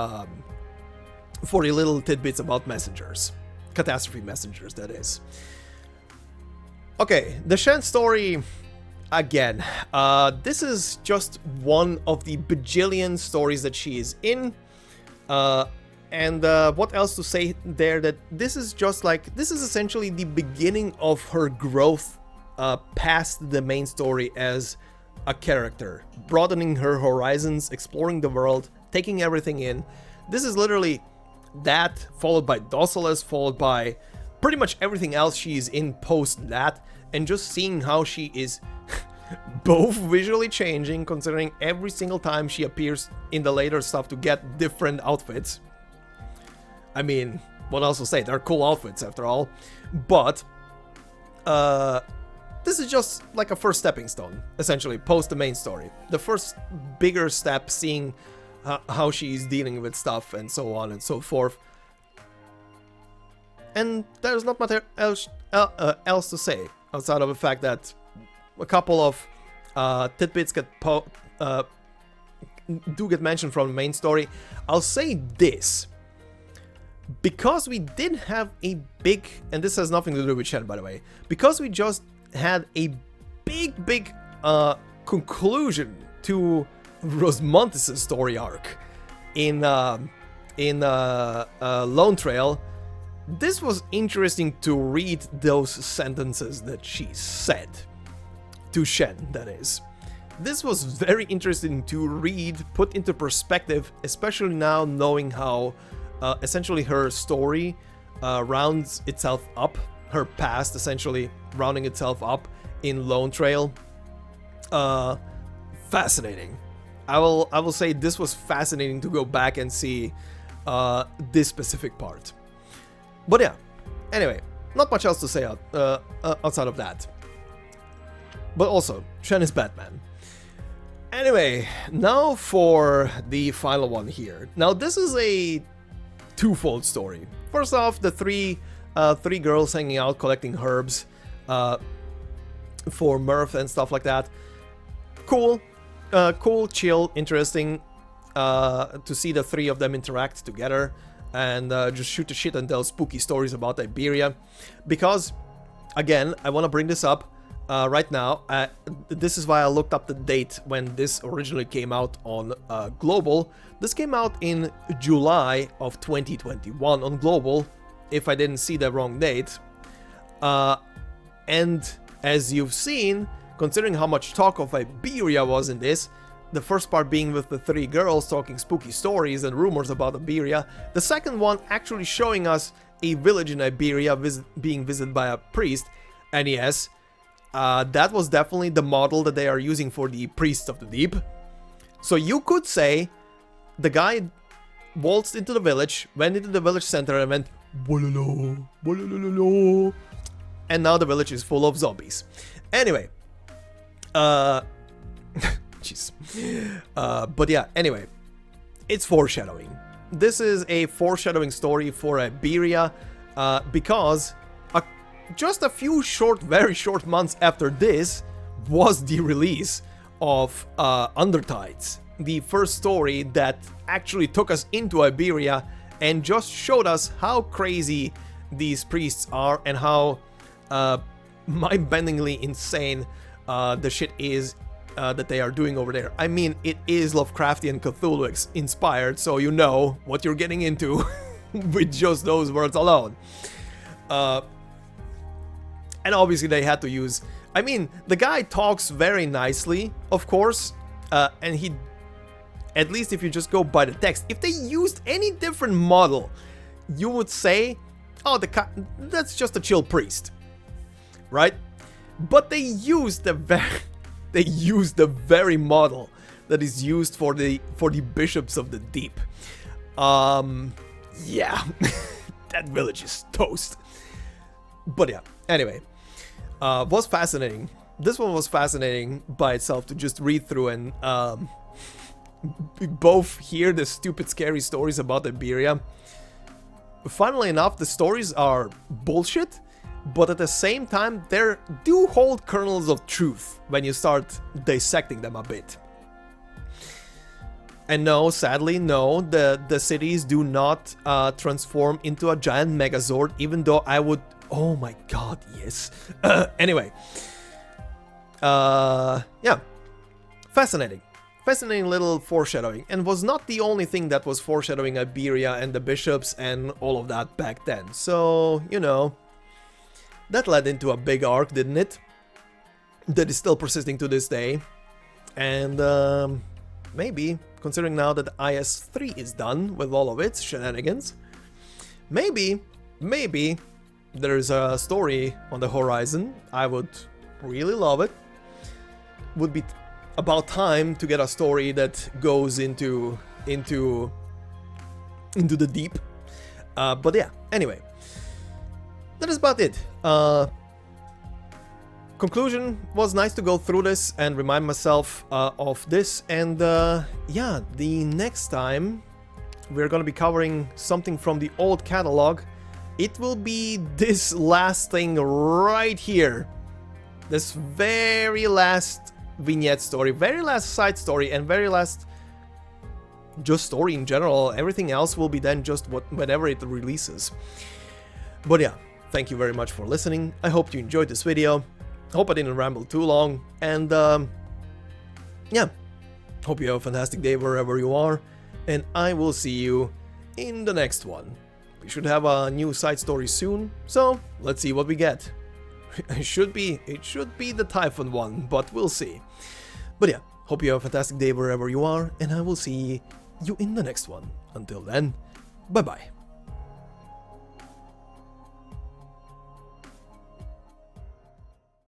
little tidbits about messengers. Catastrophe messengers, that is. Okay, the Shen story, again. This is just one of the bajillion stories that she is in. And what else to say there, that this is essentially the beginning of her growth past the main story as a character, broadening her horizons, exploring the world, taking everything in. This is literally that, followed by Docilis, followed by pretty much everything else she's in post that, and just seeing how she is both visually changing, considering every single time she appears in the later stuff to get different outfits. I mean, what else to say? They're cool outfits after all. But this is just like a first stepping stone, essentially, post the main story. The first bigger step, seeing how she's dealing with stuff and so on and so forth. And there's not much else to say, outside of the fact that a couple of tidbits do get mentioned from the main story. I'll say this. Because we did have a big, and this has nothing to do with Shen, by the way, because we just had a big conclusion to Rosmontis' story arc in Lone Trail, this was interesting to read those sentences that she said to Shen, that is. This was very interesting to read, put into perspective, especially now knowing how essentially her story rounds itself up, her past essentially rounding itself up in Lone Trail. Fascinating. I will say this was fascinating to go back and see this specific part. But yeah, anyway, not much else to say outside of that. But also, Shen is Batman. Anyway, now for the final one here. Now this is a twofold story. First off, the three girls hanging out collecting herbs for mirth and stuff like that. Cool, chill, interesting to see the three of them interact together and just shoot the shit and tell spooky stories about Iberia. Because, again, I want to bring this up right now. This is why I looked up the date when this originally came out on Global. This came out in July of 2021 on Global, if I didn't see the wrong date. And as you've seen, considering how much talk of Iberia was in this, the first part being with the three girls talking spooky stories and rumors about Iberia, the second one actually showing us a village in Iberia being visited by a priest, and yes, that was definitely the model that they are using for the Priests of the Deep. So you could say the guy waltzed into the village, went into the village center and went, "Bololo, bololo," and now the village is full of zombies. Anyway, jeez. But yeah, anyway, it's foreshadowing. This is a foreshadowing story for Iberia, because just a few very short months after this was the release of Arknights, the first story that actually took us into Iberia and just showed us how crazy these priests are and how mind-bendingly insane the shit is that they are doing over there. I mean, it is Lovecraftian Cthulhu inspired, so you know what you're getting into with just those words alone. And obviously they had to use... I mean, the guy talks very nicely, of course, and he... At least if you just go by the text, if they used any different model, you would say, oh, that's just a chill priest, right? But they used the very model that is used for the bishops of the deep. Yeah, that village is toast. But yeah, anyway, was fascinating. This one was fascinating by itself to just read through and both hear the stupid, scary stories about Iberia. Funnily enough, the stories are bullshit, but at the same time, they do hold kernels of truth when you start dissecting them a bit. And no, sadly, no, the cities do not transform into a giant megazord, even though I would... Oh my god, yes. Anyway. Yeah. Fascinating. Fascinating little foreshadowing, and was not the only thing that was foreshadowing Iberia and the bishops and all of that back then. So, you know, that led into a big arc, didn't it? That is still persisting to this day. And maybe, considering now that IS-3 is done with all of its shenanigans, maybe there's a story on the horizon. I would really love it. Would be about time to get a story that goes into the deep. But yeah, anyway, that is about it. Conclusion, was nice to go through this and remind myself of this. And yeah, the next time we're gonna be covering something from the old catalog. It will be this last thing right here. This very last vignette story, very last side story, and very last just story in general. Everything else will be then just whenever it releases. But yeah, thank you very much for listening. I hope you enjoyed this video. Hope I didn't ramble too long. And yeah, hope you have a fantastic day wherever you are. And I will see you in the next one. We should have a new side story soon, so let's see what we get. It should be the Typhon one, but we'll see. But yeah, hope you have a fantastic day wherever you are, and I will see you in the next one. Until then, bye bye.